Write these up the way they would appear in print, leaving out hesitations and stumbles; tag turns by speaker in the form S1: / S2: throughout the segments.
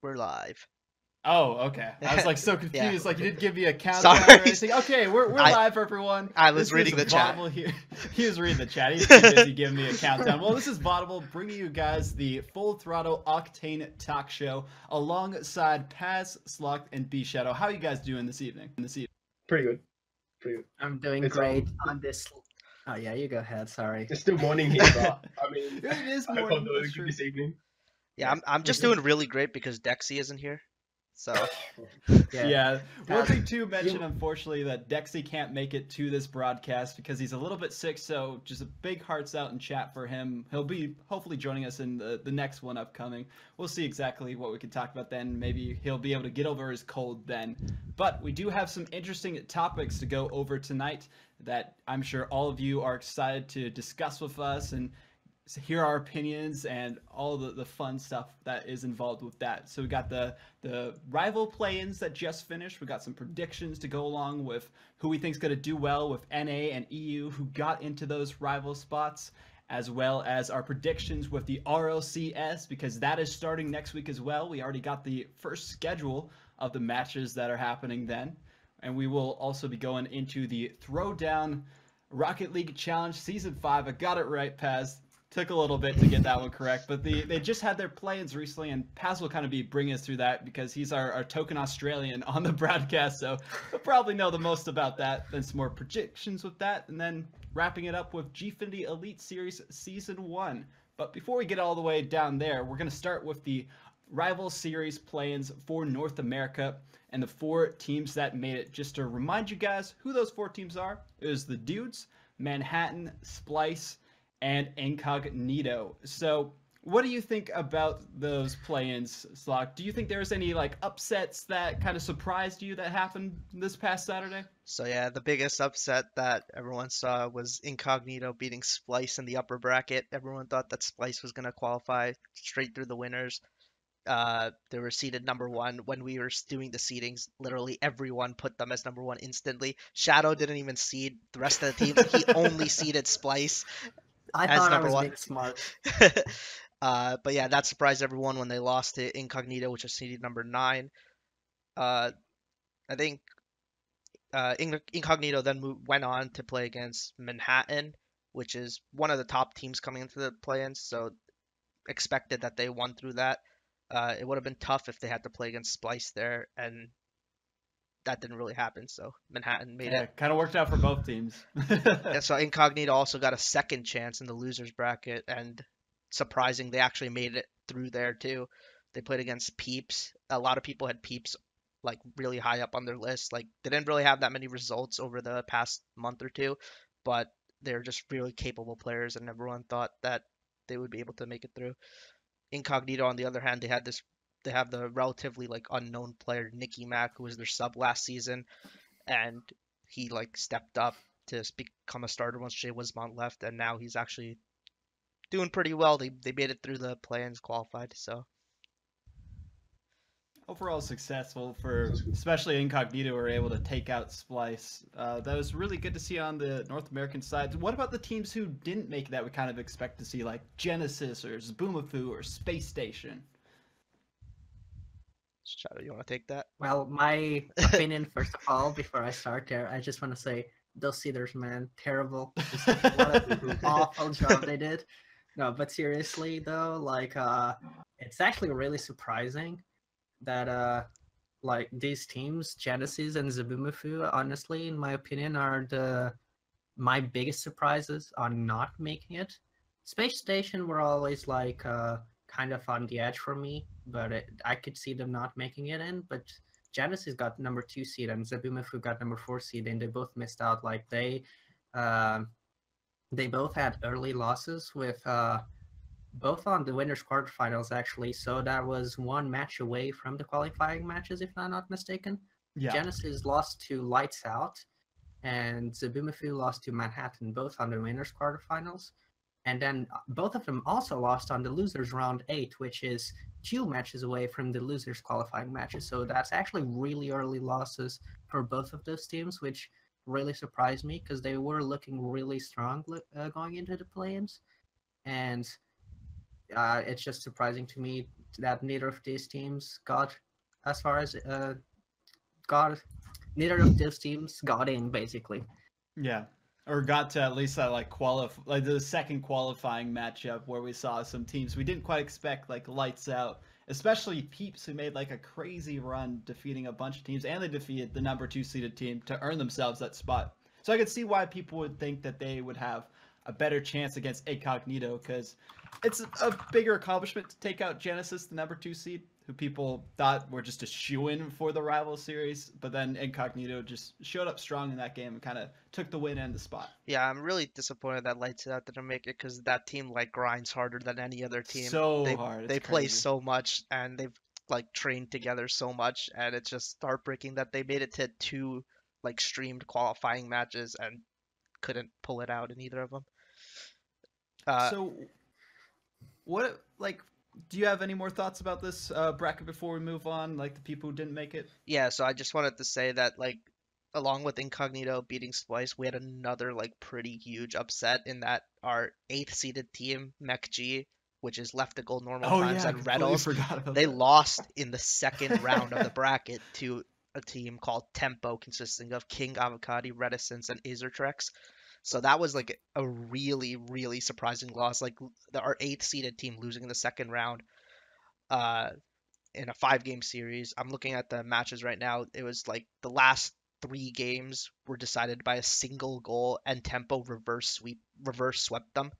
S1: We're live.
S2: Oh, okay. I was like so confused.
S1: Yeah.
S2: Like you didn't give me a countdown
S1: Sorry.
S2: or anything. Okay, we're live, everyone.
S1: I was
S2: This
S1: reading
S2: is
S1: the chat.
S2: Vaudable here. He was reading the chat. He's too busy giving me a countdown. Well, this is Vaudable bringing you guys the Full Throttle Octane talk show alongside Paz, Slock, and B Shadow. How are you guys doing this evening?
S3: Pretty good. Pretty good.
S4: I'm doing
S3: It's
S4: great on this. Oh yeah, you go ahead. Sorry.
S3: It's still morning here, but I mean,
S2: It is
S3: I
S2: morning.
S3: can't do
S2: That's
S3: it
S2: true.
S3: this evening.
S1: Yeah, I'm just doing really great because Dexy isn't here. So
S2: Yeah. One thing to mention, unfortunately, that Dexy can't make it to this broadcast because he's a little bit sick. So just a big hearts out in chat for him. He'll be hopefully joining us in the next one upcoming. We'll see exactly what we can talk about then. Maybe he'll be able to get over his cold then. But we do have some interesting topics to go over tonight that I'm sure all of you are excited to discuss with us and hear our opinions and all the fun stuff that is involved with that. So we got the rival play-ins that just finished. We got some predictions to go along with who we think is going to do well with NA and EU who got into those rival spots, as well as our predictions with the RLCS, because that is starting next week as well. We already got the first schedule of the matches that are happening then. And we will also be going into the Throwdown Rocket League Challenge Season 5. I got it right, Paz. Took a little bit to get that one correct, but they just had their play-ins recently, and Paz will kind of be bringing us through that because he's our token Australian on the broadcast, so he'll probably know the most about that. Then some more predictions with that, and then wrapping it up with Gfinity Elite Series Season 1. But before we get all the way down there, we're going to start with the Rival Series play-ins for North America and the 4 teams that made it. Just to remind you guys who those 4 teams are, it was the Dudes, Manhattan, Splice, and Incognito. So what do you think about those play-ins, Slock? Do you think there's any like upsets that kind of surprised you that happened this past Saturday?
S1: So yeah, the biggest upset that everyone saw was Incognito beating Splice in the upper bracket. Everyone thought that Splice was going to qualify straight through the winners. They were seeded number 1. When we were doing the seedings, literally everyone put them as number 1 instantly. Shadow didn't even seed the rest of the teams. He only seeded Splice.
S4: I thought I was being smart.
S1: But yeah, that surprised everyone when they lost to Incognito, which was seeded number 9. I think Incognito then went on to play against Manhattan, which is one of the top teams coming into the play-ins, so expected that they won through that. It would have been tough if they had to play against Splice there, and that didn't really happen, so Manhattan made it.
S2: Kind of worked out for both teams.
S1: And so Incognito also got a second chance in the losers bracket, and surprising, they actually made it through there too. They played against Peeps. A lot of people had Peeps like really high up on their list. Like they didn't really have that many results over the past month or two, but they're just really capable players, and everyone thought that they would be able to make it through. Incognito, on the other hand, they have the relatively like unknown player Nicky Mac, who was their sub last season, and he like stepped up to become a starter once Jay Wismont left, and now he's actually doing pretty well. They made it through the play-ins, qualified, so
S2: overall successful for especially Incognito were able to take out Splice. That was really good to see on the North American side. What about the teams who didn't make that we kind of expect to see, like Genesis or Zboomafu or Space Station?
S1: Shadow, you want to take that?
S4: Well, my opinion, first of all, before I start there, I just want to say, those seeders, man, terrible. What an awful job they did. No, but seriously, though, like, it's actually really surprising that, like, these teams, Genesis and Zboomafu, honestly, in my opinion, are my biggest surprises on not making it. Space Station were always, like, kind of on the edge for me, but I could see them not making it in. But Genesis got number 2 seed and Zboomafu got number 4 seed, and they both missed out. Like they both had early losses with both on the winners quarterfinals actually. So that was 1 match away from the qualifying matches, if I'm not mistaken.
S2: Yeah.
S4: Genesis lost to Lights Out, and Zboomafu lost to Manhattan, both on the winners quarterfinals. And then both of them also lost on the losers round 8, which is 2 matches away from the losers qualifying matches. So that's actually really early losses for both of those teams, which really surprised me because they were looking really strong going into the play-ins. And it's just surprising to me that neither of these teams got as far as neither of those teams got in basically.
S2: Yeah. Or got to at least that like the second qualifying matchup where we saw some teams we didn't quite expect, like lights out, especially Peeps, who made like a crazy run defeating a bunch of teams, and they defeated the number 2 seeded team to earn themselves that spot. So I could see why people would think that they would have a better chance against Incognito, because it's a bigger accomplishment to take out Genesis, the number 2 seed, who people thought were just a shoo-in for the rival series, but then Incognito just showed up strong in that game and kind of took the win and the spot.
S1: Yeah, I'm really disappointed that Lights Out didn't make it, because that team like grinds harder than any other team.
S2: So
S1: they,
S2: hard.
S1: They play so much, and they've like trained together so much, and it's just heartbreaking that they made it to 2 like streamed qualifying matches and couldn't pull it out in either of them.
S2: So what, like, do you have any more thoughts about this bracket before we move on, like the people who didn't make it?
S1: Yeah, so I just wanted to say that, like, along with Incognito beating Splice, we had another like pretty huge upset in that our 8th seeded team, MechG, which is Leftical, Normal Times, and Reddles, they lost in the second round of the bracket to a team called Tempo, consisting of King, Avocado, Reticence, and Izertrex. So that was like a really, really surprising loss. Like our 8th seeded team losing in the second round in a 5-game series. I'm looking at the matches right now. It was like the last 3 games were decided by a single goal, and Tempo reverse swept them.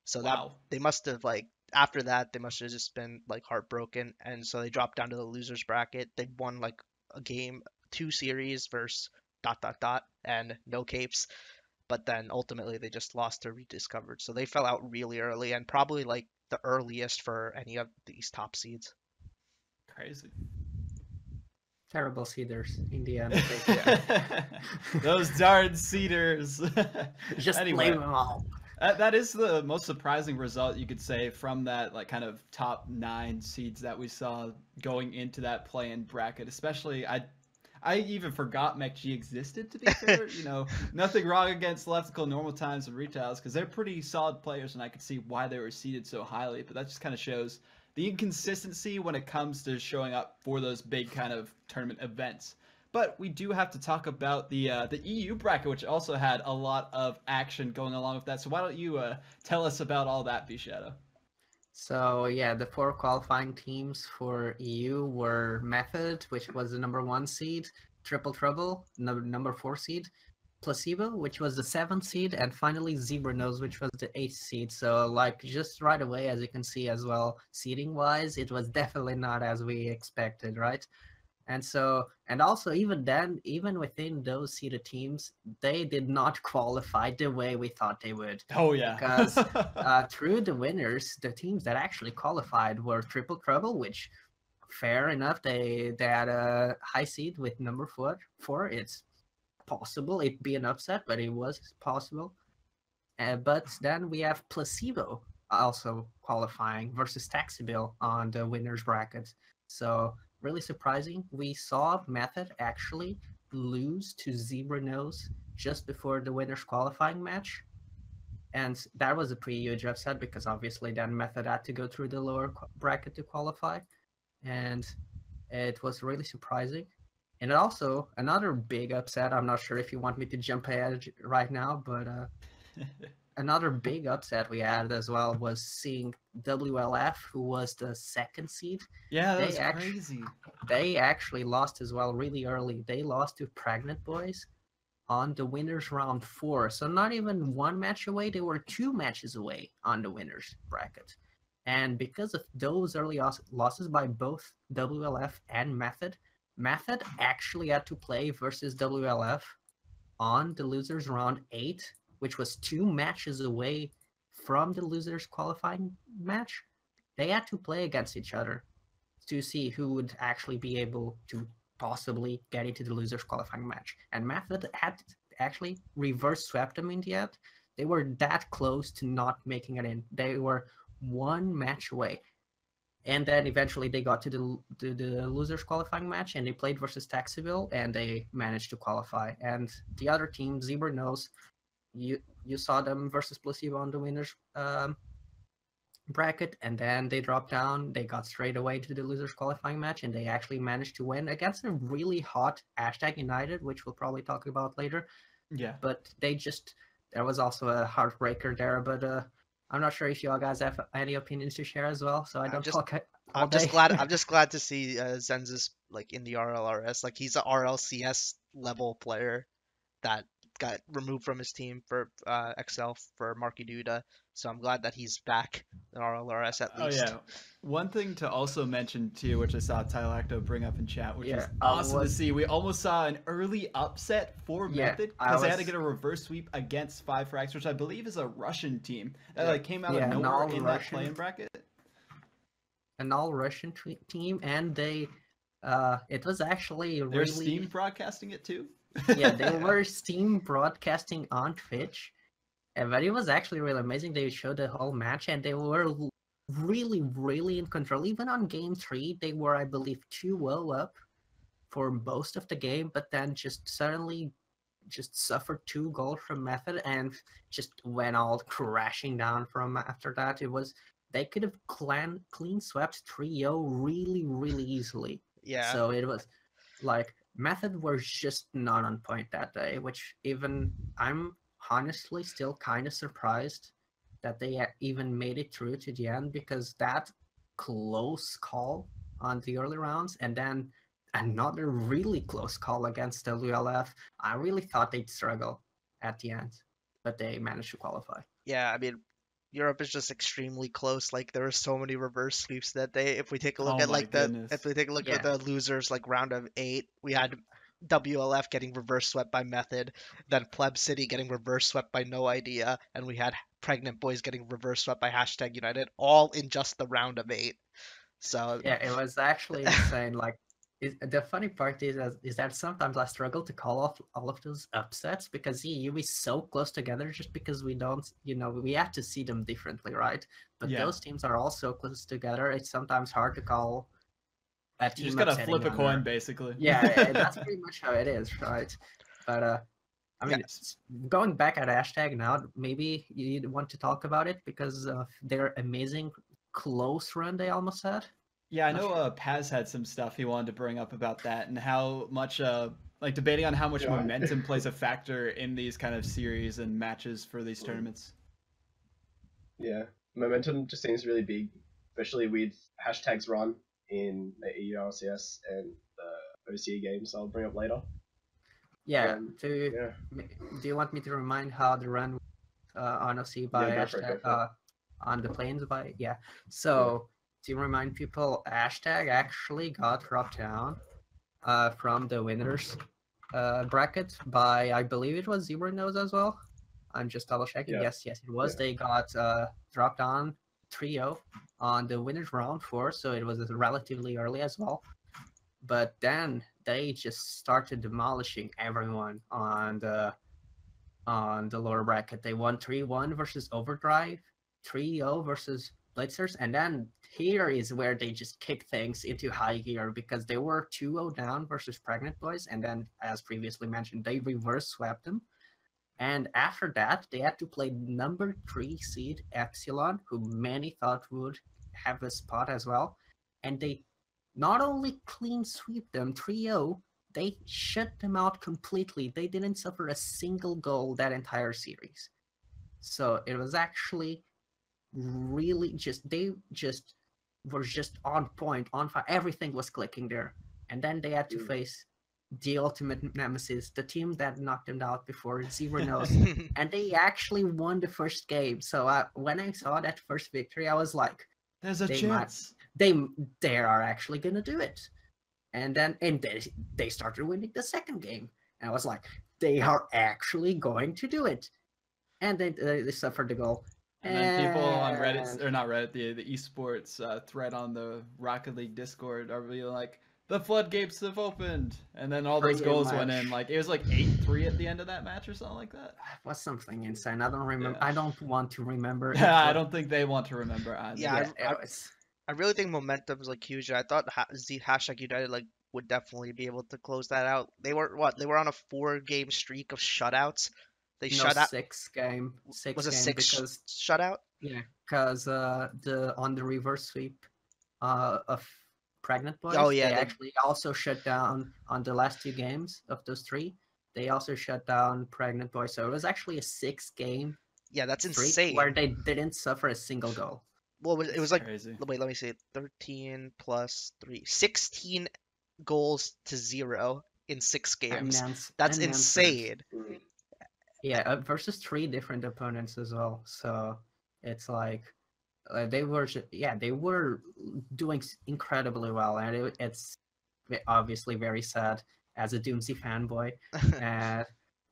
S1: So that they must have, like, after that they must have just been like heartbroken, and so they dropped down to the losers bracket. They won like a game, 2 series versus ... and no capes, but then ultimately they just lost to Rediscovered. So they fell out really early, and probably like the earliest for any of these top seeds.
S2: Crazy.
S4: Terrible seeders in the end.
S2: Those darn seeders.
S4: Just blame them all.
S2: That is the most surprising result, you could say, from that like kind of top 9 seeds that we saw going into that play-in bracket. Especially, I even forgot MechG existed, to be fair. You know, nothing wrong against Leftical, Normal Times, and Retails, because they're pretty solid players, and I could see why they were seeded so highly. But that just kind of shows the inconsistency when it comes to showing up for those big kind of tournament events. But we do have to talk about the EU bracket, which also had a lot of action going along with that. So why don't you tell us about all that, B-Shadow?
S4: So yeah, the 4 qualifying teams for EU were Method, which was the number 1 seed, Triple Trouble, number 4 seed, Placebo, which was the 7th seed, and finally Zebra Nose, which was the 8th seed. So like just right away, as you can see as well, seeding wise, it was definitely not as we expected, right? And so, and also even then, even within those seeded teams, they did not qualify the way we thought they would.
S2: Oh yeah.
S4: Because through the winners, the teams that actually qualified were Triple Trouble, which fair enough, they had a high seed with number 4. It's possible it'd be an upset, but it was possible. But then we have Placebo also qualifying versus Taxibill on the winners bracket. So really surprising. We saw Method actually lose to Zebra Nose just before the winners qualifying match. And that was a pretty huge upset, because obviously then Method had to go through the lower bracket to qualify. And it was really surprising. And also, another big upset, I'm not sure if you want me to jump ahead right now, but another big upset we had as well was seeing WLF, who was the 2nd seed.
S2: Yeah, that was crazy.
S4: They actually lost as well really early. They lost to Pregnant Boys on the winners round 4. So not even 1 match away, they were 2 matches away on the winners bracket. And because of those early losses by both WLF and Method actually had to play versus WLF on the losers round 8, which was 2 matches away from the losers qualifying match. They had to play against each other to see who would actually be able to possibly get into the losers qualifying match. And Method had actually reverse swept them in the end. They were that close to not making it in. They were 1 match away. And then eventually they got to the losers qualifying match, and they played versus Taxiville, and they managed to qualify. And the other team, Zebra Nose, you saw them versus Placebo on the winners bracket, and then they dropped down. They got straight away to the losers qualifying match, and they actually managed to win against a really hot hashtag United, which we'll probably talk about later.
S2: Yeah.
S4: But there was also a heartbreaker there, but I'm not sure if you all guys have any opinions to share as well, so I don't talk all day.
S1: I'm just glad to see Zenza's like in the RLRS. Like he's a RLCS level player that got removed from his team for XL for Marky Duda. So I'm glad that he's back in RLRS at least.
S2: Oh yeah. One thing to also mention too, which I saw Tylacto bring up in chat, which is awesome to see. We almost saw an early upset for Method because they had to get a reverse sweep against 5frags, which I believe is a Russian team that like came out of nowhere in that play-in bracket.
S4: An all-Russian team, and they it was actually
S2: They're Steam broadcasting it too.
S4: Yeah, they were Steam broadcasting on Twitch, but it was actually really amazing. They showed the whole match, and they were really, really in control. Even on game 3, they were, I believe, 2-0 up for most of the game, but then just suddenly just suffered 2 goals from Method and just went all crashing down from after that. They could have clean swept 3-0 really, really easily.
S1: Yeah.
S4: So it was like Method were just not on point that day, which even I'm honestly still kind of surprised that they even made it through to the end, because that close call on the early rounds and then another really close call against WLF, I really thought they'd struggle at the end, but they managed to qualify.
S1: Yeah, I mean, Europe is just extremely close. Like there were so many reverse sweeps that day. If we take a look at like at the losers, like round of 8, we had WLF getting reverse swept by Method, then Pleb City getting reverse swept by No Idea, and we had Pregnant Boys getting reverse swept by hashtag United, all in just the round of 8. So
S4: yeah, it was actually insane. Like the funny part is that sometimes I struggle to call off all of those upsets because you'll be so close together just because we don't, we have to see them differently, right? But those teams are all so close together, it's sometimes hard to call a team.
S2: You just gotta flip a coin, basically.
S4: Yeah, that's pretty much how it is, right? But I mean, going back at hashtag now, maybe you want to talk about it because of their amazing close run they almost had.
S2: Yeah, I know Paz had some stuff he wanted to bring up about that and how much, like debating on how much momentum plays a factor in these kind of series and matches for these tournaments.
S3: Yeah, momentum just seems really big, especially with hashtags run in the EU RLCS and the OCE games I'll bring up later.
S4: Yeah, do you want me to remind how the run on OC by hashtag on the Playins by So to remind people, hashtag actually got dropped down from the winners bracket by, I believe it was Zebra Nose as well. I'm just double checking. Yes, it was. They got dropped down 3-0 on the winners round 4, so it was relatively early as well. But then they just started demolishing everyone on the lower bracket. They won 3-1 versus Overdrive, 3-0 versus Blitzers, and then here is where they just kick things into high gear because they were 2-0 down versus Pregnant Boys, and then, as previously mentioned, they reverse swept them. And after that, they had to play number 3 seed Epsilon, who many thought would have a spot as well. And they not only clean sweep them 3-0, they shut them out completely. They didn't suffer a single goal that entire series. So it was actually really they were just on point, on fire. Everything was clicking there. And then they had to face the ultimate nemesis, the team that knocked them out before, Zero Nose. And they actually won the first game. So when I saw that first victory, I was like,
S2: there's a chance.
S4: They are actually going to do it. And then they started winning the second game. And I was like, they are actually going to do it. And they suffered the goal.
S2: And then people on Reddit, or not Reddit, the esports thread on the Rocket League Discord are really like, the floodgates have opened, and then all those goals went in. Like it was like 8-3 at the end of that match or something like that.
S4: It was something insane. I don't remember. I don't want to remember.
S2: I don't think they want to remember either.
S1: Yeah, I really think momentum is like huge. I thought hashtag United like would definitely be able to close that out. They were on a 4-game streak of shutouts They
S4: No,
S1: shut out.
S4: six game
S1: Was it
S4: game
S1: 6
S4: because
S1: shutout?
S4: yeah, because on the reverse sweep of Pregnant Boys,
S1: Oh, yeah,
S4: they
S1: they-
S4: actually also shut down on the last 2 games of those 3. They also shut down Pregnant Boys, so it was actually a 6-game
S1: Yeah, that's
S4: streak
S1: insane.
S4: where they didn't suffer a single goal.
S1: Well, it was like,
S2: crazy.
S1: wait, let me see. 13 plus 3. 16 goals to 0 in 6 games. That's
S4: and
S1: insane.
S4: Yeah, versus 3 different opponents as well. So it's like they were doing incredibly well, and it's obviously very sad as a Doomsy fanboy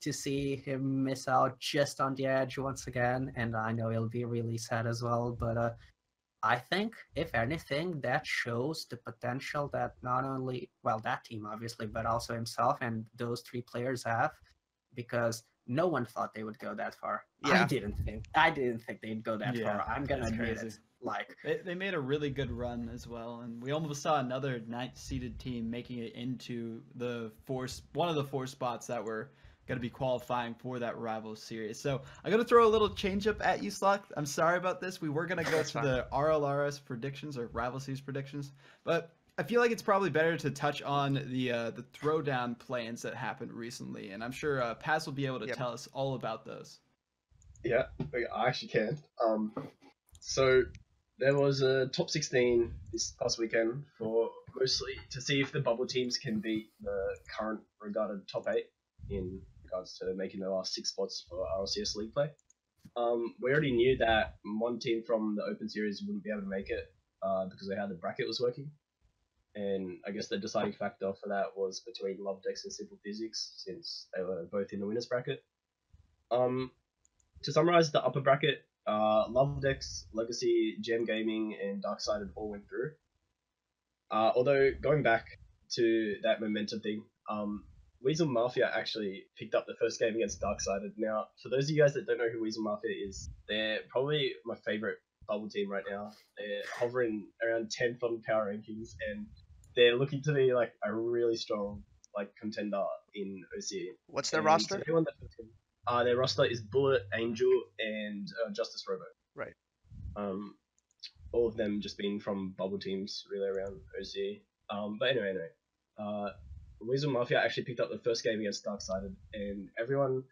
S4: to see him miss out just on the edge once again. And I know he'll be really sad as well. But I think, if anything, that shows the potential that not only that team obviously, but also himself and those 3 players have, because no one thought they would go that far.
S1: Yeah.
S4: I didn't think they'd go that far. I'm gonna admit
S2: crazy.
S4: it. Like
S2: They made a really good run as well, and we almost saw another 9th-seeded team making it into one of the 4 spots that were going to be qualifying for that rival series. So I'm going to throw a little change up at you, Slock. I'm sorry about this. We were going to go to the RLRS predictions or rival series predictions, but I feel like it's probably better to touch on the Throwdown Play-ins that happened recently, and I'm sure Paz will be able to tell us all about those.
S3: Yeah, I actually can. So there was a top 16 this past weekend for mostly to see if the bubble teams can beat the current regarded top 8 in regards to making the last 6 spots for RLCS League play. We already knew that one team from the Open Series wouldn't be able to make it because of how the bracket was working. And I guess the deciding factor for that was between Love Decks and Simple Physics, since they were both in the winners bracket. To summarize the upper bracket, Love Decks, Legacy, Gem Gaming, and Darksided all went through. Although, going back to that momentum thing, Weasel Mafia actually picked up the first game against Darksided. Now, for those of you guys that don't know who Weasel Mafia is, they're probably my favorite bubble team right now. They're hovering around 10th on power rankings, and they're looking to be like a really strong contender in OCE.
S1: What's their roster?
S3: Their roster is Bullet, Angel, and Justice Robo.
S1: Right.
S3: All of them just being from bubble teams really around OCE. But anyway. Weasel Mafia actually picked up the first game against Darksided, and everyone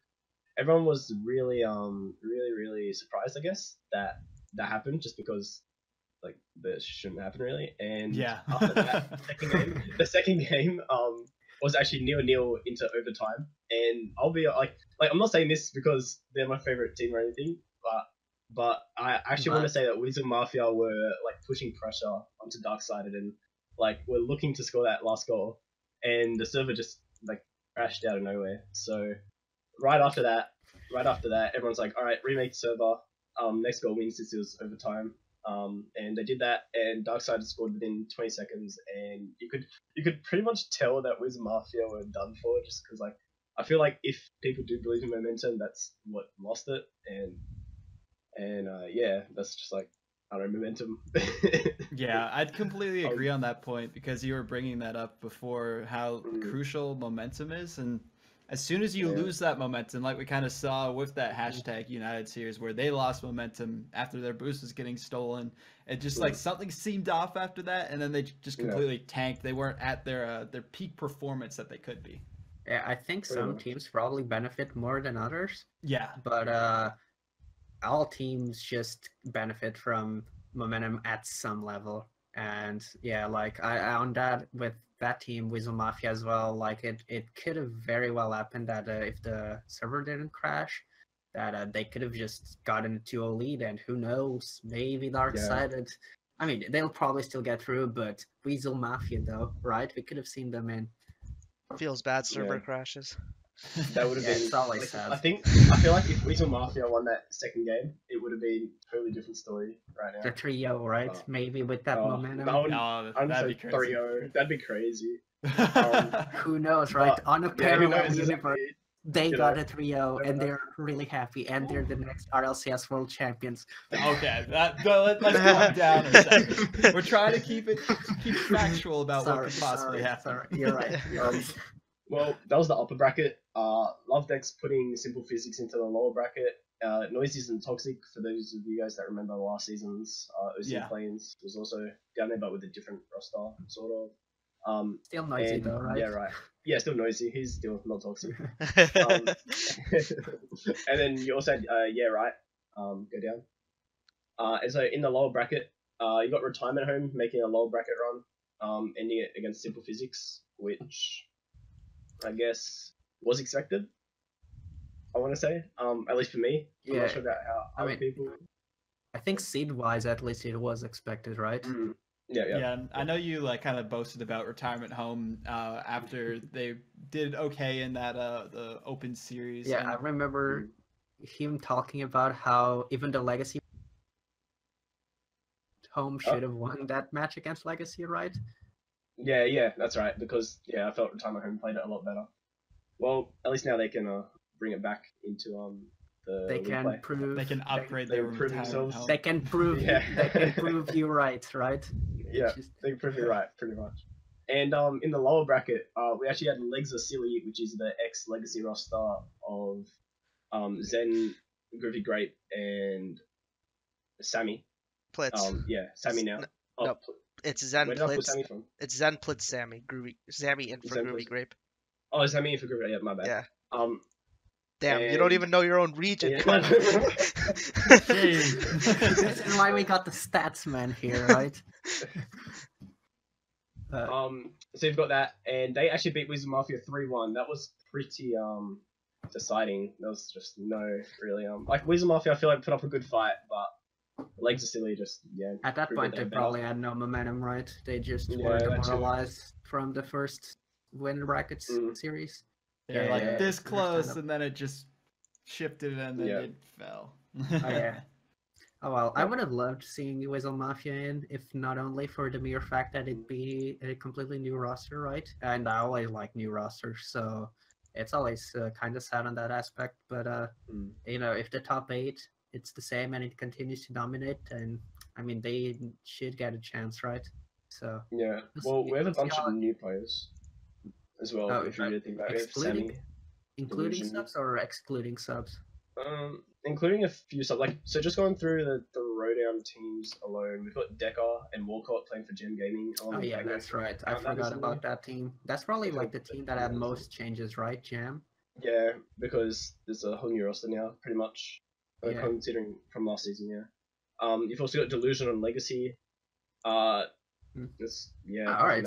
S3: was really really surprised, I guess, that happened, just because that shouldn't happen really. And after that the second game was actually 0-0 into overtime. And I'll be I'm not saying this because they're my favorite team or anything, but I actually want to say that Weasel Mafia were pushing pressure onto Darksided and were looking to score that last goal. And the server just crashed out of nowhere. So right after that, everyone's like, all right, remake the server. Next goal wins since it was overtime. And they did that, and Darksided scored within 20 seconds. And you could pretty much tell that Weasel Mafia were done for, just because I feel like if people do believe in momentum, that's what lost it. And yeah, that's just I don't know, momentum.
S2: Yeah, I'd completely agree on that point, because you were bringing that up before, how crucial momentum is. And as soon as you lose that momentum, like we kind of saw with that hashtag United series, where they lost momentum after their boost was getting stolen, it just something seemed off after that, and then they just completely tanked. They weren't at their peak performance that they could be.
S4: Yeah, I think some teams probably benefit more than others.
S2: Yeah.
S4: But all teams just benefit from momentum at some level. And yeah, on that, with that team, Weasel Mafia as well, it could have very well happened that if the server didn't crash, that they could have just gotten a 2-0 lead, and who knows, maybe Darksided. I mean, they'll probably still get through, but Weasel Mafia though, right? We could have seen them in.
S1: Feels bad, server crashes.
S3: That would have been.
S4: It's always sad.
S3: I feel like if Weasel Mafia won that second game, it would have been a totally different story right now.
S4: The 3-0, right? Maybe with that momentum.
S2: That'd be crazy.
S3: 3-0. That'd be crazy.
S4: Who knows, right? On a parallel universe, they
S3: you
S4: got
S3: know.
S4: a 3-0, and they're really happy, and they're the next RLCS World Champions.
S2: Okay, let's calm down a second. We're trying to keep it factual about what could possibly happen.
S4: Sorry, you're right.
S3: Well, that was the upper bracket. Love Deck's putting Simple Physics into the lower bracket. Noisy's and Toxic, for those of you guys that remember the last season's OC Playins, was also down there, but with a different roster, sort of.
S4: Still Noisy though, right?
S3: Yeah, right. Yeah, still Noisy. He's still not Toxic. And then you also had Yeah, Right, go down. And so in the lower bracket, you got Retirement Home making a lower bracket run, ending it against Simple Physics, which I guess was expected. I want to say, at least for me. I'm not sure about how other people.
S4: I think seed-wise, at least it was expected, right?
S3: Mm.
S2: Yeah, I know you like kind of boasted about Retirement Home after they did okay in that the Open Series.
S4: Yeah,
S2: and...
S4: I remember him talking about how even the Legacy Home should have won that match against Legacy, right?
S3: Yeah, that's right. Because I felt Retirement Home played it a lot better. Well, at least now they can bring it back into the
S4: they can
S3: replay.
S4: prove
S2: they can upgrade
S3: they
S2: their
S3: improve themselves.
S2: Home.
S4: They can prove they can prove you right?
S3: Yeah, they can prove you right, pretty much. And in the lower bracket, we actually had Legs Are Silly, which is the ex-Legacy roster of Zen, Groovy Grape, and Sammy.
S1: Plitz.
S3: Sammy now.
S1: No, it's Zen
S3: Where did I put
S1: Plitz.
S3: Sammy from?
S1: It's Zen Plitz Sammy. Sammy in for
S3: Zen
S1: Groovy
S3: Plitz.
S1: Grape.
S3: Oh, Sammy in for Groovy. Yeah, my bad.
S1: Yeah. Damn,
S3: and...
S1: you don't even know your own region.
S3: Yeah.
S1: Come on.
S4: This is why we got the stats man here, right?
S3: So you've got that, and they actually beat Wizard Mafia 3-1. That was pretty deciding. There was just no really like Wizard Mafia. I feel like put up a good fight, but Legs Are Silly just
S4: At that point, they probably had no momentum, right? They just were demoralized from the first win brackets series.
S2: Yeah, this close, and then it just shifted, and then it fell.
S4: Oh well, I would have loved seeing Whistle Mafia in, if not only for the mere fact that it'd be a completely new roster, right? And I always like new rosters, so it's always kind of sad on that aspect. But if the top 8, it's the same and it continues to dominate, and I mean they should get a chance, right? So
S3: yeah, well, we have a bunch of new players as well. If you really think about it, Sammy,
S4: including subs or excluding subs?
S3: Including a few subs. Like, so just going through the Throwdown teams alone, we've got Decker and Walcott playing for Gem Gaming.
S4: Oh yeah, that's right. I forgot about that team. That's probably like the team that had most changes, right, Jam?
S3: Yeah, because there's a whole new roster now, pretty much. Considering from last season, you've also got Delusion and Legacy.
S4: Alright,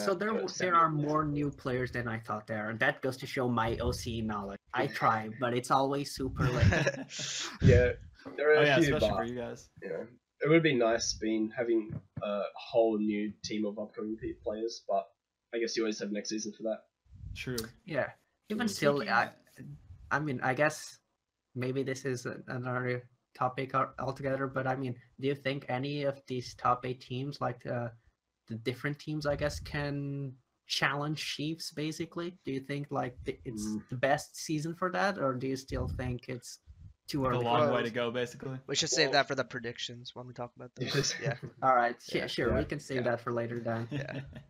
S4: so there are more new players than I thought there. That goes to show my OC knowledge. I try, but it's always super late.
S3: Yeah, there are a few,
S2: especially
S3: but,
S2: for you guys.
S3: It would be nice having a whole new team of upcoming players, but I guess you always have next season for that.
S2: True.
S4: Yeah, even still, I mean, I guess maybe this is another topic altogether, but I mean, do you think any of these top 8 teams, like the different teams, I guess, can challenge Chiefs, basically? Do you think like it's the best season for that, or do you still think it's too early?
S2: A long way to go, basically.
S1: We should save that for the predictions when we talk about those. Yeah.
S4: All right. Sure. We can save that for later then.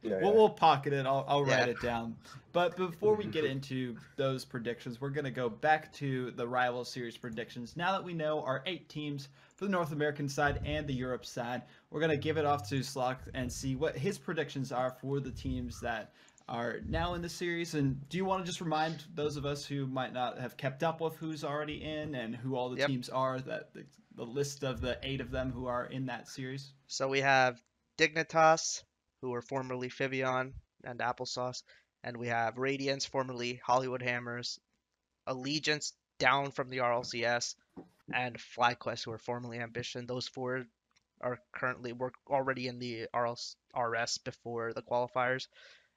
S2: We'll pocket it. I'll write it down. But before we get into those predictions, we're going to go back to the Rival Series predictions. Now that we know our 8 teams for the North American side and the Europe side, we're going to give it off to Slock and see what his predictions are for the teams that are now in the series. And do you want to just remind those of us who might not have kept up with who's already in and who all the teams are, that the list of the 8 of them who are in that series?
S1: So we have Dignitas, who were formerly Fivion and Applesauce, and we have Radiance, formerly Hollywood Hammers, Allegiance down from the RLCS, and FlyQuest, who were formerly Ambition. Those 4 are were already in the RLRS before the qualifiers.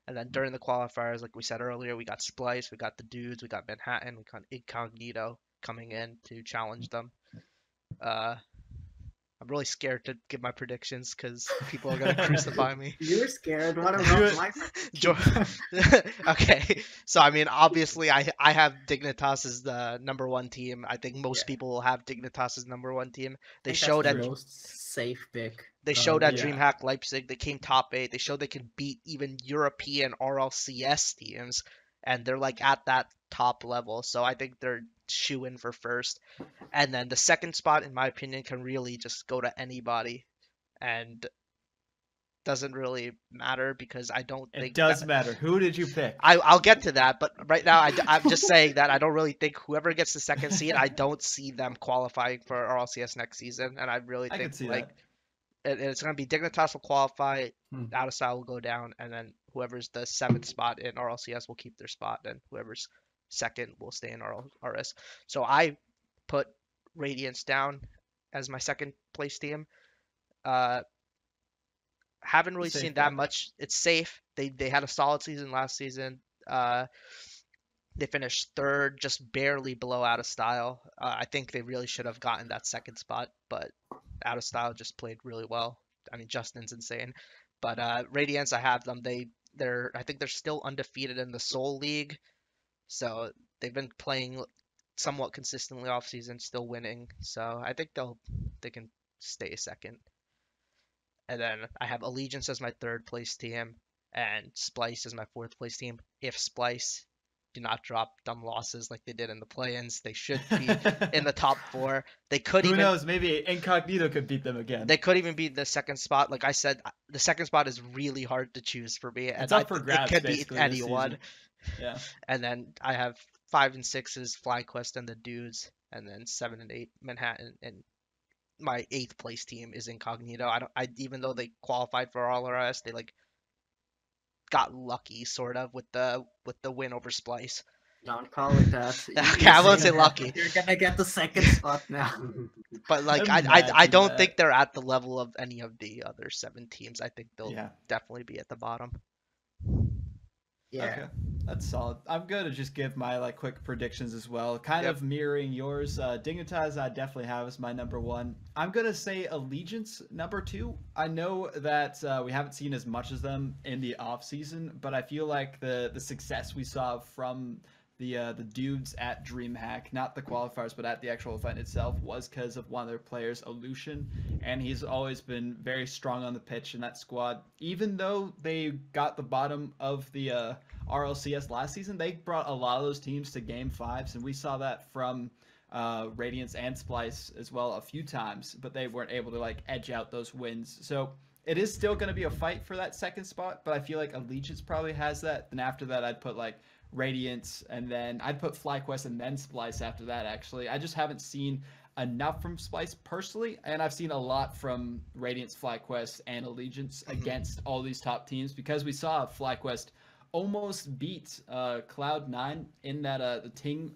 S1: And then during the qualifiers, like we said earlier, we got Splice, we got the Dudes, we got Manhattan, we got Incognito coming in to challenge them. I'm really scared to give my predictions because people are going to crucify me.
S4: You're scared? What about my
S1: Okay, so I mean, obviously, I have Dignitas as the #1 team. I think most people will have Dignitas as #1 team. They showed
S4: the most safe pick.
S1: They showed at DreamHack Leipzig. They came top 8. They showed they can beat even European RLCS teams. and they're like at that top level. So I think they're shoe in for first. And then the second spot, in my opinion, can really just go to anybody, and doesn't really matter because I don't think
S2: it does matter. Who did you pick?
S1: I'll get to that, but right now I'm just saying that I don't really think whoever gets the second seed, I don't see them qualifying for RLCS next season, and I really
S2: I
S1: think
S2: can see
S1: like
S2: that.
S1: it's gonna be Dignitas will qualify, Out of Style will go down, and then whoever's the 7th spot in RLCS will keep their spot, and whoever's second will stay in RLRS. So I put Radiance down as my second place team. Haven't really seen that much. It's safe. They had a solid season last season. They finished 3rd, just barely below Out of Style. I think they really should have gotten that second spot, but Out of Style just played really well. I mean, Justin's insane. But Radiance, I have them. I think they're still undefeated in the Seoul League. So they've been playing somewhat consistently off season, still winning. So I think they can stay second. And then I have Allegiance as my 3rd place team and Splice as my 4th place team. If Splice do not drop dumb losses like they did in the play-ins, they should be in the top 4. They could
S2: Who knows? Maybe Incognito could beat them again.
S1: They could even be the second spot. Like I said, the second spot is really hard to choose for me.
S2: It's up for grabs.
S1: It could be anyone.
S2: Yeah.
S1: And then I have 5 and 6 is FlyQuest and the Dudes, and then 7 and 8 Manhattan, and my 8th place team is Incognito. Even though they qualified for RLRS, they like got lucky sort of with the win over Splice.
S4: Don't call it that.
S1: Okay, I won't say lucky.
S4: You're gonna get the second spot now.
S1: But like I don't think they're at the level of any of the other 7 teams. I think they'll definitely be at the bottom.
S4: Yeah.
S2: Okay. That's solid. I'm going to just give my like quick predictions as well, kind of mirroring yours. Dignitas I definitely have as my number 1. I'm going to say Allegiance number 2. I know that we haven't seen as much as them in the off season, but I feel like the success we saw from the dudes at DreamHack, not the qualifiers, but at the actual event itself, was because of one of their players, Aleutian, and he's always been very strong on the pitch in that squad. Even though they got the bottom of the RLCS last season, they brought a lot of those teams to Game 5s, and we saw that from Radiance and Splice as well a few times, but they weren't able to like edge out those wins. So it is still going to be a fight for that second spot, but I feel like Allegiance probably has that. And after that, I'd put like Radiance, and then I'd put FlyQuest and then Splice after that, actually. I just haven't seen enough from Splice personally, and I've seen a lot from Radiance, FlyQuest, and Allegiance against all these top teams, because we saw FlyQuest almost beat Cloud9 in that the Ting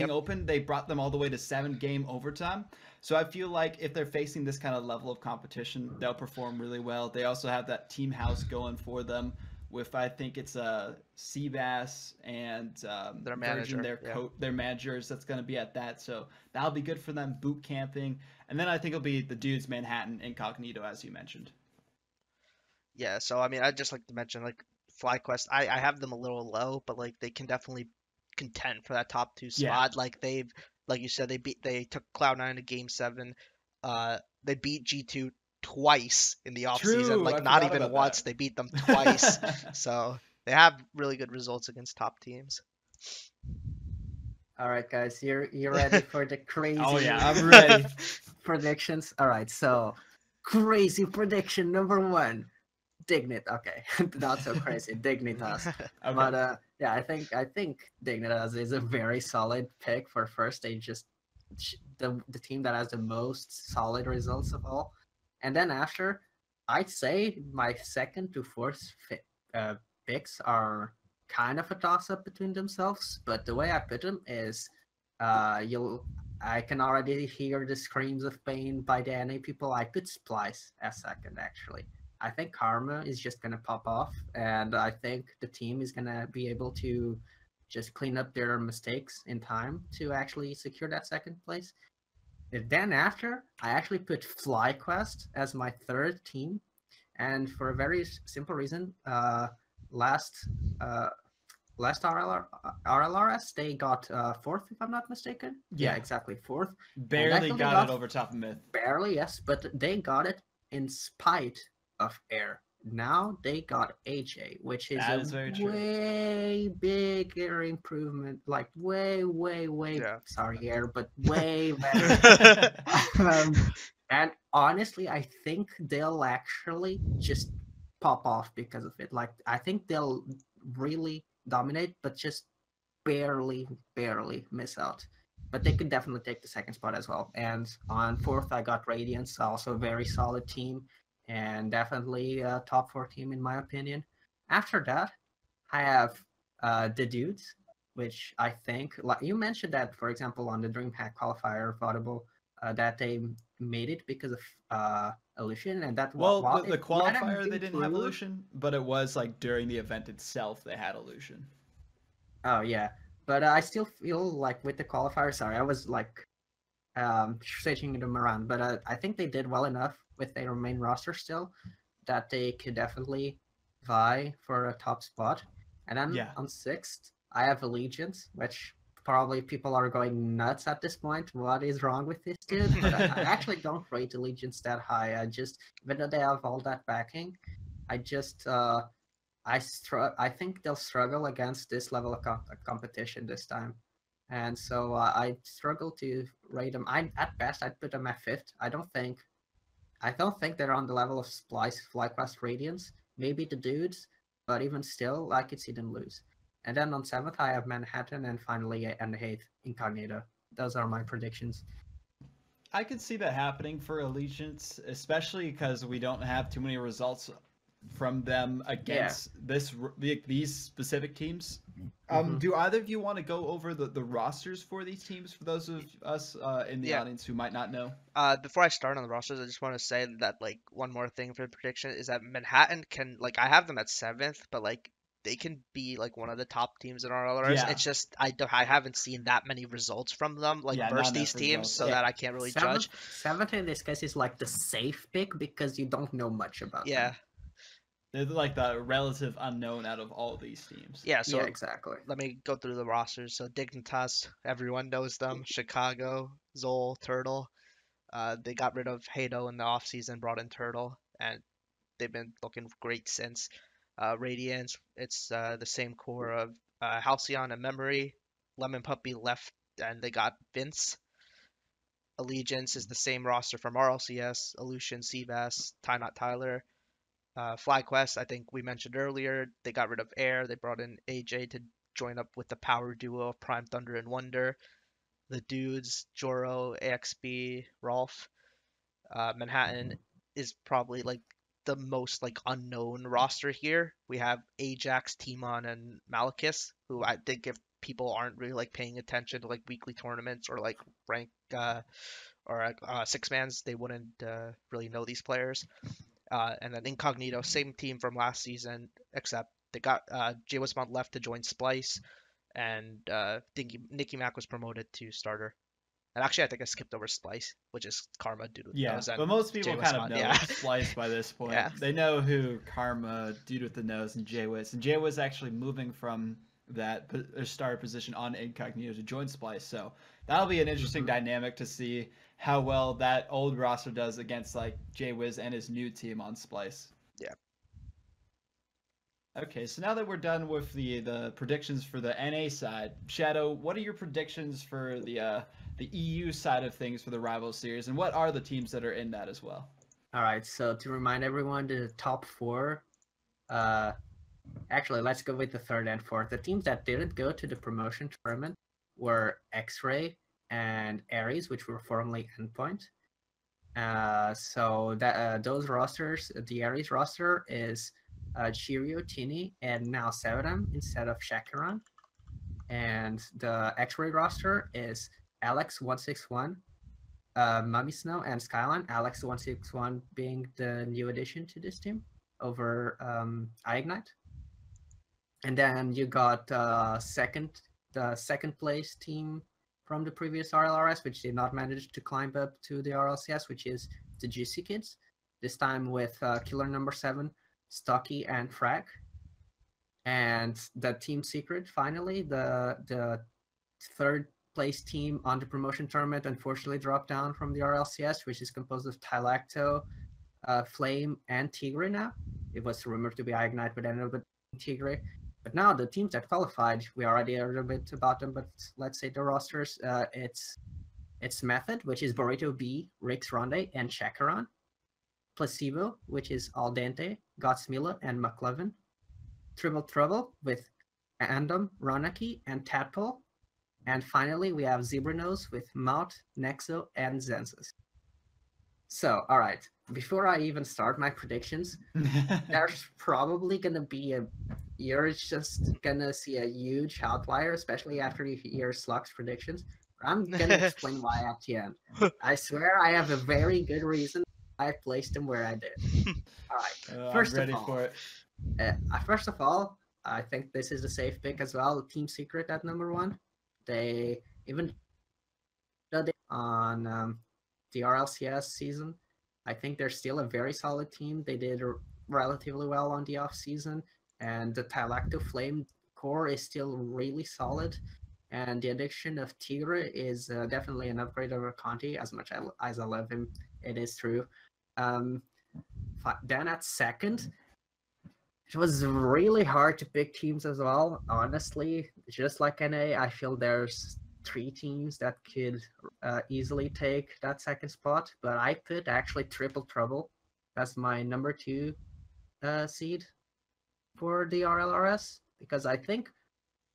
S2: Open. They brought them all the way to 7-game overtime. So I feel like if they're facing this kind of level of competition, they'll perform really well. They also have that team house going for them with, I think it's Seabass and
S1: their manager,
S2: their managers that's going to be at that. So that'll be good for them boot camping. And then I think it'll be the dudes Manhattan Incognito, as you mentioned.
S1: Yeah, so I mean, I'd just like to mention like FlyQuest. I have them a little low, but like they can definitely contend for that top 2 spot. Like like you said, they took Cloud9 to Game 7. They beat G2 twice in the offseason. Like not even once. They beat them twice. So they have really good results against top teams.
S4: All right, guys, you ready for the crazy?
S2: Oh yeah, I'm ready.
S4: Predictions. All right, so crazy prediction number 1. Dignit. Okay, not so crazy. Dignitas. Okay. But yeah, I think Dignitas is a very solid pick for first. They just the team that has the most solid results of all. And then after, I'd say my 2nd to 4th picks are kind of a toss-up between themselves. But the way I put them is, I can already hear the screams of pain by the NA people. I put Splice as 2nd, actually. I think Karma is just going to pop off, and I think the team is going to be able to just clean up their mistakes in time to actually secure that 2nd place. And then after, I actually put FlyQuest as my 3rd team, and for a very simple reason. Last RLRS, they got 4th, if I'm not mistaken. Yeah, exactly, 4th.
S2: Barely got it over top of Myth.
S4: Barely, yes, but they got it in spite of Air. now they got AJ, which is
S2: That is very true.
S4: way bigger improvement. Like way,
S1: Yeah.
S4: sorry here, but way better. And honestly, I think they'll actually just pop off because of it. Like I think they'll really dominate, but just barely miss out. But they could definitely take the second spot as well. And on fourth, I got Radiance, also a very solid team, and definitely a top 4 team in my opinion. After that, I have the Dudes, which I think, like you mentioned that, for example, on the DreamHack qualifier, Vaudable, that they made it because of Illusion, and that
S2: well,
S4: while
S2: the
S4: let
S2: qualifier
S4: them
S2: they didn't have
S4: improve-
S2: Illusion, but it was like during the event itself they had Illusion.
S4: Oh yeah, but I still feel like with the qualifier, sorry, I was like switching them around, but I think they did well enough with their main roster still that they could definitely vie for a top spot. And then
S2: Yeah.
S4: on sixth, I have Allegiance, which probably people are going nuts at this point. What is wrong with this dude? But I actually don't rate Allegiance that high. I just, even though they have all that backing, I just I think they'll struggle against this level of competition this time, and so I struggle to rate them. At best I'd put them at fifth. I don't think they're on the level of Splice, FlyQuest, Radiance, maybe the Dudes, but even still, I could see them lose. And then on seventh I have Manhattan, and finally and eighth Incognito. Those are my predictions.
S2: I could see that happening for Allegiance, especially because we don't have too many results from them against these specific teams. Do either of you want to go over the rosters for these teams for those of us in the audience who might not know?
S1: Before I start on the rosters, I just want to say that like one more thing for the prediction is that Manhattan can, like, I have them at 7th, but like they can be like one of the top teams in RLRS.
S2: Yeah.
S1: It's just I haven't seen that many results from them like
S2: Yeah,
S1: versus
S2: not
S1: these
S2: enough
S1: teams,
S2: results.
S1: so that I can't really judge.
S4: Seventh in this case is like the safe pick because you don't know much about
S1: Yeah.
S4: them.
S2: They're like the relative unknown out of all these teams.
S1: Yeah, so
S4: yeah, exactly.
S1: let me go through the rosters. So Dignitas, everyone knows them. Chicago, Zol, Turtle. They got rid of Hado in the offseason, brought in Turtle, and they've been looking great since. Radiance, it's the same core of Halcyon and Memory. Lemon Puppy left, and they got Vince. Allegiance is the same roster from RLCS, Illusion, Seabass, Ty Not Tyler. FlyQuest, I think we mentioned earlier, they got rid of Air. They brought in AJ to join up with the power duo of Prime Thunder and Wonder. The Dudes, Joro, AXB, Rolf. Manhattan is probably like the most like unknown roster here. We have Ajax, Timon, and Malachus, who I think if people aren't really like paying attention to like weekly tournaments or like rank or six mans, they wouldn't really know these players. And then Incognito, same team from last season, except they got Jay Wismont left to join Splice, and Nicky Mac was promoted to starter. And actually, I think I skipped over Splice, which is Karma due to
S2: Yeah,
S1: nose.
S2: but most people
S1: Jay
S2: kind of
S1: Wismont,
S2: know
S1: yeah.
S2: Splice by this point.
S1: Yeah.
S2: They know who Karma, Dude with the Nose, and Jaywiz. And Jaywiz actually moving from that starter position on Incognito to join Splice. So that'll be an interesting dynamic to see how well that old roster does against like Jaywiz and his new team on Splice.
S1: Yeah.
S2: Okay, so now that we're done with the predictions for the NA side, Shadow, what are your predictions for the EU side of things for the Rival Series, and what are the teams that are in that as well?
S4: All right, so to remind everyone, the top 4, actually, let's go with the third and fourth. The teams that didn't go to the promotion tournament were X-Ray and Ares, which were formerly Endpoint. So that those rosters, the Ares roster is Chirio, Tini, and now Severam instead of Shakiran. And the X-Ray roster is Alex161, Mummy Snow, and Skyline. Alex161 being the new addition to this team over iGnite. And then you got the second place team from the previous RLRS, which did not manage to climb up to the RLCS, which is the GC Kids. This time with Killer Number 7, Stocky, and Frag. And the Team Secret, finally, the third place team on the promotion tournament, unfortunately dropped down from the RLCS, which is composed of Tylacto, Flame, and Tigre now. It was rumored to be Ignite, but ended up with Tigre. But now the teams that qualified, we already heard a bit about them, but let's say the rosters, it's Method, which is Burrito B, Rix Ronde, and Chakaron. Placebo, which is Al Dente, Godsmila, and McLovin. Trouble with Andom, Ronaki, and Tadpole. And finally, we have Zebra Nose with Mount, Nexo, and Zensus. So, all right, before I even start my predictions, there's probably going to be you're just going to see a huge outlier, especially after you hear Slug's predictions. I'm going to explain why at the end. I swear I have a very good reason I placed him where I did. All right,
S2: I'm ready for it.
S4: First of all, I think this is a safe pick as well. Team Secret at number 1. They even on the RLCS season, I think they're still a very solid team. They did relatively well on the off season, and the Thalacto Flame core is still really solid. And the addition of Tigre is definitely an upgrade over Conti. As much as I love him, it is true. Then at second, it was really hard to pick teams as well. Honestly, just like NA, I feel there's 3 teams that could easily take that second spot. But I put actually Triple Trouble as my number 2 seed for the RLRS, because I think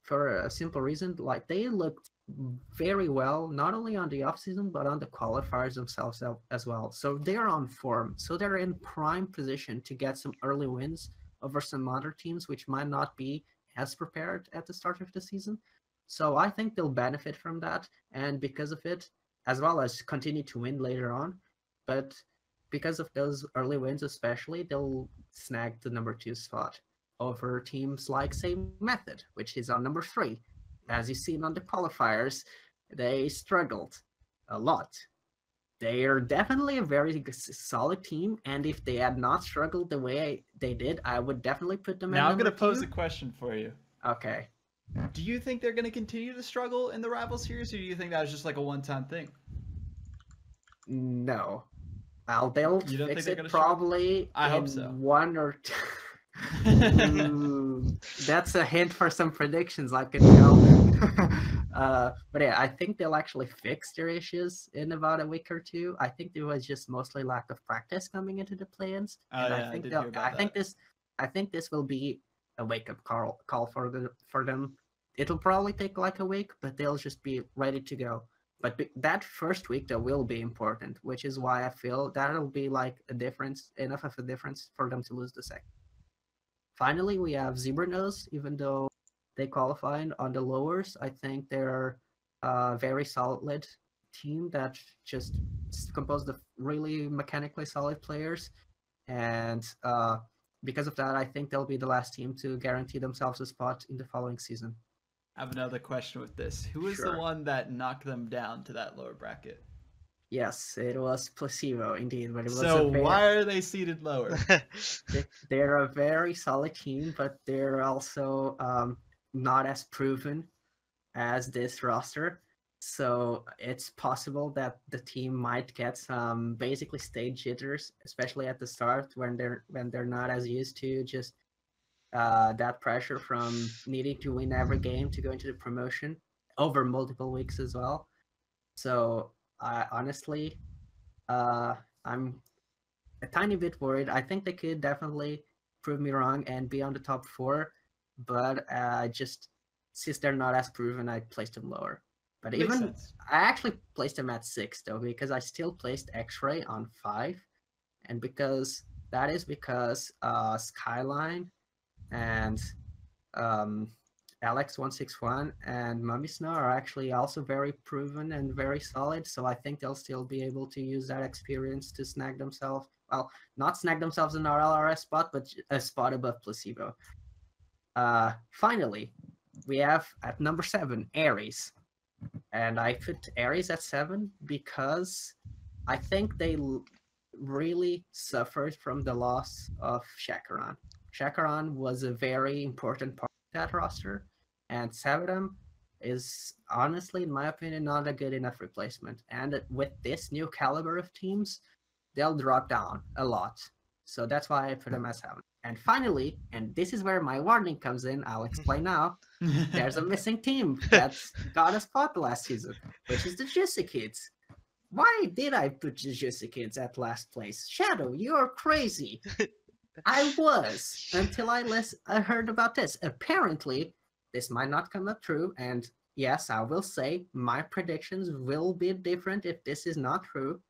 S4: for a simple reason, like they looked very well, not only on the offseason, but on the qualifiers themselves as well. So they're on form. So they're in prime position to get some early wins over some other teams, which might not be as prepared at the start of the season. So I think they'll benefit from that. And because of it, as well as continue to win later on. But because of those early wins especially, they'll snag the number 2 spot over teams like, say, Method, which is on number 3. As you've seen on the qualifiers, they struggled a lot. They are definitely a very solid team, and if they had not struggled the way they did, I would definitely put them
S2: now
S4: in
S2: I'm going to pose
S4: 2.
S2: a question for you.
S4: Okay.
S2: Do you think they're going to continue to struggle in the Rival Series, or do you think that was just like a one-time thing?
S4: No. Well, they'll fix it probably
S2: I hope so.
S4: 1 or 2. That's a hint for some predictions, I can tell. But yeah, I think they'll actually fix their issues in about a week or 2. I think there was just mostly lack of practice coming into the play-ins. And I think this will be a wake-up call for them. It'll probably take like a week, but they'll just be ready to go. But that first week though will be important, which is why I feel that'll be like enough of a difference for them to lose the second. Finally, we have Zebra Nose. Even though they qualified on the lowers, I think they're a very solid team that just composed of really mechanically solid players. And because of that, I think they'll be the last team to guarantee themselves a spot in the following season.
S2: I have another question with this. Who is the one that knocked them down to that lower bracket?
S4: Yes, it was Placebo, indeed. But it was
S2: why are they seated lower?
S4: They're a very solid team, but they're also not as proven as this roster. So it's possible that the team might get some basically stage jitters, especially at the start when they're not as used to just that pressure from needing to win every game to go into the promotion over multiple weeks as well. So honestly, I'm a tiny bit worried. I think they could definitely prove me wrong and be on the top 4, but just since they're not as proven, I placed them lower. But I actually placed them at 6 though, because I still placed X-Ray on 5, and because Skyline and Alex161 and Mummy Snow are actually also very proven and very solid, so I think they'll still be able to use that experience to snag themselves, well, not snag themselves an RLRS spot, but a spot above Placebo. Finally, we have at number 7, Ares. And I put Ares at 7 because I think they really suffered from the loss of Chakaron. Chakaron was a very important part of that roster, and Savadam is honestly, in my opinion, not a good enough replacement. And with this new caliber of teams, they'll drop down a lot. So that's why I put them as 7. And finally, and this is where my warning comes in, I'll explain now. There's a missing team that got a spot last season, which is the Juicy Kids. Why did I put the Juicy Kids at last place? Shadow, you're crazy. I was, until I heard about this. Apparently, this might not come up true, and yes, I will say my predictions will be different if this is not true.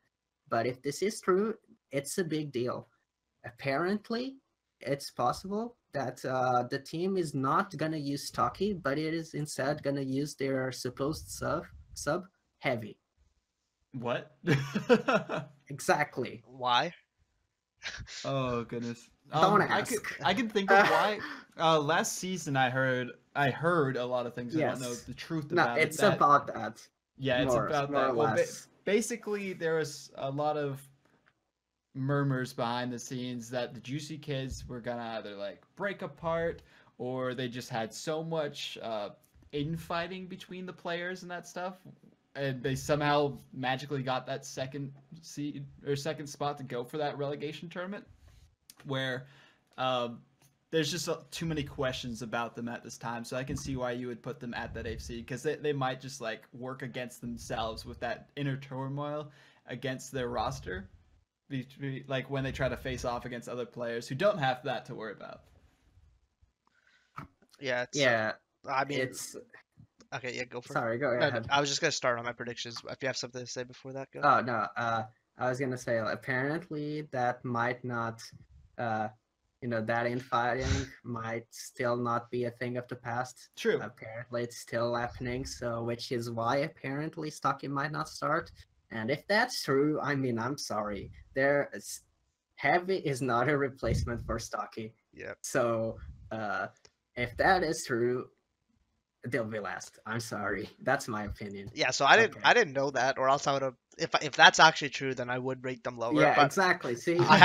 S4: But if this is true, it's a big deal. Apparently, it's possible that the team is not gonna use Stocky, but it is instead gonna use their supposed sub Heavy.
S2: What?
S4: Exactly.
S1: Why?
S2: Oh goodness.
S4: Don't ask.
S2: I can think of why. Last season I heard a lot of things.
S4: Yes.
S2: I don't know the truth
S4: No,
S2: about it.
S4: it's about that.
S2: Yeah, it's about
S4: more
S2: that.
S4: or
S2: Well,
S4: less.
S2: basically, there was a lot of murmurs behind the scenes that the Juicy Kids were gonna either like break apart, or they just had so much infighting between the players and that stuff, and they somehow magically got that second seed or second spot to go for that relegation tournament, where there's just too many questions about them at this time. So I can see why you would put them at that AFC, because they might just like work against themselves with that inner turmoil against their roster, like when they try to face off against other players who don't have that to worry about.
S1: Yeah. I mean,
S4: it's
S1: okay. Yeah, go for it.
S4: sorry. Go ahead.
S1: I was just gonna start on my predictions. If you have something to say before that, go.
S4: Oh no. I was gonna say apparently that might not. That infighting might still not be a thing of the past.
S2: True.
S4: Apparently, it's still happening. So, which is why apparently Stocky might not start. And if that's true, I mean, I'm sorry. Heavy is not a replacement for Stocky.
S1: Yeah.
S4: So, if that is true, they'll be last. I'm sorry. That's my opinion.
S1: Yeah. So I didn't know that, or else I would have. If that's actually true, then I would rate them lower.
S4: Yeah,
S1: but
S4: exactly. See,
S1: I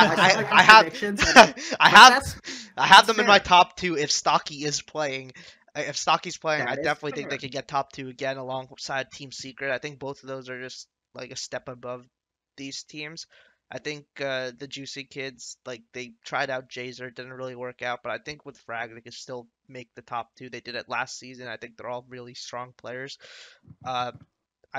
S1: have them in my top 2 if Stocky is playing. If Stocky's playing, I definitely think they could get top 2 again alongside Team Secret. I think both of those are just like a step above these teams. I think the Juicy Kids, like, they tried out Jazer, didn't really work out, but I think with Frag they could still make the top 2. They did it last season. I think they're all really strong players. I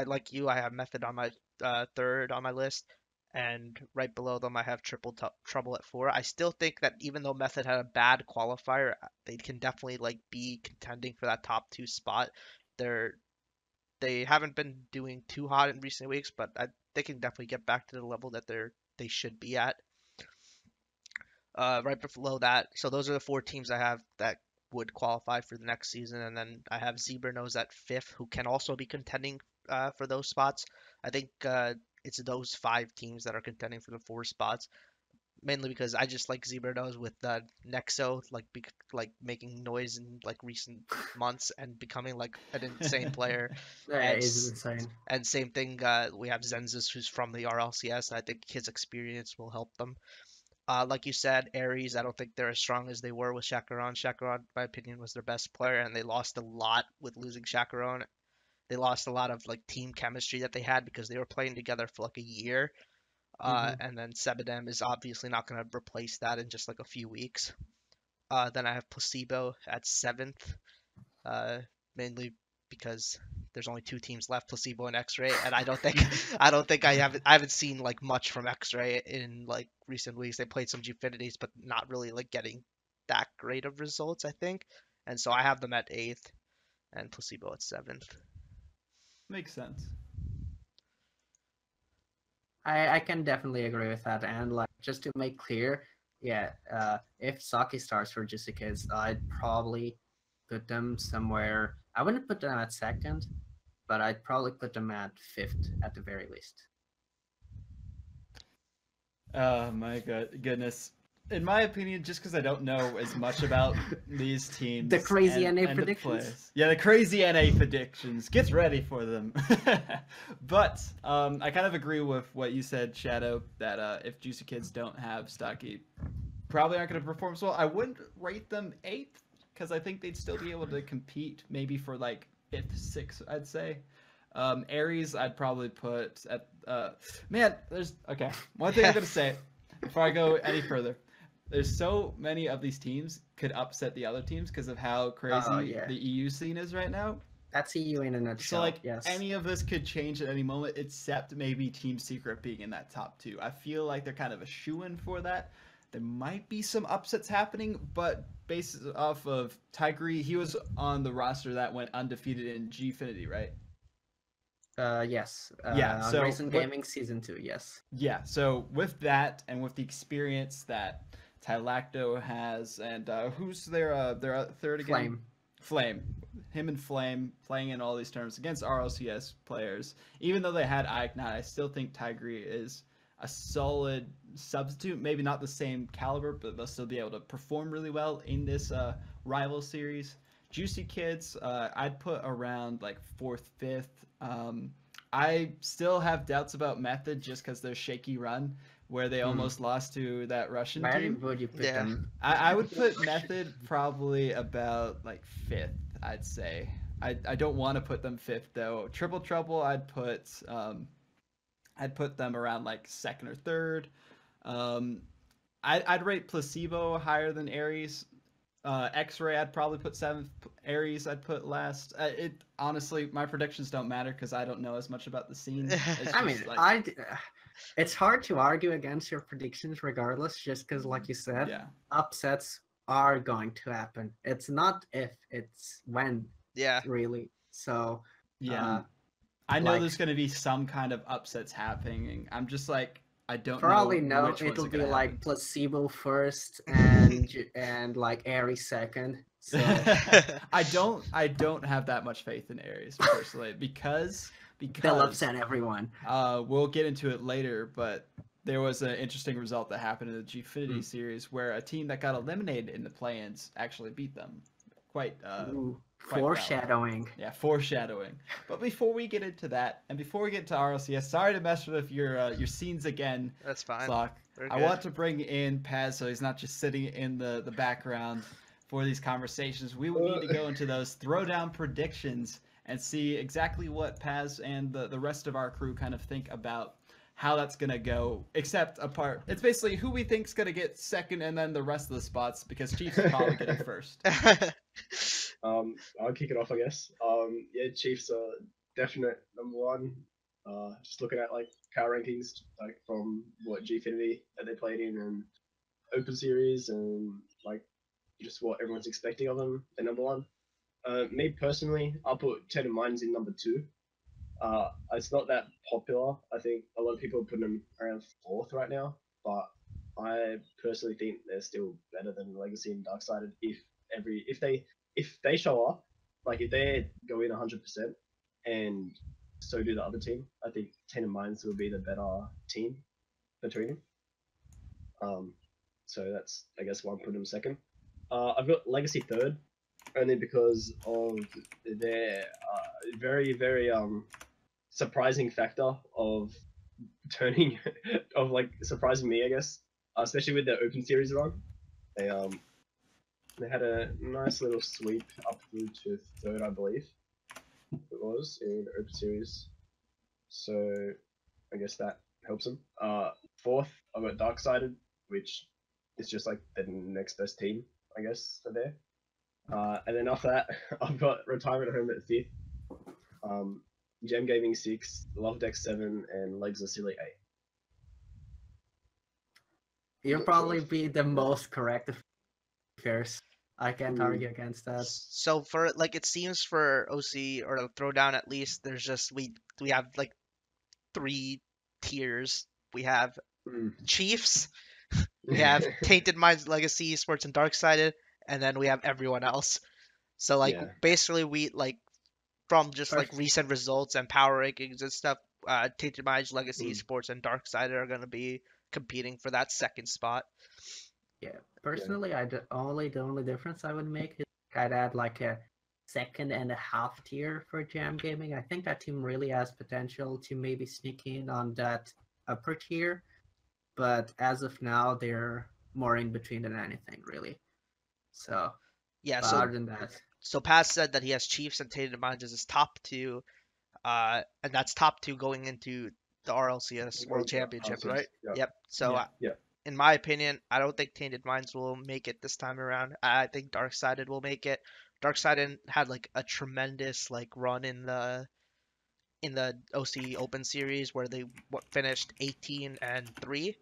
S1: like you. I have Method on my 3rd on my list, and right below them I have Trouble at 4. I still think that even though Method had a bad qualifier, they can definitely like be contending for that top 2 spot. They haven't been doing too hot in recent weeks, but they can definitely get back to the level that they should be at. Right below that, so those are the 4 teams I have that would qualify for the next season, and then I have Zebra Nose at 5th, who can also be contending for those spots. I think it's those 5 teams that are contending for the 4 spots, mainly because I just like Zebra Nose with Nexo, like making noise in like recent months and becoming like an insane player.
S4: That is insane.
S1: And same thing, we have Zenzus, who's from the RLCS. I think his experience will help them. Like you said, Aries, I don't think they're as strong as they were with Chacaron. Chacaron, in my opinion, was their best player, and they lost a lot with losing Chacaron. They lost a lot of like team chemistry that they had because they were playing together for like a year. And then Sebedem is obviously not going to replace that in just like a few weeks. Then I have Placebo at 7th, mainly because there's only 2 teams left, Placebo and X-Ray, and I haven't seen like much from X-Ray in like recent weeks. They played some Gfinities, but not really like getting that great of results, I think. And so I have them at 8th and Placebo at 7th.
S2: Makes sense.
S4: I can definitely agree with that. And like just to make clear, yeah, if Saki starts for Juicy Kids, I'd probably put them somewhere. I wouldn't put them at 2nd, but I'd probably put them at 5th at the very least.
S2: Oh my goodness. In my opinion, just because I don't know as much about these teams.
S4: The crazy NA predictions.
S2: Yeah, the crazy NA predictions. Get ready for them. But I kind of agree with what you said, Shadow, that if Juicy Kids don't have Stocky, probably aren't going to perform as well. I wouldn't rate them 8th, because I think they'd still be able to compete maybe for like 5th, 6th, I'd say. Aries, I'd probably put at... man, there's... Okay, one thing I'm going to say before I go any further. there's so many of these teams could upset the other teams because of how crazy the EU scene is right now.
S4: That's EU in a nutshell.
S2: So like
S4: yes.
S2: any of this could change at any moment, except maybe Team Secret being in that top 2. I feel like they're kind of a shoo-in for that. There might be some upsets happening, but based off of Tigre, he was on the roster that went undefeated in Gfinity, right?
S4: Yes.
S2: Yeah. So
S4: Racing Gaming Season 2. Yes.
S2: Yeah. So with that, and with the experience that Tylacto has, and who's their third again? Flame. Him and Flame playing in all these tournaments against RLCS players. Even though they had Ignite, I still think Tigre is a solid substitute. Maybe not the same caliber, but they'll still be able to perform really well in this rival series. Juicy Kids, I'd put around like 4th, 5th. I still have doubts about Method just because their shaky run where they almost lost to that Russian team.
S4: Where would you put them?
S2: I would put Method probably about like 5th, I'd say. I don't want to put them 5th though. Triple Trouble, I'd put them around like 2nd or 3rd. I'd rate Placebo higher than Ares. X-Ray, I'd probably put 7th. Ares, I'd put last. It honestly, my predictions don't matter because I don't know as much about the scene.
S4: I mean, like... it's hard to argue against your predictions regardless, just because, like you said, upsets are going to happen. It's not if, it's when.
S1: Yeah.
S4: Really. So.
S2: Yeah. I know there's going to be some kind of upsets happening. I'm just like, I don't know.
S4: Probably no. It'll be like Placebo first and like Ares second. So
S2: I don't have that much faith in Ares personally because
S4: they'll upset everyone.
S2: We'll get into it later, but there was an interesting result that happened in the Gfinity series where a team that got eliminated in the play-ins actually beat them. Quite
S4: foreshadowing.
S2: Well. Yeah, foreshadowing. But before we get into that, and before we get to RLCS, sorry to mess with your scenes again.
S1: That's fine.
S2: Slock. I want to bring in Paz so he's not just sitting in the background for these conversations. We would need to go into those Throwdown predictions and see exactly what Paz and the rest of our crew kind of think about how that's going to go, except apart. It's basically who we think's going to get second and then the rest of the spots, because Chiefs is probably getting first.
S3: I'll kick it off, I guess. Yeah, Chiefs are definite number 1. Just looking at like power rankings, like from what Gfinity that they played in and Open Series and like just what everyone's expecting of them, they're number 1. Me personally, I'll put 10 of Mines in number 2. It's not that popular. I think a lot of people are putting them around 4th right now, but I personally think they're still better than Legacy and Darksided if they show up, like if they go in 100% and so do the other team. I think 10 of Mines will be the better team between them. So that's, I guess, why I'm putting them second. I've got Legacy 3rd, only because of their very, very surprising factor of turning, of like surprising me, I guess, especially with their Open Series run. They had a nice little sweep up through to 3rd, I believe it was, in Open Series. So I guess that helps them. 4th, I've got Darksided, which is just like the next best team, I guess, for there. And then after that, I've got Retirement Home at 5th, Gem Gaming 6th, Love Deck 7, and Legs of Silly 8.
S4: You'll probably be the most correct first. I can't argue against that.
S1: So for like, it seems for OC or Throwdown at least, there's just we have like 3 tiers. We have Chiefs, we have Tainted Minds, Legacy Esports, and Darksided, and then we have everyone else. So like basically we like from just like recent results and power rankings and stuff, Tainted Minds, Legacy Esports, and Darksided are gonna be competing for that 2nd spot.
S4: Yeah, personally, the only difference I would make is I'd add like a 2.5 tier for Jam Gaming. I think that team really has potential to maybe sneak in on that upper tier, but as of now, they're more in between than anything, really. So
S1: yeah,
S4: other than that,
S1: so Paz said that he has Chiefs and Tainted Minds as his top 2, and that's top 2 going into the RLCS World Championship, right?
S3: Yeah.
S1: Yep. So in my opinion, I don't think Tainted Minds will make it this time around. I think Darksided will make it. Darksided had like a tremendous like run in the OC Open Series where they finished 18-3,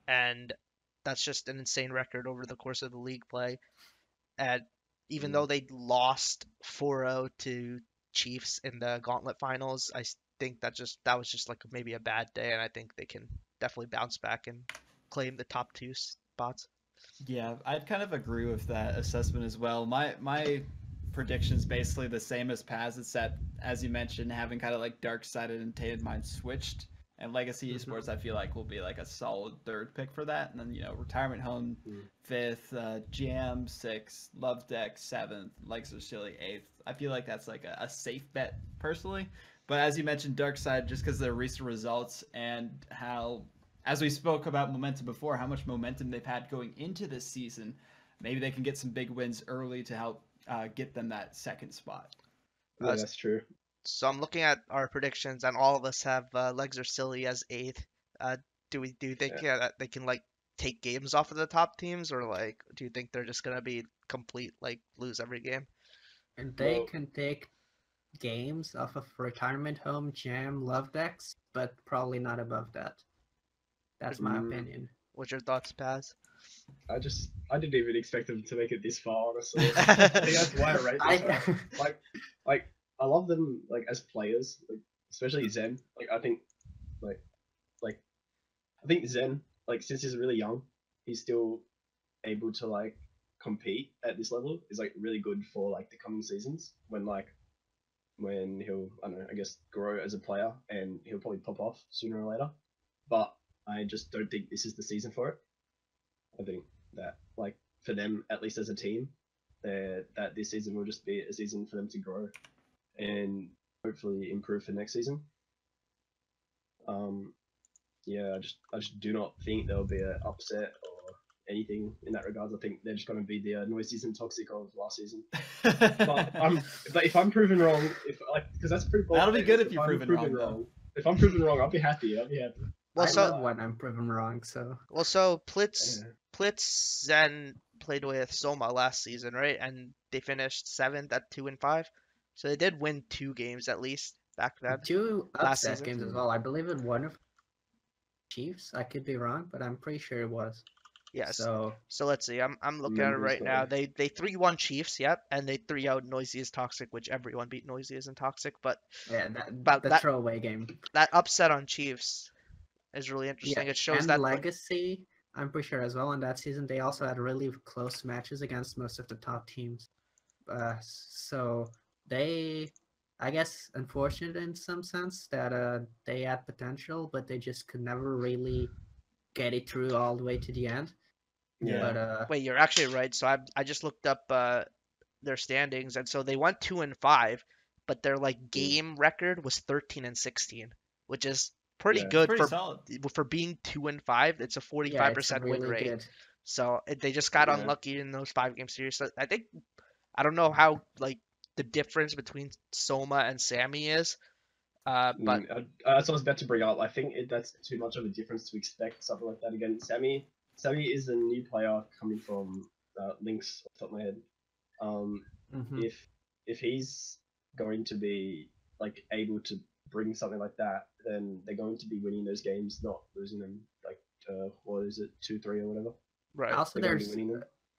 S1: and that's just an insane record over the course of the league play. And even though they lost 4-0 to Chiefs in the Gauntlet Finals, I think that was just like maybe a bad day, and I think they can definitely bounce back and claim the top 2 spots.
S2: Yeah, I'd kind of agree with that assessment as well. My prediction's basically the same as Paz. It's that, as you mentioned, having kind of like Darksided and Tainted Minds switched. And Legacy Esports, I feel like, will be like a solid 3rd pick for that. And then, Retirement Home 5th, Jam 6th, Love Deck 7th, Legs Are Silly 8th. I feel like that's like a safe bet personally. But as you mentioned, Darkside, just because of their recent results and how, as we spoke about momentum before, how much momentum they've had going into this season, maybe they can get some big wins early to help get them that 2nd spot.
S3: Yeah, that's true.
S1: So I'm looking at our predictions, and all of us have Legs Are Silly as 8th. Do you think that they can like take games off of the top teams, or like do you think they're just gonna be complete like lose every game?
S4: And they can take games off of Retirement Home, Jam, Love Decks, but probably not above that. That's my opinion.
S1: What's your thoughts, Paz?
S3: I didn't even expect them to make it this far, honestly. I think that's why I rate them so high. Like I love them like as players, like especially Zen. Like I think Zen, like since he's really young, he's still able to like compete at this level is like really good for like the coming seasons when he'll, I don't know, I guess grow as a player and he'll probably pop off sooner or later. But I just don't think this is the season for it. I think that like for them, at least as a team, that this season will just be a season for them to grow and hopefully improve for next season. Yeah, I just do not think there'll be an upset or anything in that regards. I think they're just going to be the Noisies and Toxic of last season. But if I'm proven wrong, because that's pretty bold.
S2: That'll be good if you're proven wrong.
S3: If I'm proven wrong, I'll be happy.
S4: Well, I love when I'm proven wrong. So
S1: Plitz Zen played with Soma last season, right? And they finished 7th at 2-5. So they did win 2 games at least back then.
S4: 2 upset games as well. I believe in one of Chiefs. I could be wrong, but I'm pretty sure it was.
S1: Yes. So let's see. I'm looking at it right now. They 3-1 Chiefs, yep, and they 3-0 Noisy as Toxic, which everyone beat Noisy as and Toxic, but
S4: yeah, that throwaway game.
S1: That upset on Chiefs is really interesting.
S4: Yeah,
S1: it shows
S4: and
S1: that
S4: Legacy, I'm pretty sure as well in that season they also had really close matches against most of the top teams. So they, I guess, unfortunate in some sense that they had potential, but they just could never really get it through all the way to the end.
S2: Yeah.
S4: But,
S1: wait, you're actually right. So I just looked up their standings, and so they went 2-5, but their like game record was 13-16, which is pretty good for being 2-5. It's a 45% win rate. Good. So they just got unlucky in those 5-game series. So I don't know how like the difference between Soma and Sammy is. But
S3: that's what I was about to bring up. I think that's too much of a difference to expect something like that again. Sammy is a new player coming from Lynx off the top of my head. If he's going to be like able to bring something like that, then they're going to be winning those games, not losing them. Like what is it, 2-3 or whatever?
S4: Right. Also,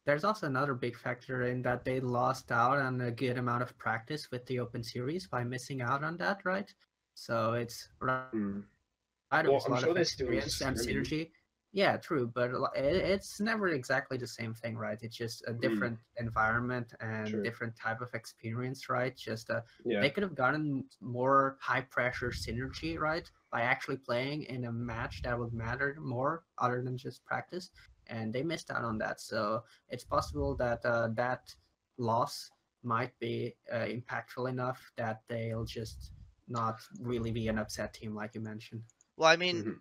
S4: there's also another big factor in that they lost out on a good amount of practice with the Open Series by missing out on that, right? So it's a lot of experience and synergy. Yeah, true, but it's never exactly the same thing, right? It's just a different environment and different type of experience, right? Just they could have gotten more high pressure synergy, right, by actually playing in a match that would matter more other than just practice, and they missed out on that. So it's possible that that loss might be impactful enough that they'll just not really be an upset team like you mentioned.
S1: Well, I mean,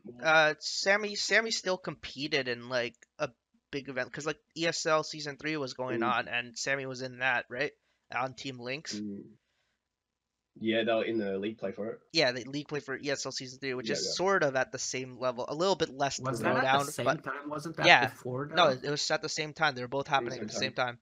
S1: Sammy still competed in like a big event because like ESL Season 3 was going on and Sammy was in that, right, on Team Lynx.
S3: Yeah, they were in the league play for it.
S1: Yeah, the league play for ESL Season 3, which
S3: Yeah,
S1: is
S3: yeah.
S1: sort of at the same level, a little bit less than
S4: Was that at the
S1: Throwdown,
S4: same
S1: but
S4: time? Wasn't that
S1: yeah,
S4: before
S1: no,
S4: though?
S1: it was at the same time. They were both happening at the same time.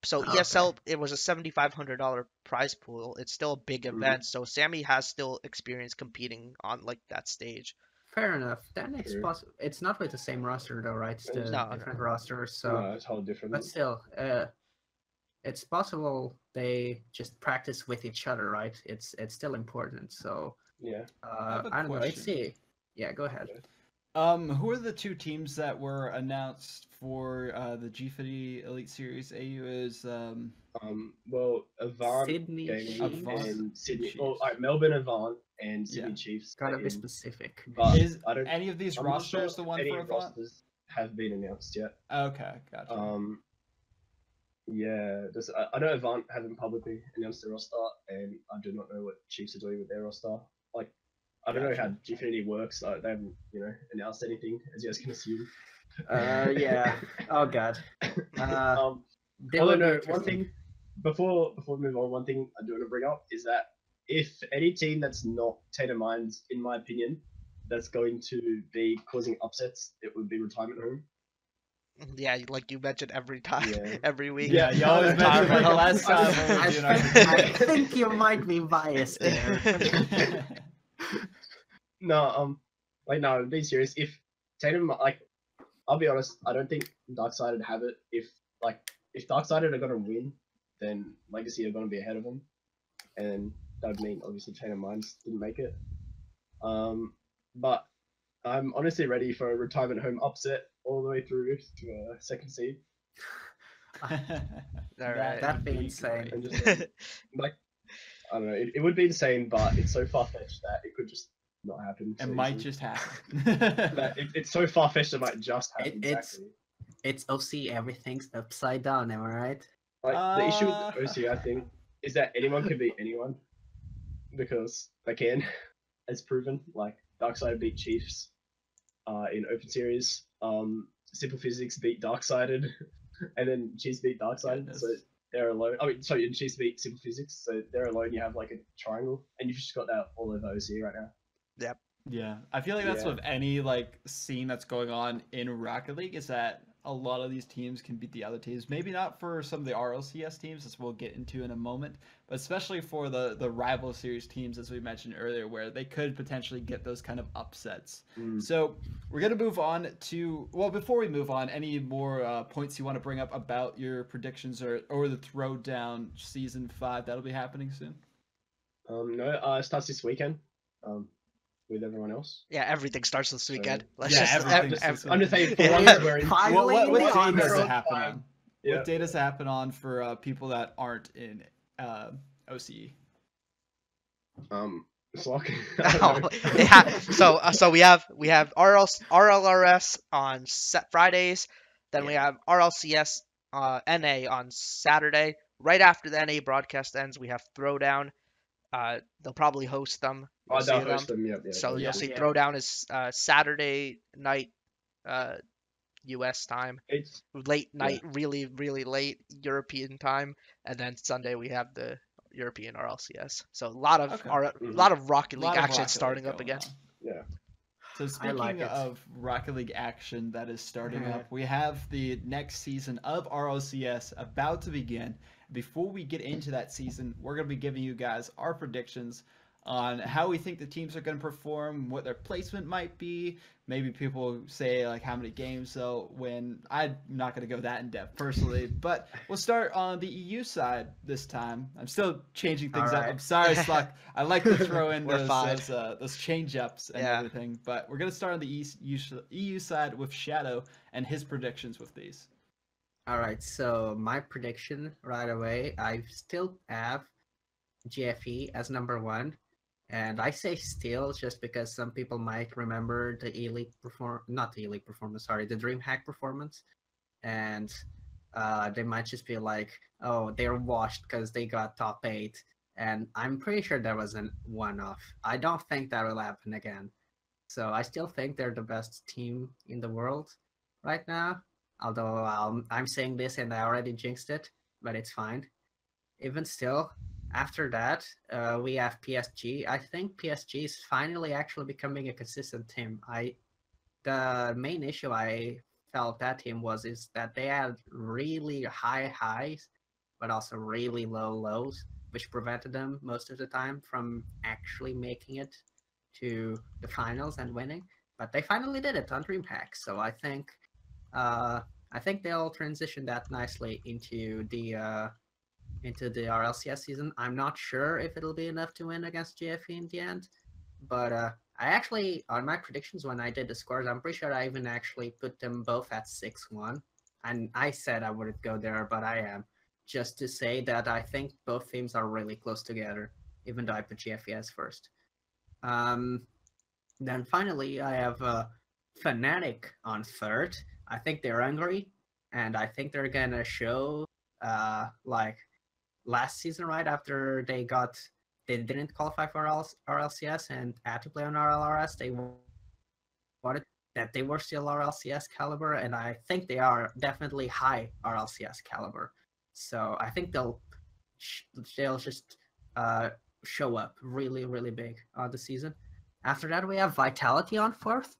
S1: So
S4: Oh, okay.
S1: ESL, it was a $7,500 prize pool. It's still a big
S3: Mhm.
S1: event, so Sammy has still experience competing on like that stage.
S4: Fair enough. Then it's
S3: True.
S4: possible. It's not with the same roster though, right? It's the
S1: No,
S4: different rosters. So,
S3: No, it's whole different.
S4: but still, it's possible they just practice with each other, right? It's still important. So,
S3: Yeah.
S2: have a
S4: I don't know. Let's
S2: question.
S4: see. Yeah, go ahead.
S2: Who are the two teams that were announced for the Gfinity Elite Series AU? Is
S3: Well, Avant
S4: Sydney
S3: Gaming
S2: Chiefs.
S3: and Sydney.
S2: Chiefs.
S3: Oh, alright, Melbourne Avant and Sydney
S2: Yeah.
S3: Chiefs.
S4: Gotta
S3: are
S4: be
S3: in,
S4: specific.
S3: But
S2: is
S3: I don't.
S2: any of these
S3: I'm not sure
S2: rosters the
S3: if
S2: one
S3: any
S2: for Avant?
S3: rosters have been announced yet.
S2: Okay, gotcha.
S3: Yeah, I know Avant haven't publicly announced their roster, and I do not know what Chiefs are doing with their roster. Like, I don't know how Gfinity works. They haven't, announced anything, as you guys can assume.
S4: Yeah. Oh god. They
S3: Although
S4: will be
S3: no, one
S4: interesting.
S3: thing before we move on, one thing I do want to bring up is that if any team that's not Tatum Mines, in my opinion, that's going to be causing upsets, it would be Retirement Home.
S1: Yeah, like you mentioned every time,
S3: Yeah.
S1: every week.
S2: Yeah, you always mention like the last time when we
S4: I
S2: were doing our
S4: think, I think you might be biased there.
S3: No, no, be serious. If Tatum, I'll be honest, I don't think Darksided have it. If Darksided are gonna win, then Legacy are gonna be ahead of them, and that would mean obviously Tatum Mines didn't make it. But I'm honestly ready for a Retirement Home upset all the way through to a second seed.
S1: Alright.
S4: That'd be insane.
S3: And just I don't know, it would be insane, but it's so far fetched that it could just not happen.
S2: It
S3: so
S2: might
S3: easily.
S2: just happen.
S3: It's so far fetched it might just happen. Exactly.
S4: It's OC. Everything's upside down. Am I right?
S3: Like the issue with OC, I think, is that anyone can beat anyone because they can, as proven. Like Darksided beat Chiefs in Open Series. Simple Physics beat Darksided, and then Chiefs beat Darksided.
S2: Goodness.
S3: So they're alone. I mean, sorry, and Chiefs beat Simple Physics. So they're alone. You have like a triangle, and you've just got that all over OC right now.
S1: Yep.
S2: Yeah, I feel like that's
S3: Yeah.
S2: with any like scene that's going on in Rocket League is that a lot of these teams can beat the other teams. Maybe not for some of the RLCS teams, as we'll get into in a moment, but especially for the rival series teams, as we mentioned earlier, where they could potentially get those kind of upsets. So we're gonna move on to before we move on, any more points you want to bring up about your predictions or the Throwdown Season 5 that'll be happening soon?
S3: No, it starts this weekend. With everyone else.
S1: Yeah, everything starts this weekend. Let's
S2: yeah,
S1: just
S2: everything.
S3: I'm just saying. For
S1: Yeah.
S3: once we're in.
S4: Finally,
S2: What
S4: the
S2: date
S4: honor.
S2: does it happen on?
S3: Yeah.
S2: What date does it happen on for people that aren't in OCE?
S3: Slock.
S1: Oh, so we have RLRS on Fridays, then we have RLCS NA on Saturday. Right after the NA broadcast ends, we have Throwdown. They'll probably host them. You'll see
S3: They'll
S1: them.
S3: host them. Yeah.
S1: So you'll see
S4: Yeah.
S1: Throwdown is Saturday night US time.
S3: It's
S1: Late night, really, really late European time. And then Sunday we have the European RLCS. So a lot of Rocket League action starting up again.
S3: Yeah.
S2: So speaking
S4: like it.
S2: of Rocket League action that is starting up, we have the next season of RLCS about to begin. Before we get into that season, we're going to be giving you guys our predictions on how we think the teams are going to perform, what their placement might be. Maybe people say like how many games they'll win. I'm not going to go that in depth personally, but we'll start on the EU side this time. I'm still changing things up. I'm sorry, Sluck. I like to throw in those change ups and everything, but we're going to start on the EU side with Shadow and his predictions with these.
S4: All right, so my prediction right away, I still have GFE as number 1. And I say still just because some people might remember the the DreamHack performance. And they might just be like, oh, they're washed because they got top 8. And I'm pretty sure that was a one-off. I don't think that will happen again. So I still think they're the best team in the world right now. Although I'm saying this and I already jinxed it, but it's fine. Even still, After that, we have PSG. I think PSG is finally actually becoming a consistent team. The main issue I felt that team is that they had really high highs, but also really low lows, which prevented them most of the time from actually making it to the finals and winning. But they finally did it on DreamHack, so I think they'll transition that nicely into the RLCS season. I'm not sure if it'll be enough to win against GFE in the end, but I actually, on my predictions when I did the scores, I'm pretty sure I even actually put them both at 6-1. And I said I wouldn't go there, but I am. Just to say that I think both teams are really close together, even though I put GFE as first. Then finally, I have Fnatic on third. I think they're hungry, and I think they're gonna show like last season, right after they didn't qualify for RLCS and had to play on RLRS. They wanted that they were still RLCS caliber, and I think they are definitely high RLCS caliber. So I think they'll just show up really, really big on the season. After that, we have Vitality on fourth.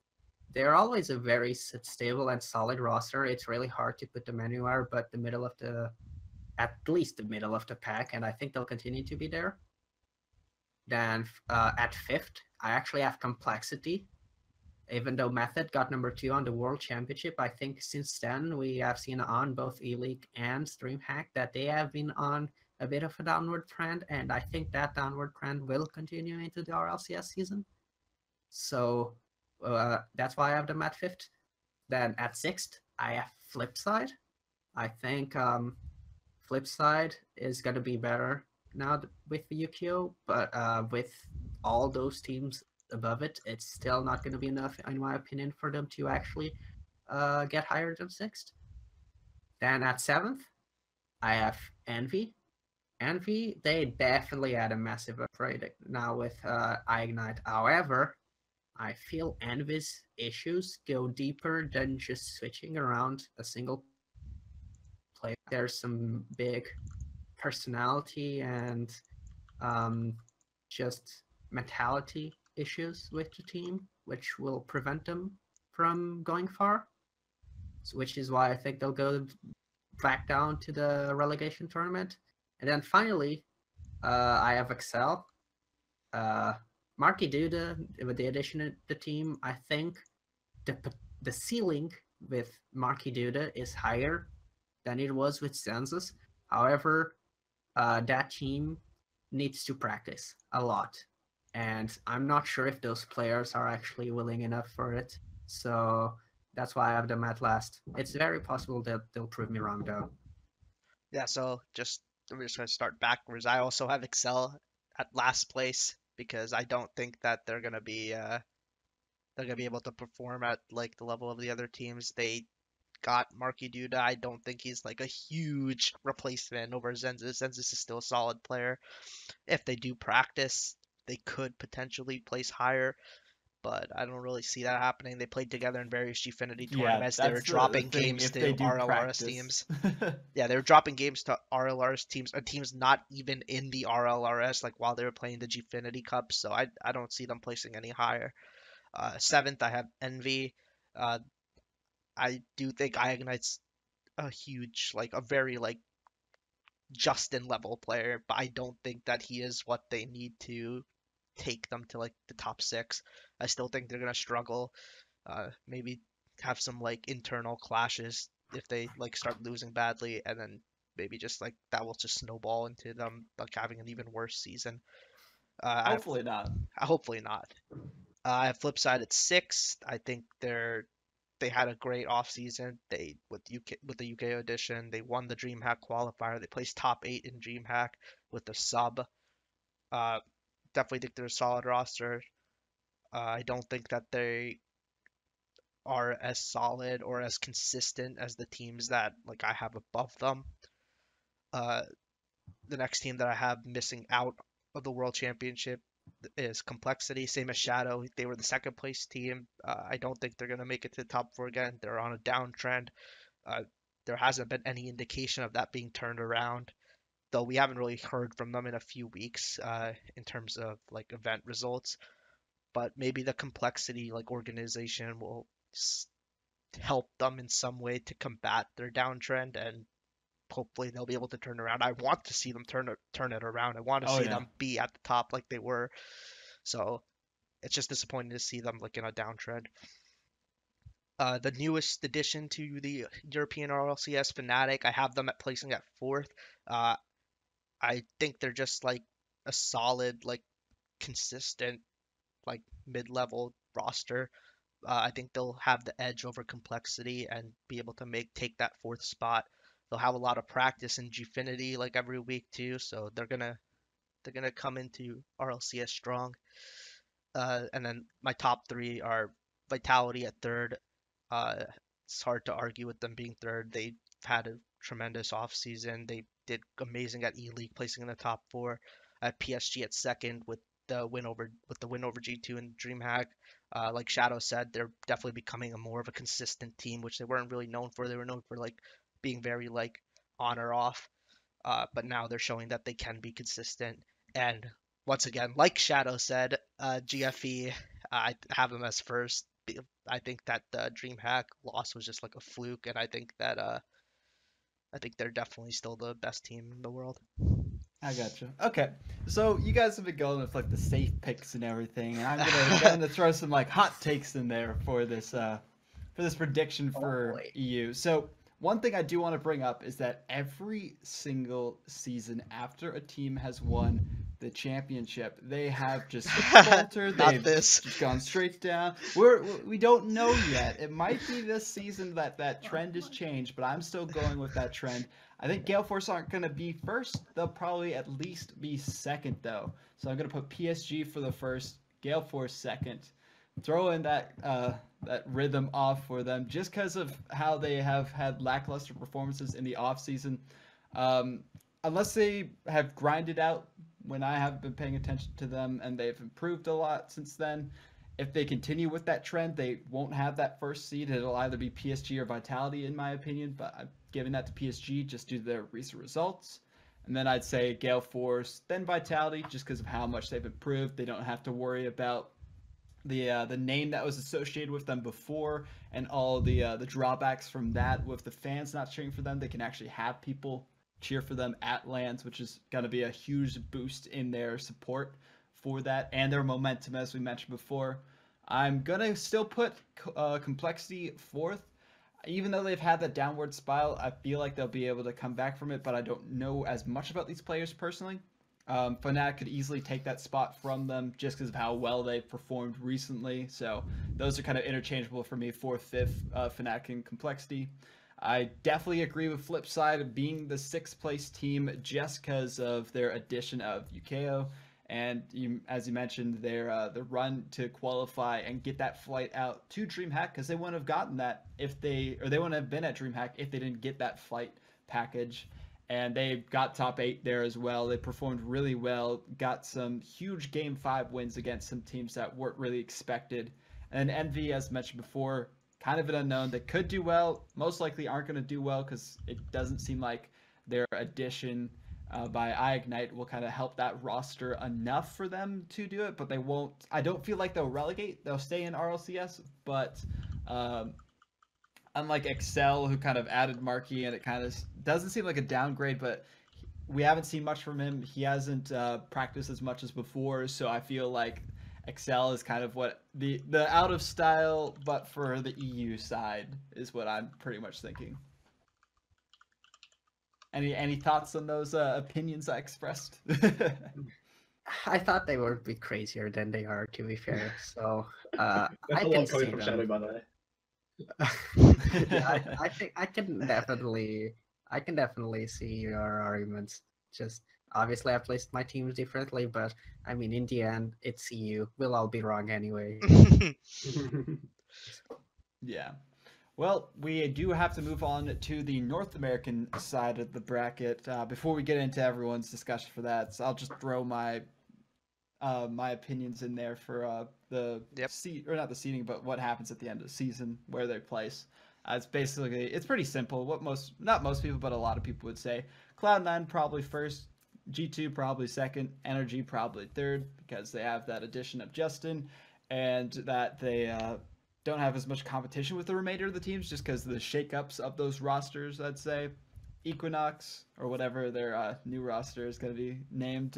S4: They're always a very stable and solid roster. It's really hard to put them anywhere but at least the middle of the pack, and I think they'll continue to be there. Then at fifth, I actually have Complexity. Even though Method got number 2 on the World Championship, I think since then we have seen on both E-League and DreamHack that they have been on a bit of a downward trend, and I think that downward trend will continue into the RLCS season. So that's why I have them at fifth. Then at sixth, I have Flipside. I think Flipside is going to be better now with the UKO, but with all those teams above it, it's still not going to be enough, in my opinion, for them to actually get higher than sixth. Then at seventh, I have Envy. Envy, they definitely had a massive upgrade now with Ignite. However, I feel Envy's issues go deeper than just switching around a single player. There's some big personality and just mentality issues with the team, which will prevent them from going far. Which is why I think they'll go back down to the relegation tournament. And then finally, I have Excel. Marky Duda, with the addition of the team, I think the ceiling with Marky Duda is higher than it was with Census. However, that team needs to practice a lot. And I'm not sure if those players are actually willing enough for it. So that's why I have them at last. It's very possible that they'll prove me wrong, though.
S1: Yeah, so we're just going to start backwards. I also have Excel at last place because I don't think that they're gonna be able to perform at like the level of the other teams. They got Marky Duda. I don't think he's like a huge replacement over Zenzus. Zenzus is still a solid player. If they do practice, they could potentially place higher, but I don't really see that happening. They played together in various Gfinity tournaments. They were dropping games to RLRS teams. Yeah, they were dropping games to RLRS teams, teams not even in the RLRS, like while they were playing the Gfinity Cup. So I don't see them placing any higher. Seventh, I have Envy. I do think Ignite's a huge, like a very like Justin level player, but I don't think that he is what they need to take them to like the top 6. I still think they're gonna struggle. Maybe have some like internal clashes if they like start losing badly, and then maybe just like that will just snowball into them like having an even worse season.
S2: Hopefully not.
S1: Hopefully not. I have Flipside at 6. I think they had a great offseason. They with the UK edition, they won the DreamHack qualifier. They placed top 8 in DreamHack with the sub. Definitely think they're a solid roster. I don't think that they are as solid or as consistent as the teams that like I have above them. The next team that I have missing out of the World Championship is Complexity, same as Shadow. They were the second place team. I don't think they're gonna make it to the top 4 again. They're on a downtrend. There hasn't been any indication of that being turned around. though we haven't really heard from them in a few weeks in terms of like event results. But maybe the complexity like organization will help them in some way to combat their downtrend, and hopefully they'll be able to turn around. I want to see them turn it around. I want to see them be at the top like they were. So it's just disappointing to see them like in a downtrend. The newest addition to the European RLCS, Fnatic, I have them placing at 4th. I think they're just like a solid, like consistent, like mid-level roster. I think they'll have the edge over complexity and be able to take that 4th spot. They'll have a lot of practice in Gfinity like every week too, so they're gonna come into RLCS strong. And then my top 3 are Vitality at 3rd. It's hard to argue with them being 3rd. They've had a tremendous offseason. They did amazing at E-League, placing in the top 4. At PSG at 2nd with the win over G2 and DreamHack. Like Shadow said, they're definitely becoming more of a consistent team, which they weren't really known for. They were known for like being very like on or off, but now they're showing that they can be consistent. And once again, like Shadow said, GFE, I have them as 1st. I think that the DreamHack loss was just like a fluke, and I think they're definitely still the best team in the world.
S2: I gotcha. Okay, so you guys have been going with like the safe picks and everything, and I'm gonna throw some like hot takes in there for this prediction for EU. So one thing I do want to bring up is that every single season after a team has won the championship, they have just faltered. They've just gone straight down. We don't know yet. It might be this season that trend has changed, but I'm still going with that trend. I think Gale Force aren't going to be 1st. They'll probably at least be 2nd, though. So I'm going to put PSG for the 1st, Gale Force 2nd. Throw in that rhythm off for them just because of how they have had lackluster performances in the offseason. Unless they have grinded out when I have been paying attention to them, and they've improved a lot since then. If they continue with that trend, they won't have that 1st seed. It'll either be PSG or Vitality, in my opinion, but I'm giving that to PSG just due to their recent results. And then I'd say Gale Force, then Vitality, just because of how much they've improved. They don't have to worry about the name that was associated with them before and all the drawbacks from that with the fans not cheering for them. They can actually have people cheer for them at LANs, which is going to be a huge boost in their support for that and their momentum, as we mentioned before. I'm going to still put Complexity 4th. Even though they've had that downward spiral, I feel like they'll be able to come back from it, but I don't know as much about these players personally. Fnatic could easily take that spot from them just because of how well they've performed recently. So those are kind of interchangeable for me, 4th, 5th, Fnatic and Complexity. I definitely agree with Flipside being the 6th place team just because of their addition of Yukeo. And as you mentioned, their run to qualify and get that flight out to DreamHack, because they wouldn't have gotten that they wouldn't have been at DreamHack if they didn't get that flight package. And they got top 8 there as well. They performed really well, got some huge Game 5 wins against some teams that weren't really expected. And Envy, as mentioned before, kind of an unknown. They could do well, most likely aren't going to do well because it doesn't seem like their addition by iGnite will kind of help that roster enough for them to do it, but they won't. I don't feel like they'll relegate. They'll stay in RLCS, but unlike Excel, who kind of added Marky, and it kind of doesn't seem like a downgrade, but we haven't seen much from him. He hasn't practiced as much as before, so I feel like Excel is kind of what the out of style, but for the EU side is what I'm pretty much thinking. Any thoughts on those opinions I expressed?
S4: I thought they would be crazier than they are, to be fair. So
S3: That's
S4: I
S3: a
S4: can
S3: lot coming
S4: see
S3: from
S4: them.
S3: Shadow, by the way.
S4: Yeah, I think I can definitely see your arguments. Just obviously I placed my teams differently, but I mean in the end it's EU. We'll all be wrong anyway.
S2: Yeah. Well, we do have to move on to the North American side of the bracket before we get into everyone's discussion for that. So I'll just throw my my opinions in there for the seed, or not the seeding, but what happens at the end of the season, where they place. It's pretty simple. What not most people, but a lot of people would say. Cloud9 probably first, G2 probably second, Energy probably third, because they have that addition of Justin, and that they don't have as much competition with the remainder of the teams, just because of the shakeups of those rosters. I'd say Equinox, or whatever their new roster is going to be named,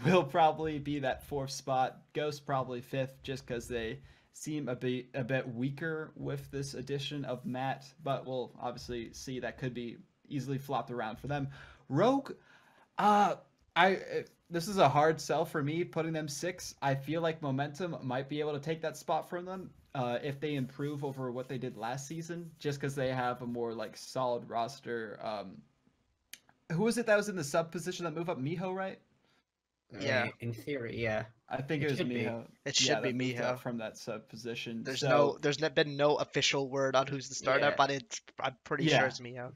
S2: will probably be that 4th spot. Ghost probably 5th, just because they seem a bit weaker with this addition of Matt, but we'll obviously see. That could be easily flopped around for them. Rogue, this is a hard sell for me, putting them 6. I feel like Momentum might be able to take that spot from them if they improve over what they did last season, just because they have a more like solid roster. Who was it that was in the sub position that moved up? Miho, right?
S1: Yeah.
S4: In theory, yeah.
S2: I think it was Miho.
S1: It should be Miho
S2: from that sub position.
S1: There's been no official word on who's the starter, but I'm pretty sure it's Miho.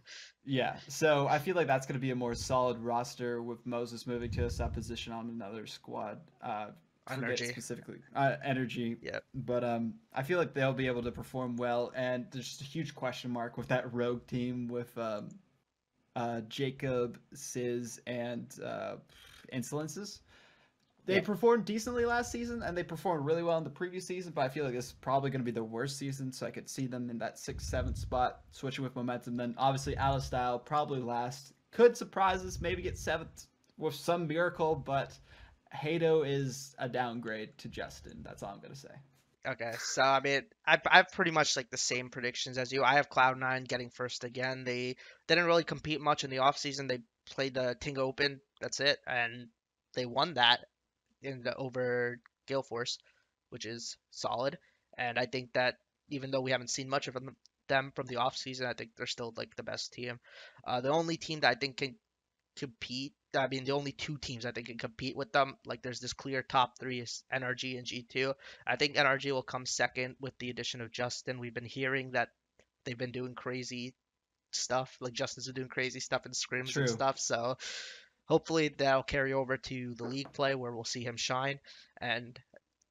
S2: Yeah, so I feel like that's going to be a more solid roster with Moses moving to a sub position on another squad.
S1: Energy
S2: specifically, Energy.
S1: Yeah,
S2: but I feel like they'll be able to perform well, and there's just a huge question mark with that Rogue team with Jacob, Sizz, and Insolences. They performed decently last season, and they performed really well in the previous season, but I feel like this is probably going to be their worst season, so I could see them in that 6th, 7th spot, switching with Momentum. Then, obviously, Alistyle probably last. Could surprise us, maybe get 7th with some miracle, but Hato is a downgrade to Justin. That's all I'm going to say.
S1: Okay, so I mean, I've pretty much like the same predictions as you. I have Cloud9 getting first again. They didn't really compete much in the offseason. They played the Ting Open, that's it, and they won that over Gale Force, which is solid. And I think that even though we haven't seen much of them from the offseason, I think they're still like the best team. The only team that I think can compete, I mean, the only 2 teams I think can compete with them, like there's this clear top 3 is NRG and G2. I think NRG will come second with the addition of Justin. We've been hearing that they've been doing crazy stuff, like Justin's been doing crazy stuff in scrims and stuff, so hopefully that'll carry over to the league play where we'll see him shine, and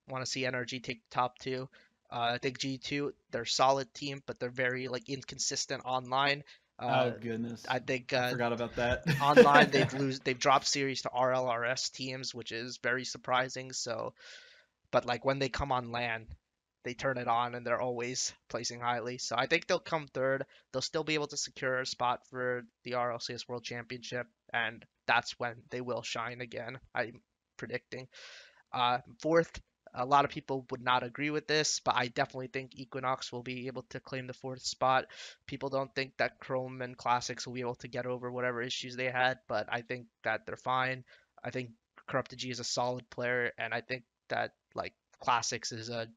S1: want to see NRG take the top 2. I think G2, they're a solid team, but they're very like inconsistent online.
S2: Oh goodness!
S1: I think
S2: I forgot about that.
S1: online they've dropped series to RLRS teams, which is very surprising. So, but like when they come on LAN, they turn it on and they're always placing highly. So I think they'll come 3rd. They'll still be able to secure a spot for the RLCS World Championship, and that's when they will shine again, I'm predicting. 4th, a lot of people would not agree with this, but I definitely think Equinox will be able to claim the 4th spot. People don't think that Chrome and Classics will be able to get over whatever issues they had, but I think that they're fine. I think Corrupted G is a solid player, and I think that like Classics is a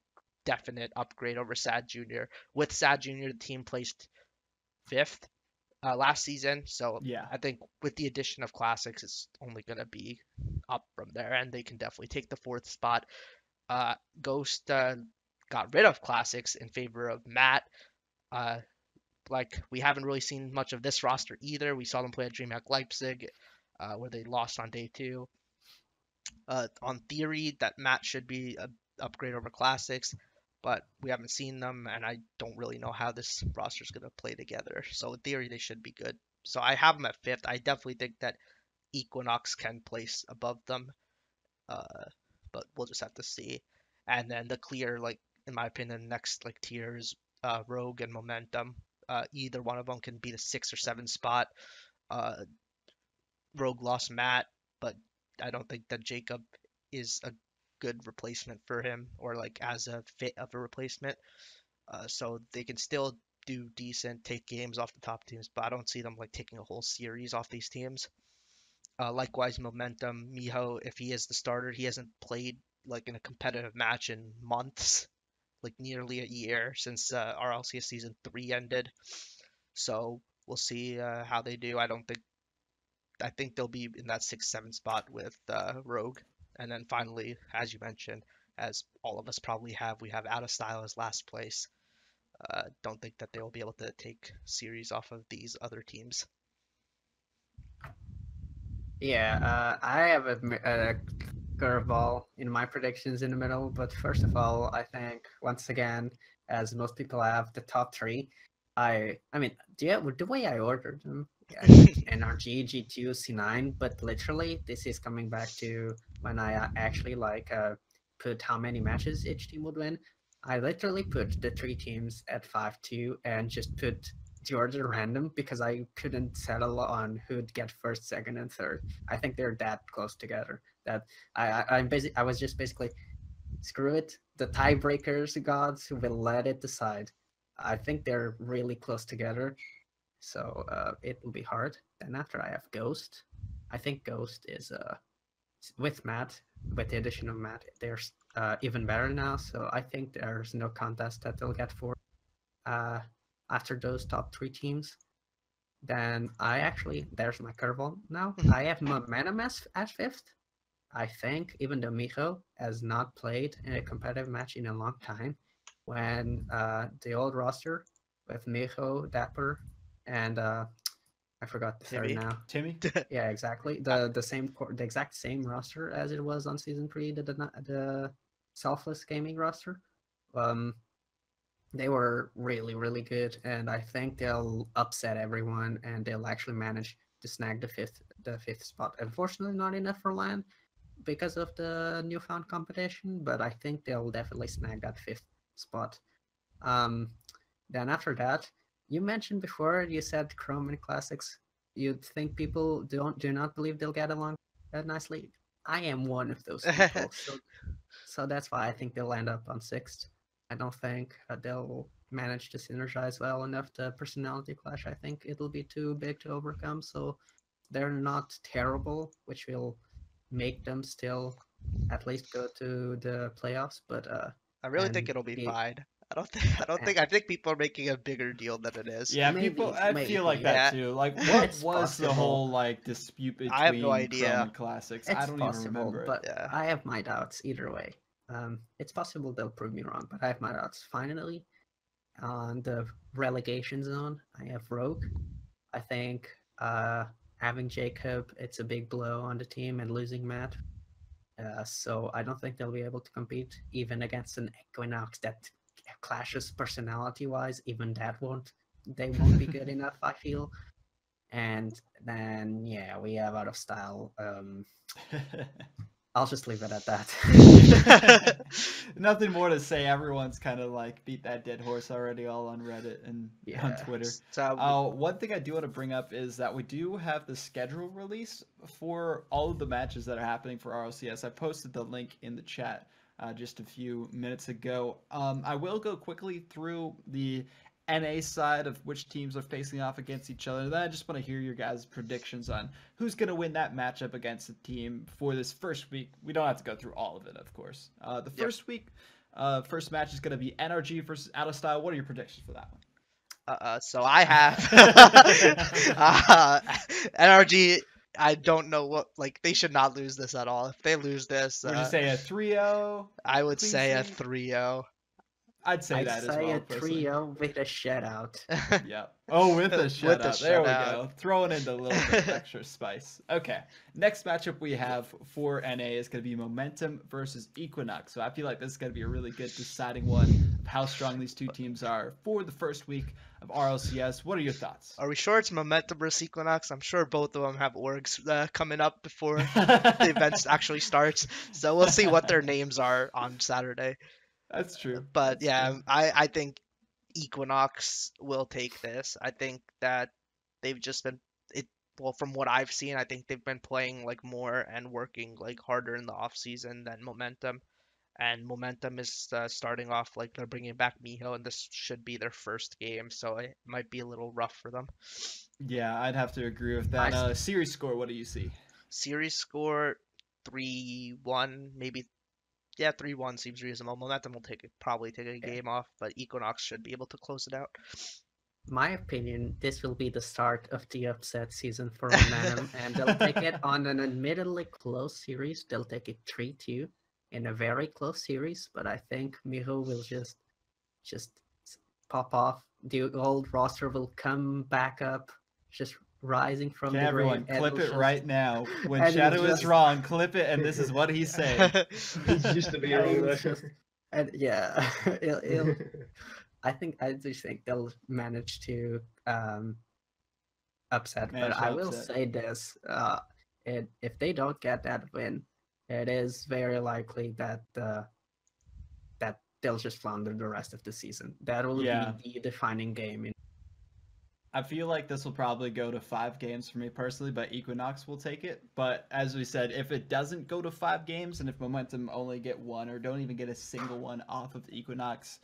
S1: definite upgrade over Sad Jr. With Sad Jr., the team placed 5th last season, so
S2: yeah,
S1: I think with the addition of Classics, it's only going to be up from there, and they can definitely take the 4th spot. Ghost got rid of Classics in favor of Matt. Like we haven't really seen much of this roster either. We saw them play at DreamHack Leipzig, where they lost on day 2. On theory, that Matt should be an upgrade over Classics, but we haven't seen them, and I don't really know how this roster is going to play together. So in theory, they should be good. So I have them at 5th. I definitely think that Equinox can place above them, but we'll just have to see. And then the clear, like in my opinion, next like tier is Rogue and Momentum. Either one of them can be the 6th or 7th spot. Rogue lost Matt, but I don't think that Jacob is a good replacement for him, or like as a fit of a replacement. So they can still do decent, take games off the top teams, but I don't see them like taking a whole series off these teams. Likewise, Momentum, Miho, if he is the starter, he hasn't played like in a competitive match in months, like nearly a year since RLCS season 3 ended. So we'll see how they do. I think they'll be in that 6th, 7th spot with Rogue. And then finally, as you mentioned, as all of us probably have, we have Out of Style as last place. Don't think that they will be able to take series off of these other teams.
S4: Yeah, I have a curveball in my predictions in the middle, but first of all, I think once again, as most people have, the top 3. I mean, the way I ordered them, NRG, G2, C9, but literally this is coming back to when I actually put how many matches each team would win. I literally put the 3 teams at 5-2 and just put the order random because I couldn't settle on who'd get first, second, and third. I think they're that close together that I was just basically, screw it. The tiebreakers gods will let it decide. I think they're really close together, so it will be hard. Then after I have Ghost. I think Ghost is with Matt, with the addition of Matt, they're even better now. So I think there's no contest that they'll get for after those top 3 teams. Then there's my curveball now. I have Momentum as 5th. I think, even though Miho has not played in a competitive match in a long time, when the old roster with Miho, Dapper, and I forgot the third now.
S2: Timmy?
S4: Yeah, exactly. The exact same roster as it was on Season 3, the Selfless Gaming roster. They were really, really good, and I think they'll upset everyone, and they'll actually manage to snag the fifth spot. Unfortunately, not enough for LAN because of the newfound competition, but I think they'll definitely snag that 5th spot. Then after that, you mentioned before, you said Chrome and Classics, you'd think people do not believe they'll get along nicely. I am one of those people, so that's why I think they'll end up on 6th. I don't think they'll manage to synergize well enough. The personality clash, I think it'll be too big to overcome, so they're not terrible, which will make them still at least go to the playoffs. But
S1: I really think it'll be fine. I think people are making a bigger deal than it is.
S2: Yeah, I feel like that too. Like, what was the whole dispute between
S1: I have no idea.
S2: Chrome and Classics? I don't even remember.
S4: But I have my doubts either way. It's possible they'll prove me wrong, but I have my doubts. Finally, on the relegation zone, I have Rogue. I think having Jacob, it's a big blow on the team, and losing Matt. So I don't think they'll be able to compete even against an Equinox that clashes personality-wise. Even they won't be good enough, I feel. And then we have Out of Style. I'll just leave it at that.
S2: Nothing more to say. Everyone's kind of beat that dead horse already, all on Reddit and on Twitter. One thing I do want to bring up is that we do have the schedule release for all of the matches that are happening for RLCS. I posted the link in the chat just a few minutes ago. I will go quickly through the NA side of which teams are facing off against each other. Then I just want to hear your guys' predictions on who's going to win that matchup against the team for this first week. We don't have to go through all of it, of course. The first week, first match is going to be NRG versus Out of Style. What are your predictions for that one?
S1: So I have NRG. I don't know what, they should not lose this at all. If they lose this,
S2: would you say a 3-0?
S1: I would say a 3-0.
S2: I'd say that as well.
S4: I'd say a 3-0 with a shutout.
S2: Yeah. Oh, with a shutout. There we go. Throwing in a little bit of extra spice. Okay. Next matchup we have for NA is going to be Momentum versus Equinox. So I feel like this is going to be a really good deciding one of how strong these two teams are for the first week of RLCS. What are your thoughts?
S1: Are we sure it's Momentum versus Equinox? I'm sure both of them have orgs coming up before the event actually starts. So we'll see what their names are on Saturday.
S2: That's true.
S1: But I think Equinox will take this. I think that they've just been from what I've seen, I think they've been playing more and working harder in the off season than Momentum. And Momentum is starting off they're bringing back Miho, and this should be their first game, so it might be a little rough for them.
S2: Yeah, I'd have to agree with that. Series score, what do you see?
S1: Series score 3-1, maybe. Yeah, 3-1 seems reasonable. Momentum will probably take a game off, but Equinox should be able to close it out.
S4: My opinion, this will be the start of the upset season for Momentum, and they'll take it on an admittedly close series. They'll take it 3-2 in a very close series, but I think Miho will just pop off. The old roster will come back up, just rising from the
S2: everyone
S4: grave.
S2: Clip it right now. When Shadow is wrong, clip it, and this is what he's saying.
S3: He's used to be wrong.
S4: And yeah, I do think they'll manage to upset.
S2: Manage
S4: But
S2: to
S4: I will
S2: upset.
S4: say this: if they don't get that win, it is very likely that that they'll just flounder the rest of the season. That will
S2: Yeah.
S4: be the defining game.
S2: I feel like this will probably go to 5 games for me personally, but Equinox will take it. But as we said, if it doesn't go to 5 games, and if Momentum only get one or don't even get a single one off of Equinox,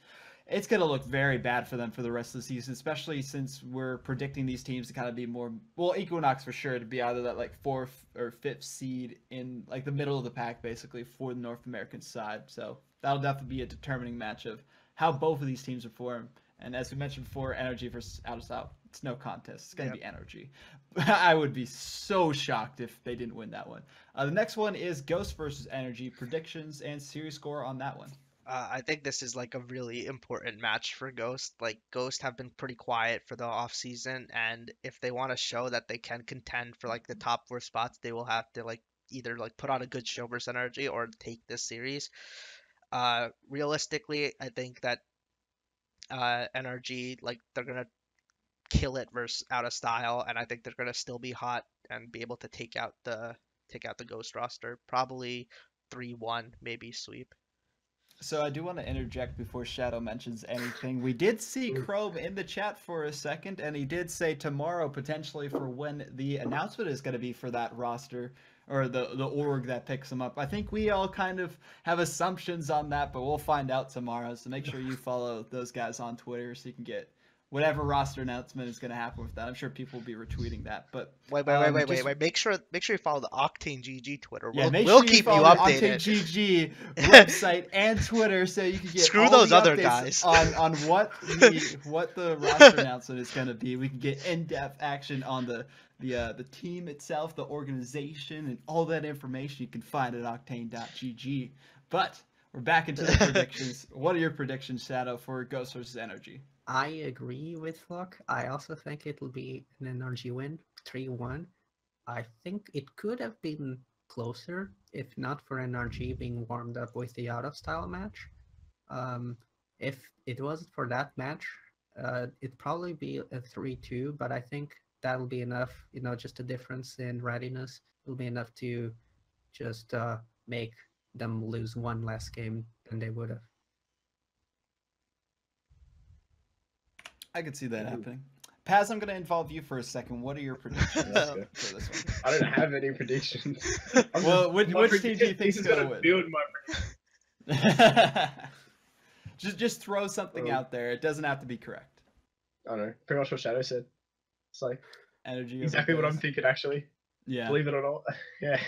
S2: it's going to look very bad for them for the rest of the season, especially since we're predicting these teams to kind of be more, well, Equinox for sure, to be either that like 4th or 5th seed in like the middle of the pack, basically, for the North American side. So that'll definitely be a determining match of how both of these teams perform. And as we mentioned before, Energy versus Out of Style, it's no contest. It's going to be Energy. I would be so shocked if they didn't win that one. The next one is Ghost versus Energy, predictions and series score on that one.
S1: I think this is like a really important match for Ghost. Like Ghost have been pretty quiet for the off season, and if they want to show that they can contend for like the top 4 spots, they will have to like either like put on a good show versus Energy or take this series. Realistically, I think that Energy, like they're gonna kill it versus Out of Style, and I think they're gonna still be hot and be able to take out the Ghost roster. Probably 3-1, maybe sweep.
S2: So I do want to interject before Shadow mentions anything. We did see Chrome in the chat for a second, and he did say tomorrow potentially for when the announcement is going to be for that roster or the org that picks them up. I think we all kind of have assumptions on that, but we'll find out tomorrow. So make sure you follow those guys on Twitter so you can get whatever roster announcement is going to happen with that. I'm sure people will be retweeting that. But
S1: Wait. Make sure you follow the Octane GG Twitter.
S2: Yeah,
S1: We'll keep you
S2: follow
S1: updated.
S2: Octane GG website and Twitter so you can get
S1: Screw
S2: all
S1: those
S2: the
S1: other
S2: updates
S1: guys.
S2: on what the roster announcement is going to be. We can get in-depth action on the team itself, the organization, and all that information you can find at octane.gg. But we're back into the predictions. What are your predictions, Shadow, for Ghost versus Energy?
S4: I agree with Flock. I also think it'll be an Energy win, 3-1. I think it could have been closer if not for NRG being warmed up with the Out of Style match. If it wasn't for that match, it'd probably be a 3-2, but I think that'll be enough, just a difference in readiness. It'll be enough to just make them lose one less game than they would have.
S2: I could see that happening. Paz, I'm going to involve you for a second. What are your predictions for this one?
S3: I don't have any predictions.
S2: Well, which team do you think is going to win?
S3: Build my
S2: just throw something out there. It doesn't have to be correct.
S3: I don't know. Pretty much what Shadow said. It's like
S2: Energy.
S3: Exactly what I'm thinking, actually.
S2: Yeah.
S3: Believe it or not. Yeah.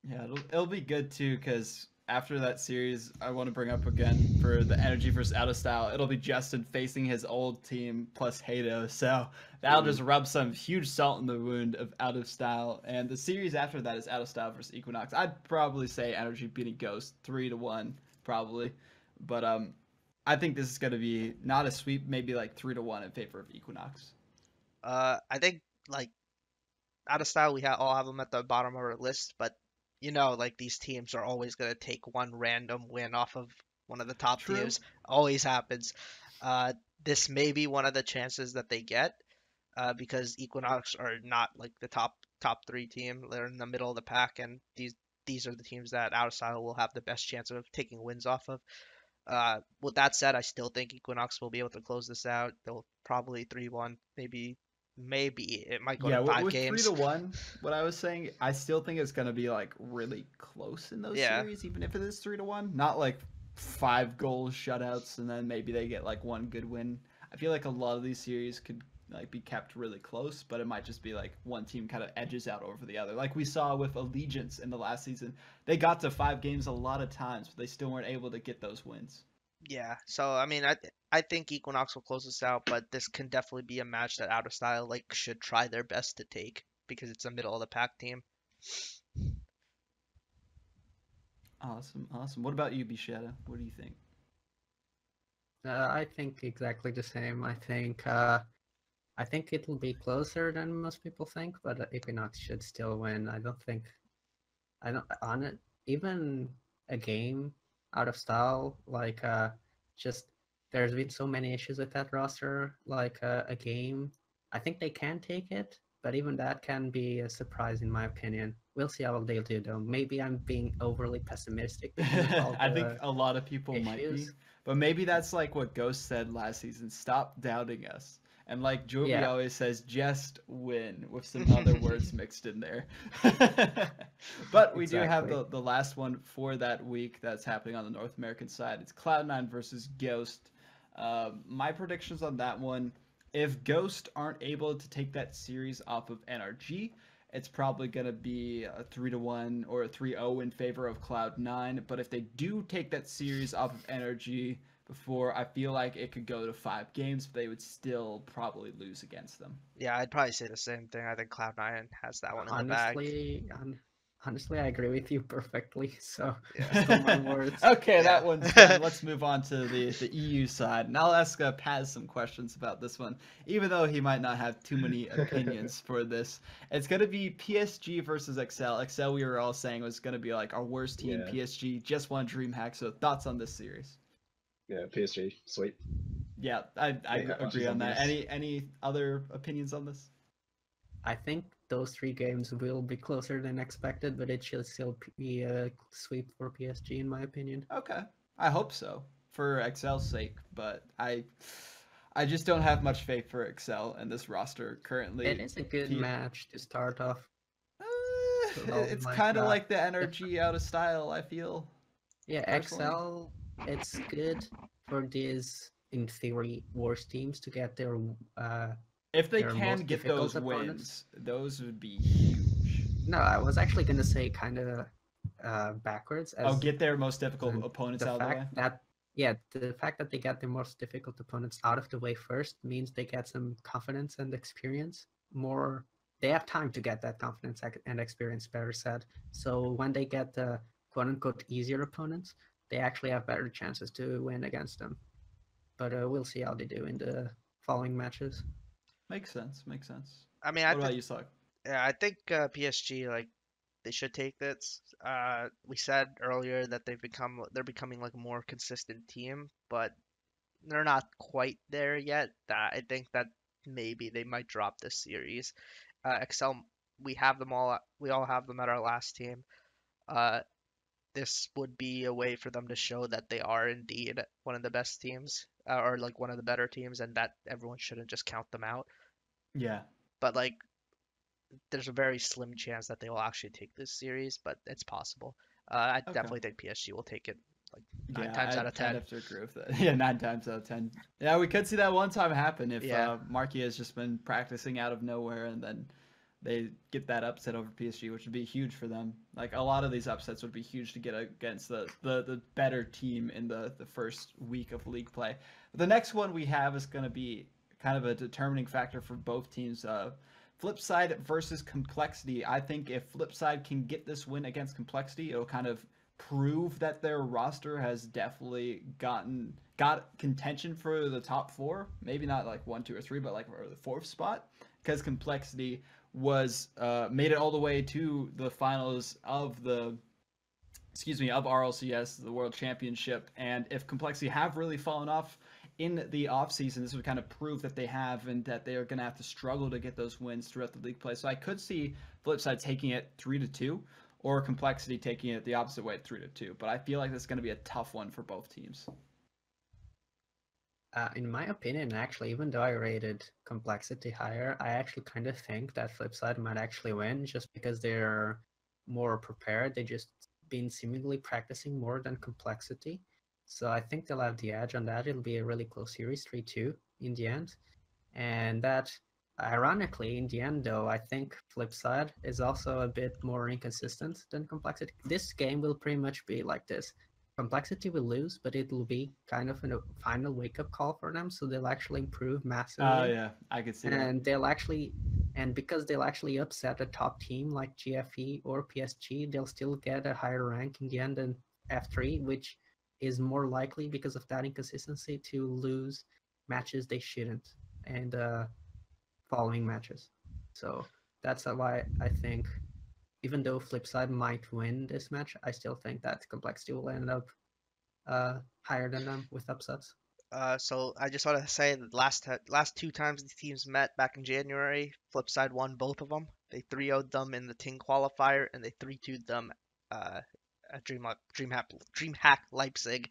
S2: Yeah, it'll be good too, because after that series, I want to bring up again for the Energy versus Out of Style. It'll be Justin facing his old team plus Hato, so that'll just rub some huge salt in the wound of Out of Style. And the series after that is Out of Style versus Equinox. I'd probably say Energy beating Ghost 3-1, probably, but I think this is gonna be not a sweep, maybe like 3-1 in favor of Equinox.
S1: I think like Out of Style, we all have them at the bottom of our list, but like these teams are always going to take one random win off of one of the top teams. Always happens. This may be one of the chances that they get because Equinox are not like the top 3 team. They're in the middle of the pack, and these are the teams that Out of Style will have the best chance of taking wins off of. With that said, I still think Equinox will be able to close this out. They'll probably 3-1, maybe it might go to 5 games.
S2: 3-1, what I was saying, I still think it's gonna be like really close in those series, even if it is 3-1. Not like 5 goal shutouts and then maybe they get like one good win. I feel like a lot of these series could like be kept really close, but it might just be like one team kind of edges out over the other. Like we saw with Allegiance in the last season. They got to 5 games a lot of times, but they still weren't able to get those wins.
S1: Yeah, so I mean, I think Equinox will close this out, but this can definitely be a match that Out of Style like should try their best to take because it's a middle of the pack team.
S2: Awesome. What about you, Shadow? What do you think?
S4: I think exactly the same. I think it'll be closer than most people think, but Equinox should still win. Even a game Out of Style, like just there's been so many issues with that roster. Like a game, I think they can take it, but even that can be a surprise in my opinion. We'll see how they'll do though. Maybe I'm being overly pessimistic because of all
S2: I think
S4: the
S2: a lot of people might be,
S4: issues.
S2: but maybe that's like what Ghost said last season. Stop doubting us. And like Jovi
S4: Yeah.
S2: always says, just win, with some other words mixed in there. But we do have
S4: Exactly.
S2: the last one for that week that's happening on the North American side. It's Cloud9 versus Ghost. My predictions on that one, if Ghost aren't able to take that series off of NRG, it's probably going to be a 3-1 or a 3-0 in favor of Cloud9. But if they do take that series off of NRG before, I feel like it could go to 5 games, but they would still probably lose against them.
S1: Yeah, I'd probably say the same thing. I think Cloud9 has that one in the bag.
S4: Honestly, I agree with you perfectly. So,
S1: Yeah.
S4: stole my words.
S2: Okay,
S1: Yeah.
S2: that one's done. Let's move on to the EU side. And I'll ask Paz some questions about this one, even though he might not have too many opinions for this. It's going to be PSG versus XL. XL, we were all saying, was going to be like our worst team.
S3: Yeah.
S2: PSG just won DreamHack. So thoughts on this series?
S3: Yeah, PSG, sweet.
S2: Yeah, I
S3: that much
S2: agree
S3: is
S2: on that.
S3: obvious.
S2: Any other opinions on this?
S4: I think those 3 games will be closer than expected, but it should still be a sweep for PSG, in my opinion.
S2: Okay, I hope so for XL's sake, but I just don't have much faith for XL and this roster currently.
S4: It is a good match to start off.
S2: It's kind of like the energy out of style, I feel.
S4: Yeah,
S2: personally.
S4: XL, it's good for these, in theory, worst teams to get their
S2: if they
S4: their
S2: can
S4: most
S2: get
S4: difficult
S2: those
S4: opponents.
S2: wins, those would be huge.
S4: No, I was actually gonna say kind of backwards. As
S2: get their most difficult opponents
S4: the
S2: out of the way.
S4: fact that the fact that they get their most difficult opponents out of the way first means they get some confidence and experience. More, they have time to get that confidence and experience, better said. So when they get the quote unquote easier opponents, they actually have better chances to win against them. But we'll see how they do in the following matches.
S2: Makes sense. Makes sense.
S1: I mean,
S2: what about you, Slug?
S1: Yeah, I think PSG, like, they should take this. We said earlier that they're becoming like a more consistent team, but they're not quite there yet. I think that maybe they might drop this series. Excel, we all have them at our last team. This would be a way for them to show that they are indeed one of the best teams, or like one of the better teams, and that everyone shouldn't just count them out.
S2: Yeah.
S1: But like, there's a very slim chance that they will actually take this series, but it's possible. I definitely think PSG will take it like 9 times out of 10.
S2: I'd have to agree with that. Yeah, 9 times out of 10. Yeah, we could see that one time happen if Marquis has just been practicing out of nowhere and then they get that upset over PSG, which would be huge for them. Like, a lot of these upsets would be huge to get against the better team in the first week of league play. But the next one we have is going to be kind of a determining factor for both teams. Flipside versus Complexity. I think if Flipside can get this win against Complexity, it'll kind of prove that their roster has definitely got contention for the top 4. Maybe not like 1, 2, or 3, but like for the 4th spot, because Complexity was made it all the way to the finals of RLCS, the World Championship. And if Complexity have really fallen off in the offseason, this would kind of prove that they have, and that they are going to have to struggle to get those wins throughout the league play. So I could see Flipside taking it 3-2, or Complexity taking it the opposite way, 3-2. But I feel like this is going to be a tough one for both teams.
S4: In my opinion, actually, even though I rated Complexity higher, I actually kind of think that Flipside might actually win, just because they're more prepared. They just been seemingly practicing more than Complexity. So I think they'll have the edge on that. It'll be a really close series, 3-2 in the end. And that, ironically, in the end, though, I think Flipside is also a bit more inconsistent than Complexity. This game will pretty much be like this. Complexity will lose, but it will be kind of a final wake-up call for them, so they'll actually improve massively.
S2: Oh, yeah, I can see that.
S4: And because they'll actually upset a top team like GFE or PSG, they'll still get a higher rank in the end than F3, which is more likely, because of that inconsistency, to lose matches they shouldn't, and following matches. So that's why I think, even though Flipside might win this match, I still think that Complexity will end up higher than them with upsets.
S1: So I just want to say that last two times the teams met back in January, Flipside won both of them. They 3-0'd them in the Ting qualifier, and they 3-2'd them at DreamHack Leipzig.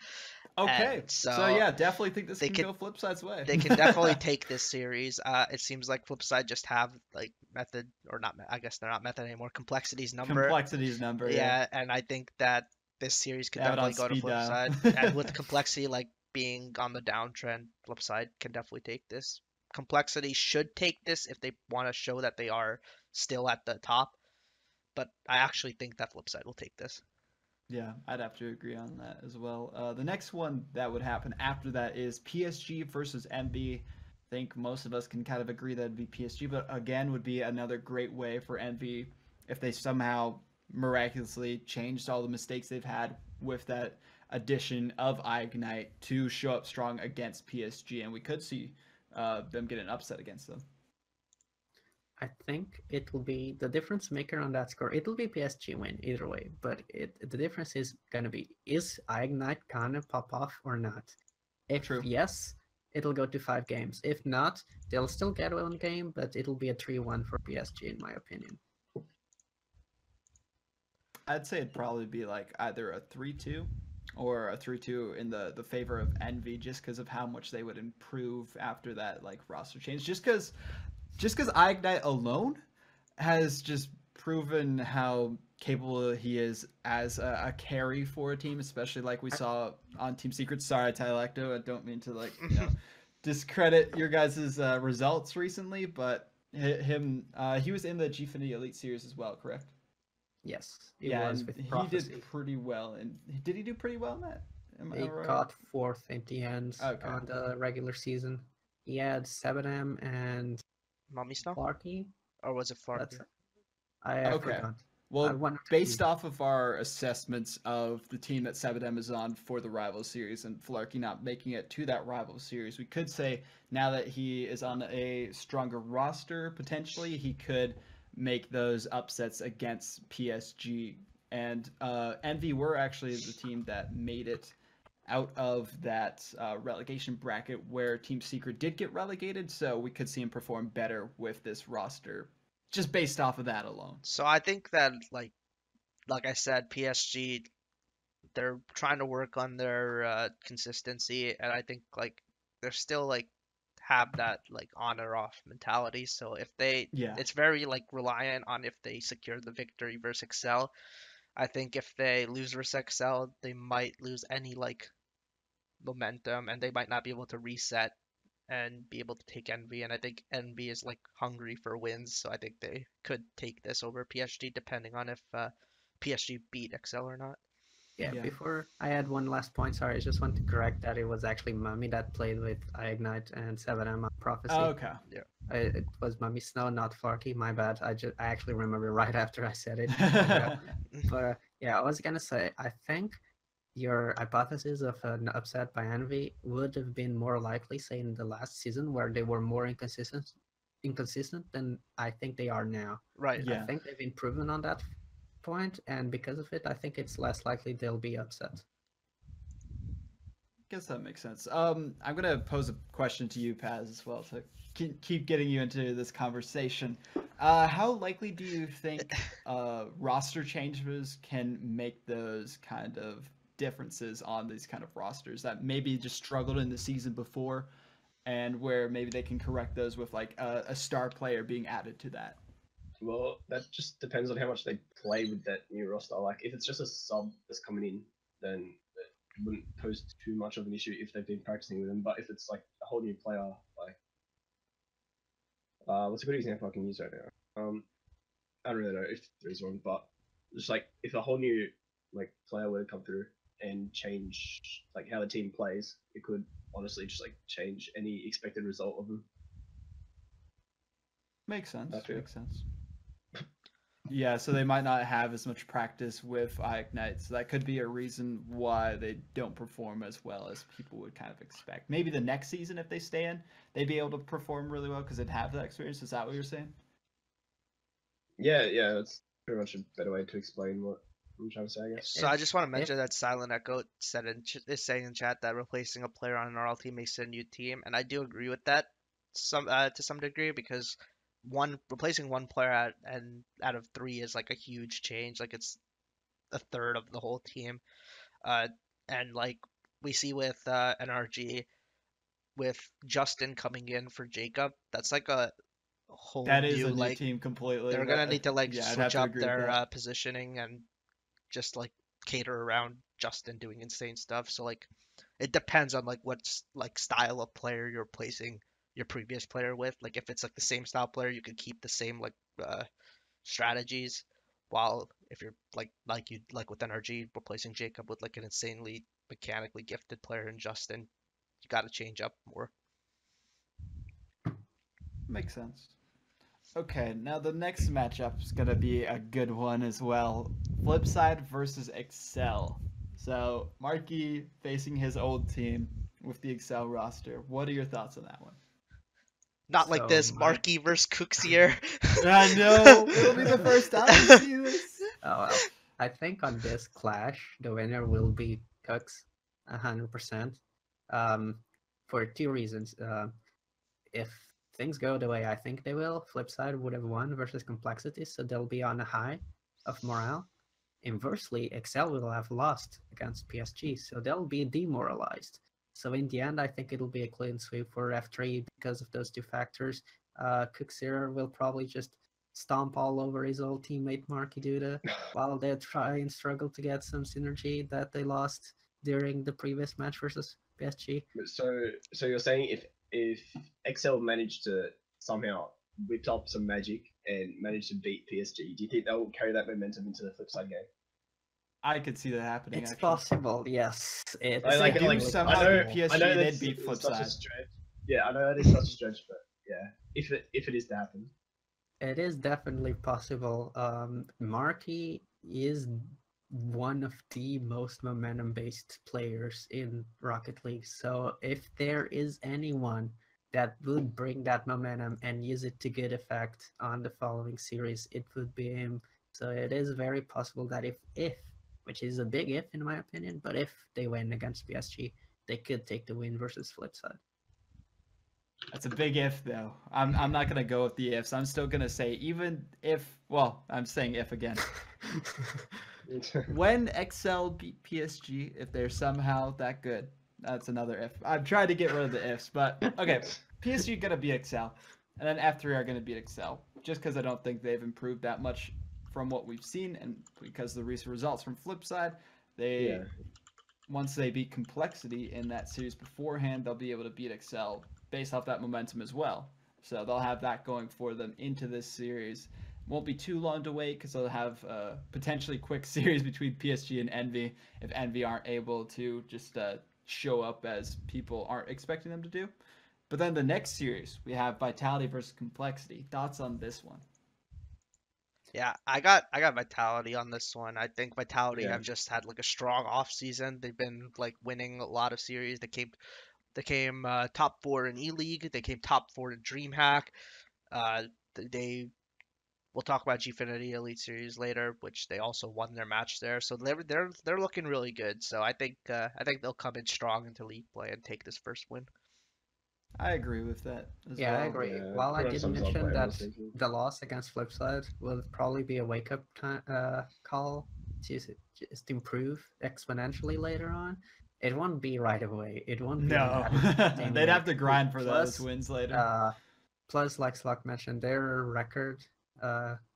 S2: Okay,
S1: And
S2: so yeah, definitely think this can go Flipside's way.
S1: They can definitely take this series. It seems like Flipside just have like method or not. I guess they're not method anymore. Complexity's number.
S2: Complexity's number.
S1: Yeah, and I think that this series could definitely go to Flipside. And with Complexity like being on the downtrend, Flipside can definitely take this. Complexity should take this if they want to show that they are still at the top. But I actually think that Flipside will take this.
S2: Yeah, I'd have to agree on that as well. The next one that would happen after that is PSG versus Envy. I think most of us can kind of agree that it'd be PSG, but again, would be another great way for Envy if they somehow miraculously changed all the mistakes they've had with that addition of Ignite to show up strong against PSG, and we could see them get an upset against them.
S4: I think it will be the difference maker on that score. It will be PSG win either way, but the difference is gonna be, is Ignite gonna pop off or not? If yes, it'll go to 5 games. If not, they'll still get 1 game, but it'll be a 3-1 for PSG in my opinion.
S2: I'd say it'd probably be like either a 3-2 or a 3-2 in the favor of Envy, just because of how much they would improve after that like roster change. Just because Ignite alone has just proven how capable he is as a carry for a team, especially like we saw on Team Secret. Sorry, Tylecto, I don't mean to discredit your guys' results recently, but he was in the Gfinity Elite Series as well, correct?
S4: Yes.
S2: He did pretty well. And did he do pretty well in that?
S4: He got 4th in the end on the regular season. He had 7M and
S1: Mommy Snow?
S4: Flarky?
S1: Or was it Flarky?
S4: I forgot.
S2: Well, based off of our assessments of the team that 7M is on for the rival series and Flarky not making it to that rival series, we could say now that he is on a stronger roster, potentially he could make those upsets against PSG. And Envy were actually the team that made it out of that relegation bracket where Team Secret did get relegated, so we could see him perform better with this roster just based off of that alone.
S1: So I think that like I said, PSG, they're trying to work on their consistency, and I think like they're still like have that like on or off mentality. So if it's very like reliant on if they secure the victory versus Excel. I think if they lose versus Excel, they might lose any like momentum, and they might not be able to reset and be able to take Envy. And I think Envy is like hungry for wins, so I think they could take this over PSG depending on if PSG beat Excel or not.
S4: Yeah, before I had one last point, sorry, I just want to correct that it was actually Mummy that played with Ignite and 7M on Prophecy.
S2: Oh, okay.
S1: Yeah.
S4: It was Mummy Snow, not Flarky, my bad. I actually remember right after I said it. But yeah, I was gonna say, I think your hypothesis of an upset by Envy would have been more likely, say, in the last season where they were more inconsistent than I think they are now.
S1: Right.
S4: Yeah. I think they've improved on that point, and because of it, I think it's less likely they'll be upset.
S2: Guess that makes sense. I'm gonna pose a question to you, Paz, as well, to keep getting you into this conversation. How likely do you think roster changes can make those kind of differences on these kind of rosters that maybe just struggled in the season before, and where maybe they can correct those with like a star player being added to that?
S3: Well, that just depends on how much they play with that new roster. Like, if it's just a sub that's coming in, then it wouldn't pose too much of an issue if they've been practicing with them. But if it's like a whole new player, like, what's a good example I can use right now? I don't really know if there's one, but just like if a whole new like player were to come through and change like how the team plays, it could honestly just like change any expected result of them.
S2: Makes sense. Makes sense. Yeah, so they might not have as much practice with Ignite, so that could be a reason why they don't perform as well as people would kind of expect. Maybe the next season, if they stay in, they'd be able to perform really well because they'd have that experience. Is that what you're saying?
S3: Yeah, that's pretty much a better way to explain what I'm trying to say, I guess.
S1: So I just want to mention that Silent Echo is saying in chat that replacing a player on an RL team makes it a new team, and I do agree with that to some degree, because replacing one player out of three is like a huge change. Like it's a third of the whole team. And like we see with NRG, with Justin coming in for Jacob, that's like a whole
S2: That is
S1: new
S2: a new
S1: like
S2: team completely.
S1: they're gonna need to like
S2: yeah, I'd have
S1: switch
S2: to
S1: up
S2: agree with
S1: their
S2: that.
S1: positioning and just like cater around Justin doing insane stuff. So like it depends on like what's like style of player you're replacing your previous player with. Like if it's like the same style player, you could keep the same like strategies. While if you're like with NRG replacing Jacob with like an insanely mechanically gifted player in Justin, you got to change up more.
S2: Makes sense. Okay, now the next matchup is gonna be a good one as well. Flipside versus Excel. So Marky facing his old team with the Excel roster. What are your thoughts on that one?
S1: Not like this, Marky versus Cooksier.
S2: I know it'll be the first time we see this.
S4: Oh well, I think on this clash, the winner will be Cooks, 100%. For two reasons. If things go the way I think they will, Flipside would have won versus Complexity, so they'll be on a high of morale. Inversely, Excel will have lost against PSG, so they'll be demoralized. So in the end, I think it'll be a clean sweep for F3 because of those two factors. Cooksier will probably just stomp all over his old teammate Marky Duda while they try and struggle to get some synergy that they lost during the previous match versus PSG.
S3: So you're saying if Excel managed to somehow whip up some magic and manage to beat PSG, do you think they'll carry that momentum into the Flipside game?
S2: I could see that happening.
S4: It's
S2: actually
S4: possible, yes.
S3: I
S2: somehow
S3: know
S2: PSG,
S3: I know
S2: they'd beat
S3: it's such a
S2: Flipside.
S3: stretch. Yeah, I know that is such a stretch, but yeah, if it is to happen.
S4: It is definitely possible. Marky is one of the most momentum-based players in Rocket League. So if there is anyone that would bring that momentum and use it to good effect on the following series, it would be him. So it is very possible that if, which is a big if in my opinion, but if they win against PSG, they could take the win versus Flipside.
S2: That's a big if, though. I'm not gonna go with the ifs. I'm still gonna say even if. Well, I'm saying if again. When XL beat PSG, if they're somehow that good, that's another if. I've tried to get rid of the ifs, but okay. PSG gonna beat XL, and then F3 are gonna beat XL, just because I don't think they've improved that much from what we've seen, and because of the recent results from Flipside, once they beat Complexity in that series beforehand, they'll be able to beat XL based off that momentum as well. So they'll have that going for them into this series. Won't be too long to wait because they'll have a potentially quick series between PSG and Envy if Envy aren't able to just show up as people aren't expecting them to do. But then the next series, we have Vitality versus Complexity. Thoughts on this one?
S1: Yeah, I got Vitality on this one. I think Vitality have just had like a strong off season. They've been like winning a lot of series. They came top 4 in E-League. They came top 4 in DreamHack. We'll talk about Gfinity Elite Series later, which they also won their match there. So they're looking really good. So I think they'll come in strong into league play and take this first win.
S2: I agree with that as well.
S4: I agree.
S3: Yeah,
S4: While I did mention that
S3: the
S4: loss against Flipside will probably be a wake-up call to just improve exponentially later on, it won't be right away. It won't be.
S2: No, they'd have to grind for those wins later.
S4: Plus, like Slock mentioned, their record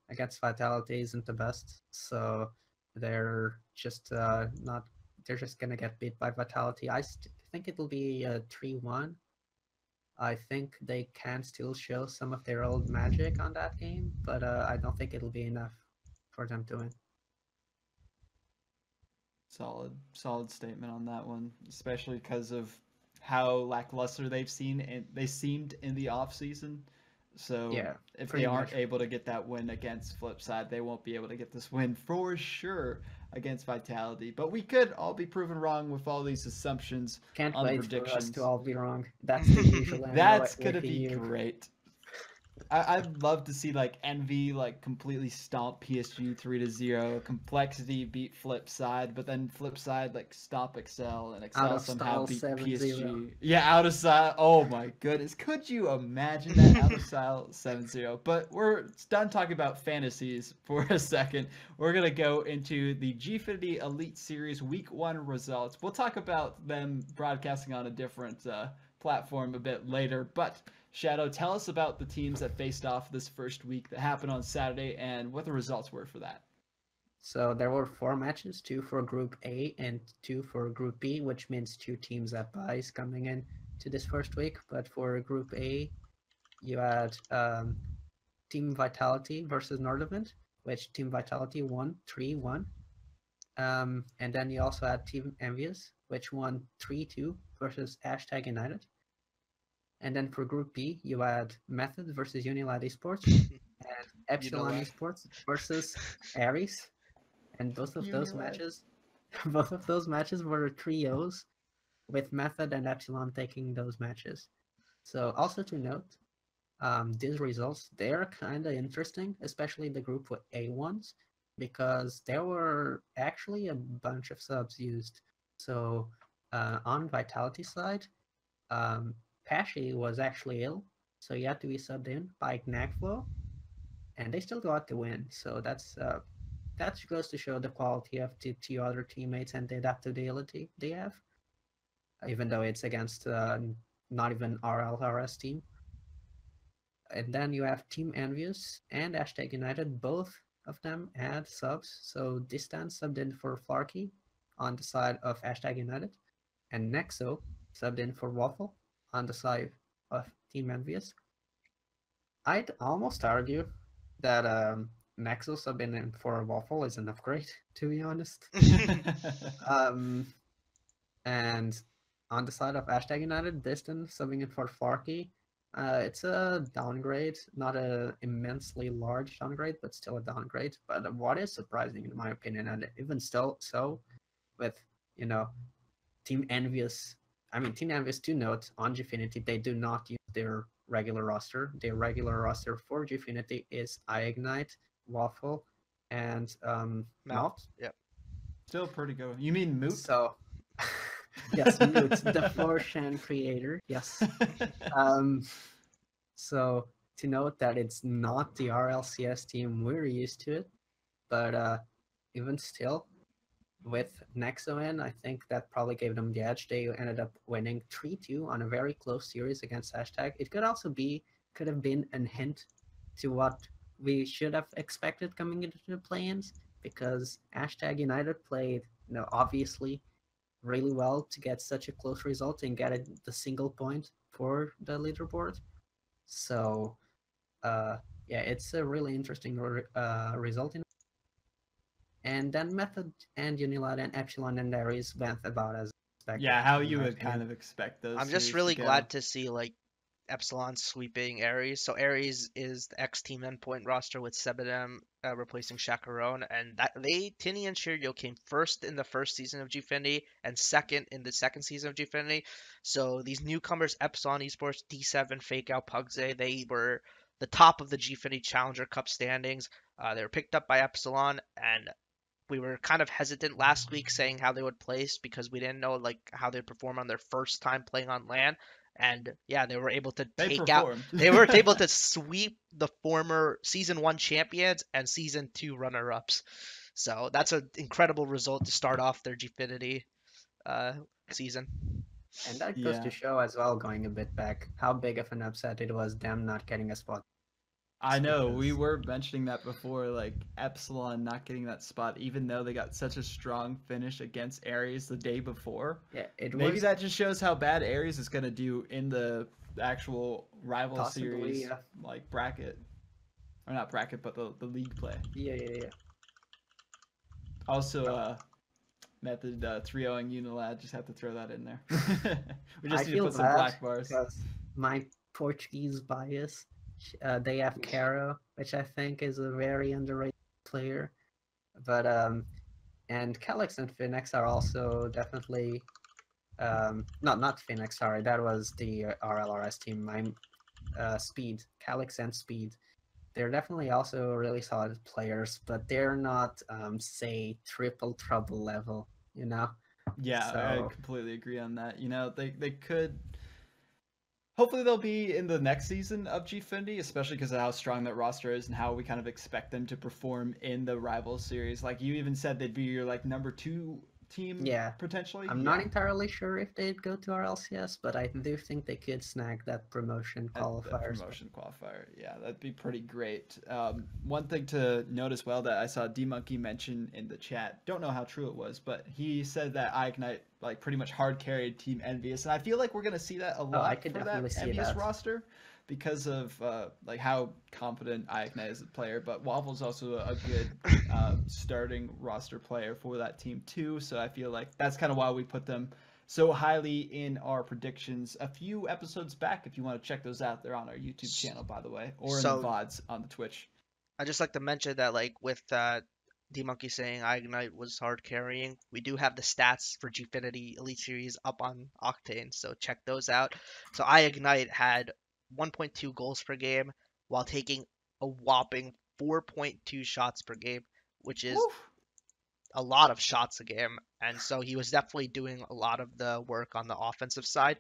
S4: against Vitality isn't the best, so they're just not. They're just gonna get beat by Vitality. I think it'll be a 3-1. I think they can still show some of their old magic on that game, but I don't think it'll be enough for them to win.
S2: Solid statement on that one, especially because of how lackluster they seemed in the off season. So if they aren't able to get that win against Flipside, they won't be able to get this win for sure against Vitality. But we could all be proven wrong with all these assumptions.
S4: Can't
S2: on
S4: wait
S2: predictions.
S4: for us to all be wrong. That's the usual.
S2: That's gonna be great. I'd love to see like Envy like completely stomp PSG 3-0, Complexity beat Flipside, but then Flipside like stomp Excel and
S4: Out
S2: Excel
S4: of
S2: somehow
S4: style
S2: beat
S4: 7-0.
S2: PSG. Yeah, out of style. Oh my goodness. Could you imagine that out of style 7-0? But we're done talking about fantasies for a second. We're gonna go into the Gfinity Elite Series Week 1 results. We'll talk about them broadcasting on a different platform a bit later, but Shadow, tell us about the teams that faced off this first week that happened on Saturday and what the results were for that.
S4: So there were 4 matches, 2 for Group A and 2 for Group B, which means 2 teams at buys coming in to this first week. But for Group A, you had Team Vitality versus Nordevent, which Team Vitality won 3-1. And then you also had Team Envious, which won 3-2 versus #United. And then for Group B, you had Method versus Untitled Esports and Epsilon Esports versus Ares. And both of those matches were trios, with Method and Epsilon taking those matches. So also to note, these results, they're kind of interesting, especially the Group A ones, because there were actually a bunch of subs used. So on Vitality side, Pashi was actually ill, so he had to be subbed in by Gnagflow, and they still got the win. So that goes to show the quality of the 2 other teammates and the adaptability they have, even though it's against not even RLRS team. And then you have Team Envious and #United. Both of them had subs. So Distant subbed in for Flarky on the side of #United, and Nexo subbed in for Waffle on the side of Team Envious. I'd almost argue that Nexo subbing in for Waffle is an upgrade, to be honest. And on the side of #United, Distant subbing in for Flarky. It's a downgrade, not a immensely large downgrade, but still a downgrade. But what is surprising, in my opinion, and even still so, with Team Envious. Team Envious, to note, on Gfinity, they do not use their regular roster. Their regular roster for Gfinity is ignite, Waffle, and Mount.
S1: Yep.
S2: Still pretty good. You mean Moot?
S4: So, yes, Moot, the 4chan creator. Yes. So to note that it's not the RLCS team we're used to it, but even still, with Nexo in, I think that probably gave them the edge. They ended up winning 3-2 on a very close series against #. It could have been a hint to what we should have expected coming into the play-ins, because #United played, obviously really well to get such a close result and get the single point for the leaderboard. So, yeah, it's a really interesting result. And then Method and Unilad and Epsilon and Ares went about as expected.
S2: Yeah, how you would kind of expect those.
S1: I'm just really glad to see like Epsilon sweeping Ares. So Ares is the X-Team endpoint roster with Sebedem replacing Chacaron, and Tinny and Shiryo came first in the first season of Gfinity and second in the second season of Gfinity. So these newcomers, Epsilon Esports, D7, Fake Out, Pugze, they were the top of the Gfinity Challenger Cup standings. They were picked up by Epsilon, and we were kind of hesitant last week saying how they would place because we didn't know like how they'd perform on their first time playing on LAN. And yeah, they were able to they were able to sweep the former Season 1 champions and Season 2 runner-ups. So that's an incredible result to start off their Gfinity season.
S4: And that goes to show as well, going a bit back, how big of an upset it was them not getting a spot.
S2: I know, we were mentioning that before, like Epsilon not getting that spot, even though they got such a strong finish against Ares the day before.
S4: Yeah,
S2: maybe that just shows how bad Ares is going to do in the actual rival series, like bracket, or not bracket, but the league play.
S4: Yeah.
S2: Also, Method 3-0ing Unilad, just have to throw that in there. We just need to put some black bars.
S4: My Portuguese bias. They have Caro, which I think is a very underrated player, but and Calyx and Phoenix are also definitely not Phoenix. Sorry, that was the RLRS team. Speed, Calyx and Speed. They're definitely also really solid players, but they're not, say, triple trouble level, you know?
S2: Yeah,
S4: So,
S2: I completely agree on that. You know, they could. Hopefully, they'll be in the next season of Gfinity, especially because of how strong that roster is and how we kind of expect them to perform in the rival series. Like you even said, they'd be your like number 2 team,
S4: yeah.
S2: potentially.
S4: I'm not entirely sure if they'd go to RLCS, but I do think they could snag that promotion qualifier.
S2: Qualifier. Yeah, that'd be pretty great. One thing to note as well that I saw D-Monkey mention in the chat, don't know how true it was, but he said that ignite like pretty much hard carried Team Envious, and I feel like we're gonna see that a lot for that Envious roster because of like how competent ignite is a player, but Waffle's also a good starting roster player for that team too. So I feel like that's kind of why we put them so highly in our predictions a few episodes back. If you want to check those out, they're on our YouTube channel, by the way, or in the VODs on the Twitch.
S1: I just like to mention that, like with D-Monkey saying ignite was hard carrying, we do have the stats for Gfinity Elite Series up on Octane, so check those out. So ignite had 1.2 goals per game while taking a whopping 4.2 shots per game, which is a lot of shots a game, and so he was definitely doing a lot of the work on the offensive side.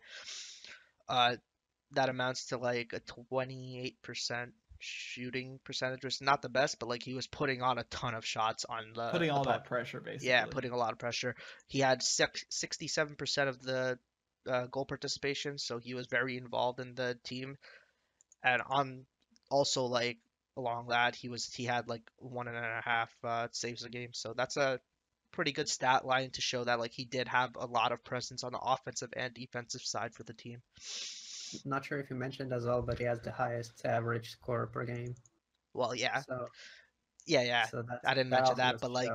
S1: That amounts to like a 28% shooting percentage, which is not the best, but like he was putting on a ton of shots on the
S2: putting all that pressure, basically.
S1: Yeah, putting a lot of pressure. He had 67% of the goal participation, so he was very involved in the team. And on also like along that, he had like 1.5 saves a game, so that's a pretty good stat line to show that like he did have a lot of presence on the offensive and defensive side for the team.
S4: Not sure if you mentioned as well, but he has the highest average score per game.
S1: Well, yeah.
S4: So,
S1: yeah. So I didn't mention that, but like,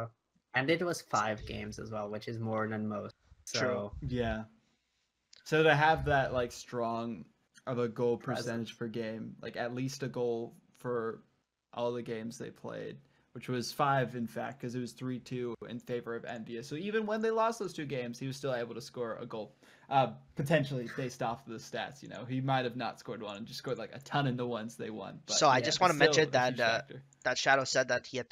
S4: and it was 5 games as well, which is more than most. So,
S1: true.
S2: Yeah. So to have that like strong of a goal percentage per game, like at least a goal for all the games they played, which was 5 in fact, because it was 3-2 in favor of Envious. So even when they lost those 2 games, he was still able to score a goal, potentially based off of the stats. You know, he might have not scored one and just scored like a ton in the ones they won. But
S1: so I just want to mention that that Shadow said that he had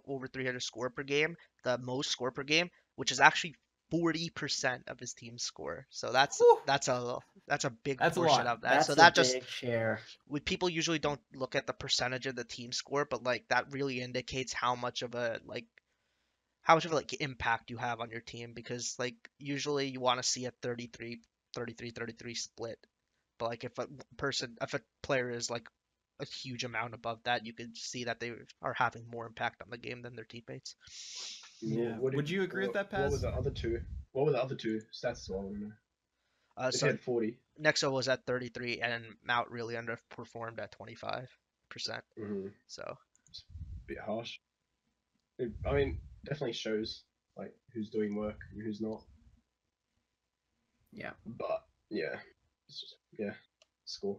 S1: over 300 score per game, the most score per game, which is actually 40% of his team's score. So that's a big portion of that.
S4: So that just big share.
S1: People usually don't look at the percentage of the team score, but like that really indicates how much of a impact you have on your team, because like usually you want to see a 33 split. But like if a player is like a huge amount above that, you can see that they are having more impact on the game than their teammates.
S2: Yeah. Would you agree with that, Paz?
S3: What were the other two stats? So I want to know.
S1: So
S3: he had 40.
S1: Nexo was at 33, and Mount really underperformed at 25%. So
S3: it's a bit harsh. I mean, definitely shows like who's doing work and who's not.
S4: Yeah.
S3: But yeah, it's just score.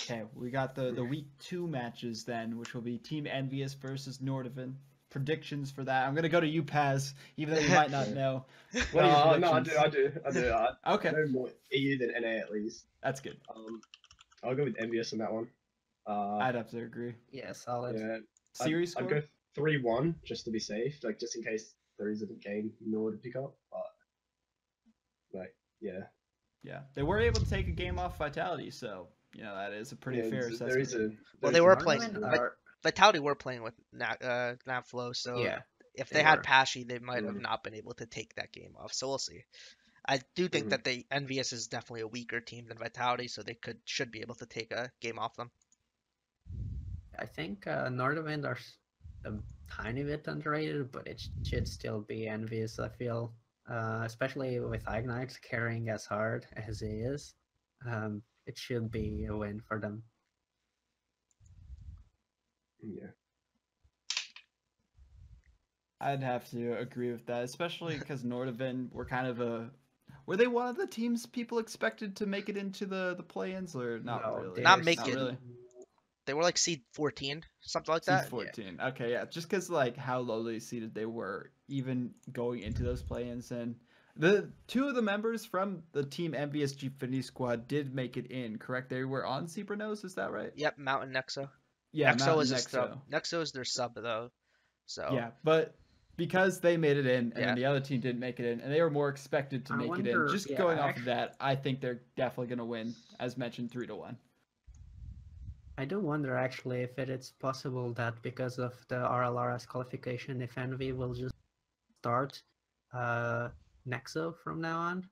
S2: Okay, we got the week 2 matches then, which will be Team Envious versus Nordovan. Predictions for that. I'm gonna go to you, Paz, even though you might not know.
S3: What are your predictions? I do.
S2: Okay.
S3: I know more EU than NA at least.
S2: That's good.
S3: I'll go with Envious on that one.
S2: I'd have to agree.
S4: Yeah, solid.
S3: Yeah.
S2: Series score?
S3: I'd go 3-1 just to be safe, like just in case there is a game Nor to pick up. But like, yeah.
S2: Yeah, they were able to take a game off Vitality, so you know that is a pretty fair assessment.
S1: They were playing. Vitality were playing with Navflow, so if they had Pashy, they might have not been able to take that game off. So we'll see. I do think that the Envious is definitely a weaker team than Vitality, so they should be able to take a game off them.
S4: I think Nordovan are a tiny bit underrated, but it should still be Envious, I feel. Especially with Ignite carrying as hard as he is. It should be a win for them.
S3: Yeah.
S2: I'd have to agree with that, especially because Nordovan were they one of the teams people expected to make it into the play-ins, or not really?
S1: Not really. They were like seed 14, something like that.
S2: Seed 14. Okay, yeah. Just because like how lowly seeded they were, even going into those play-ins, and The two of the members from the Team MVS Gfinity squad did make it in, correct? They were on Zebra Nose, is that right?
S1: Yep, Mountain Nexo.
S2: Yeah,
S1: Nexo
S2: Mountain
S1: is a
S2: Nexo.
S1: sub. Nexo is their sub though. So
S2: yeah, but because they made it in, and
S1: Yeah.
S2: then the other team didn't make it in, and they were more expected to
S4: I
S2: make it
S4: wonder-
S2: in. Just
S4: yeah,
S2: going off of that, I think they're definitely going to win, as mentioned, 3-1.
S4: I do wonder actually if it is possible that because of the RLRS qualification, if Envy will just start Nexo from now on,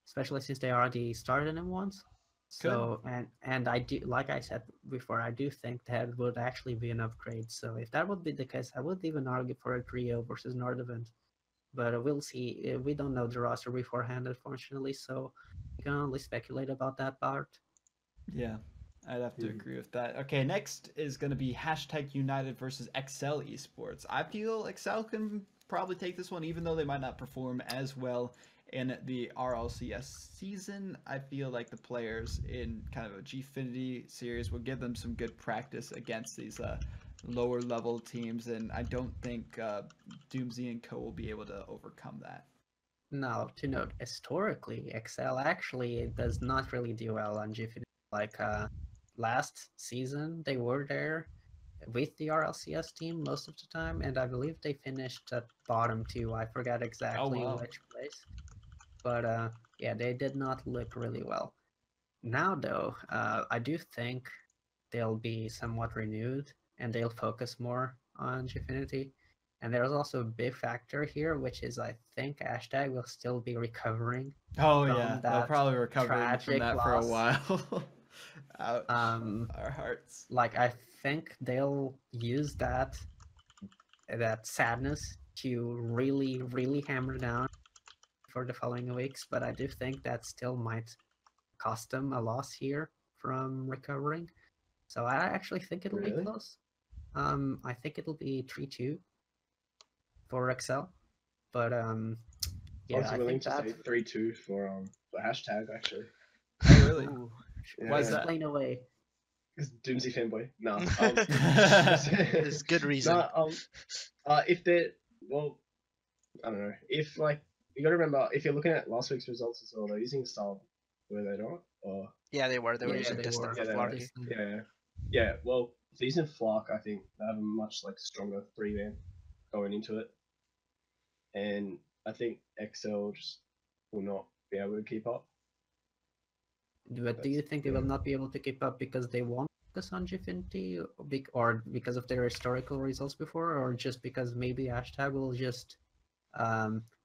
S4: especially since they already started him once. So and I do, like I said before, I do think that would actually be an upgrade. So if that would be the case, I would even argue for a trio versus Nordevent. But we'll see. We don't know the roster beforehand, unfortunately, so we can only speculate about that part.
S2: Yeah, I'd have to agree with that. Okay, next is going to be #United versus Excel Esports. I feel Excel can probably take this one, even though they might not perform as well in the RLCS season. I feel like the players in kind of a Gfinity series will give them some good practice against these lower level teams, and I don't think Doomsy and Co will be able to overcome that.
S4: Now, to note, historically, Excel actually does not really do well on Gfinity. Like last season, they were there with the RLCS team most of the time, and I believe they finished at bottom 2. I forgot exactly which place. But yeah, they did not look really well. Now, though, I do think they'll be somewhat renewed, and they'll focus more on Gfinity. And there's also a big factor here, which is I think # will still be recovering.
S2: Oh yeah, they'll probably recover from that for a while. Ouch. Our hearts.
S4: Like I think they'll use that sadness to really, really hammer down for the following weeks. But I do think that still might cost them a loss here from recovering. So I actually think it'll be close. I think it'll be 3-2 for Excel. But yeah,
S3: I was willing to say 3-2 for # actually.
S2: Oh really?
S3: Yeah.
S2: Why is that?
S4: Explain away.
S3: It's Doomsy fanboy. No.
S1: There's good reason.
S3: If they're I don't know. If like you gotta remember, if you're looking at last week's results as well, they're using Sub, were they not? Or
S1: yeah, they were. They were using Distant for Flarky.
S3: Yeah. Well, if they're using Flark, I think they have a much stronger 3-man going into it, and I think XL just will not be able to keep up.
S4: But do you think they will not be able to keep up because they won't focus on Gfinity, or because of their historical results before, or just because maybe # will just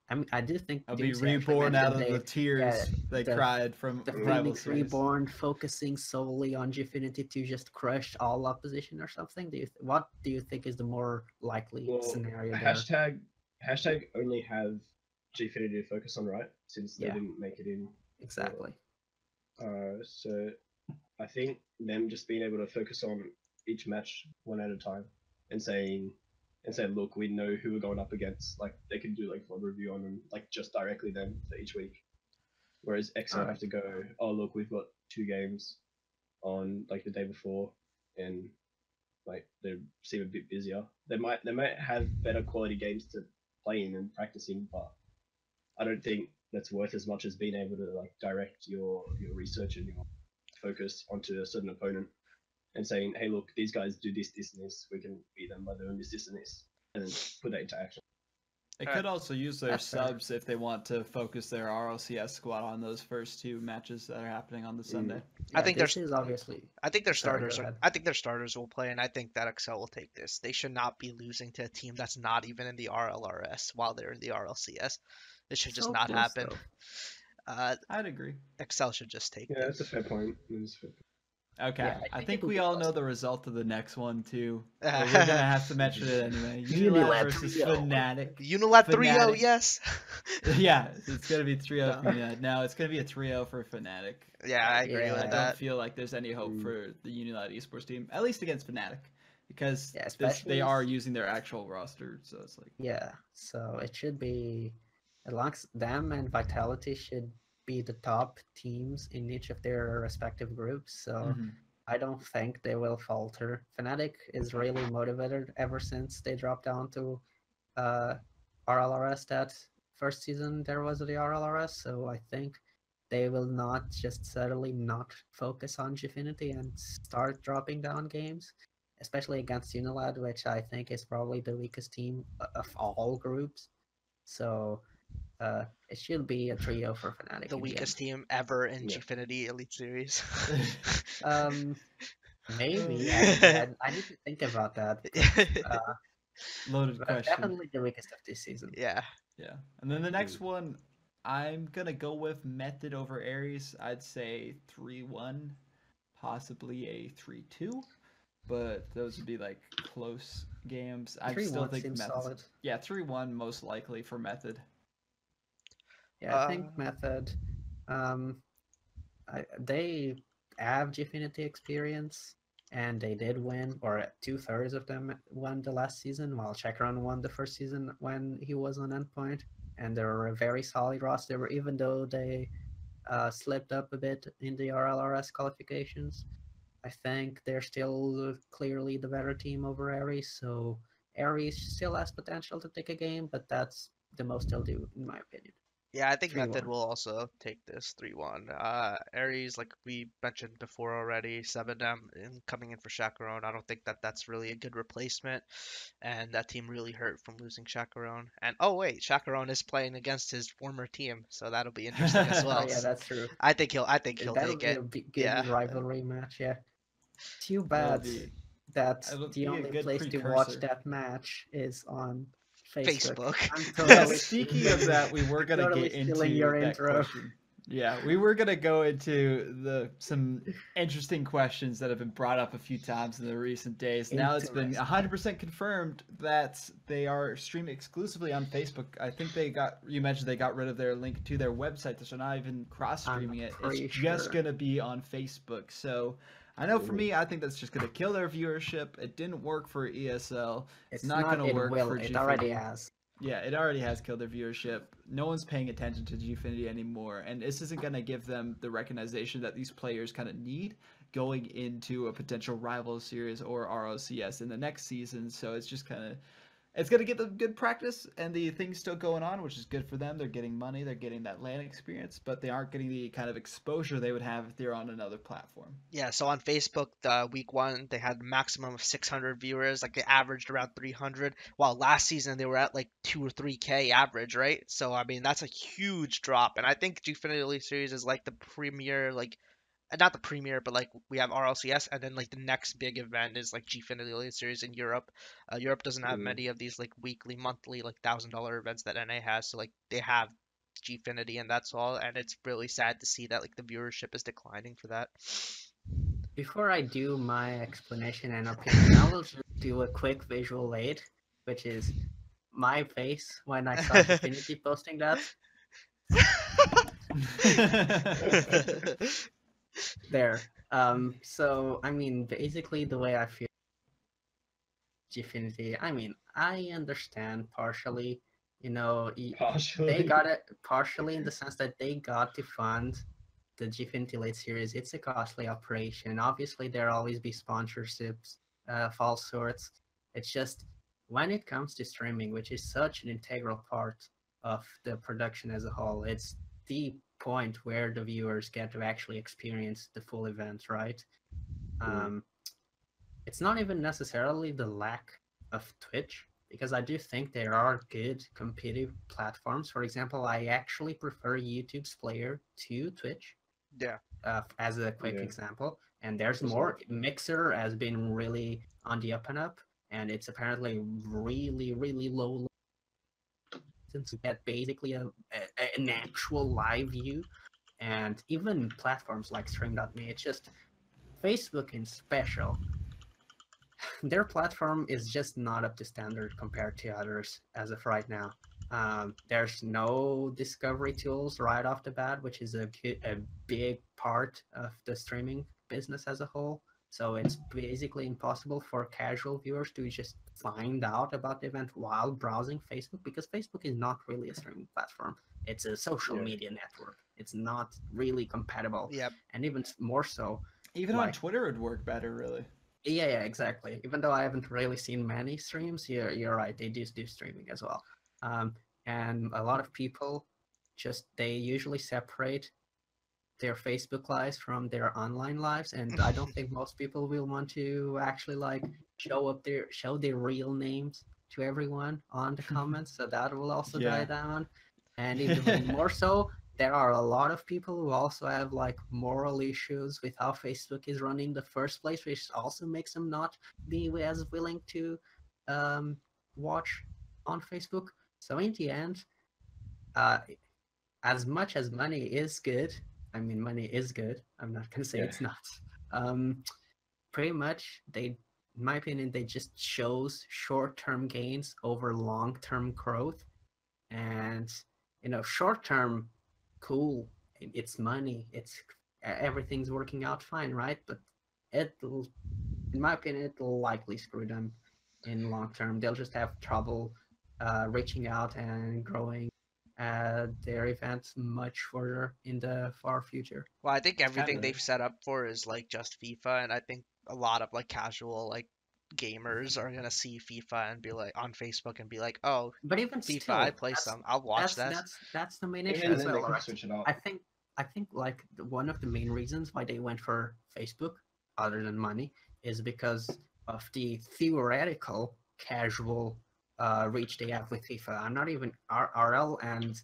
S4: I mean, I do think
S2: I'll be reborn out of the tears they cried from
S4: the
S2: rival
S4: Phoenix Reborn, focusing solely on Gfinity to just crush all opposition or something. What do you think is the more likely scenario there?
S3: # only have Gfinity to focus on, right? Since they didn't make it in.
S4: Exactly.
S3: So I think them just being able to focus on each match one at a time and saying, look, we know who we're going up against. Like they can do VOD review on them, just directly then for each week. Whereas XL have to go, oh look, we've got 2 games on the day before, and they seem a bit busier. They might have better quality games to play in and practice in, but I don't think that's worth as much as being able to direct your research and your focus onto a certain opponent and saying, hey, look, these guys do this, this, and this. We can beat them by doing this, this, and this, and then put that into action.
S2: They could also use their subs if they want to focus their RLCS squad on those first 2 matches that are happening on the Sunday.
S4: Yeah, I think their
S1: starters. I think their starters will play, and I think that Excel will take this. They should not be losing to a team that's not even in the RLRS while they're in the RLCS. It should just not happen.
S2: I'd agree.
S1: Excel should just take this.
S3: Yeah, that's a fair point.
S2: Okay, yeah, I think we all know the result of the next one too. But we're gonna have to mention it anyway. Unilat versus Fnatic.
S1: Unilat 3-0, yes.
S2: Yeah, it's gonna be 3-0 for Unilat. No, it's gonna be a 3-0 for Fnatic.
S1: Yeah, I agree with that.
S2: I don't feel like there's any hope for the Unilat Esports team, at least against Fnatic, because they are using their actual roster. So it's
S4: so it should be, as long as them and Vitality should be the top teams in each of their respective groups, so I don't think they will falter. Fnatic is really motivated ever since they dropped down to RLRS that first season there was the RLRS, so I think they will not just suddenly not focus on Gfinity and start dropping down games, especially against Unilad, which I think is probably the weakest team of all groups. So it should be a trio for Fnatic.
S1: The weakest team ever in Gfinity Elite Series.
S4: Maybe I need to think about that. Because,
S2: loaded question.
S4: Definitely the weakest of this season.
S1: Yeah.
S2: And then the next one, I'm gonna go with Method over Ares. I'd say 3-1, possibly a 3-2, but those would be like close games. I still think Method. Solid. Yeah, 3-1 most likely for Method.
S4: Yeah, I think Method. They have Gfinity experience, and they did win, or 2/3 of them won the last season, while Chakron won the first season when he was on Endpoint. And they're a very solid roster, even though they slipped up a bit in the RLRS qualifications. I think they're still clearly the better team over Ares, so Ares still has potential to take a game, but that's the most they'll do, in my opinion.
S1: Yeah, I think Method will also take this 3-1. Ares, like we mentioned before already, 7M coming in for Chaperone. I don't think that that's really a good replacement, and that team really hurt from losing Chaperone. And oh wait, Chaperone is playing against his former team, so that'll be interesting as well.
S4: Yeah, that's true.
S1: I think he'll take it.
S4: That'll be a good rivalry match. Yeah. Too bad that the only place to watch that match is on Facebook.
S2: Totally speaking of that, we were gonna get into your intro. Question. Yeah, we were gonna go into some interesting questions that have been brought up a few times in the recent days. Now it's been 100% confirmed that they are streaming exclusively on Facebook. I think you mentioned they got rid of their link to their website, so they're not even cross-streaming it. It's just gonna be on Facebook. So I know for me, I think that's just going to kill their viewership. It didn't work for ESL. It's not going to work for Gfinity.
S4: It already has.
S2: Yeah, it already has killed their viewership. No one's paying attention to Gfinity anymore, and this isn't going to give them the recognition that these players kind of need going into a potential rival series or RLCS in the next season. So it's just kind of... It's going to get them good practice, and the thing's still going on, which is good for them. They're getting money, they're getting that LAN experience, but they aren't getting the kind of exposure they would have if they're on another platform.
S1: Yeah, so on Facebook, week 1, they had a maximum of 600 viewers. Like, they averaged around 300, while last season they were at, like, 2 or 3K average, right? So, I mean, that's a huge drop, and I think Gfinity Elite Series is, like, the premier, like... Not the premier, but like we have RLCS, and then like the next big event is like Gfinity Elite Series in Europe. Europe doesn't have many of these like weekly, monthly, like $1,000 events that NA has. So like they have Gfinity, and that's all. And it's really sad to see that like the viewership is declining for that.
S4: Before I do my explanation and opinion, I will just do a quick visual aid, which is my face when I saw Gfinity posting that. There. So I mean, basically the way I feel Gfinity, I mean, I understand partially, you know, they got it partially in the sense that they got to fund the Gfinity Late Series. It's a costly operation. Obviously there'll always be sponsorships of all sorts. It's just when it comes to streaming, which is such an integral part of the production as a whole, it's the point where the viewers get to actually experience the full event, right? It's not even necessarily the lack of Twitch, because I do think there are good competitive platforms. For example, I actually prefer YouTube's player to Twitch.
S1: Yeah.
S4: As a quick example, and there's more. Mixer has been really on the up and up, and it's apparently really low. To get basically an actual live view, and even platforms like Stream.me, it's just Facebook in special. Their platform is just not up to standard compared to others as of right now. There's no discovery tools right off the bat, which is a big part of the streaming business as a whole. So it's basically impossible for casual viewers to just find out about the event while browsing Facebook, because Facebook is not really a streaming platform. It's a social media network. It's not really compatible.
S1: Yep.
S4: And even more so,
S2: even on Twitter it'd work better, really.
S4: Yeah, exactly. Even though I haven't really seen many streams, you're right. They do streaming as well. and a lot of people they usually separate their Facebook lives from their online lives, and I don't think most people will want to actually like show their real names to everyone on the comments, so that will also die down. And even more so, there are a lot of people who also have like moral issues with how Facebook is running in the first place, which also makes them not be as willing to watch on Facebook. So in the end, as much as money is good, I mean, money is good. I'm not gonna say it's not. Pretty much, in my opinion, they just shows short-term gains over long-term growth. And short-term, cool. It's money. Everything's working out fine, right? But it'll, in my opinion, it'll likely screw them in long term. They'll just have trouble reaching out and growing their events much further in the far future.
S1: Well, I think everything they've set up for is like just FIFA, and I think a lot of like casual like gamers are gonna see FIFA and be like on Facebook and be like, oh,
S4: but even
S1: FIFA,
S4: still,
S1: I play some, I'll watch that.
S4: That's the main issue as well. I think like one of the main reasons why they went for Facebook, other than money, is because of the theoretical casual reach they have with FIFA. I'm not even RL and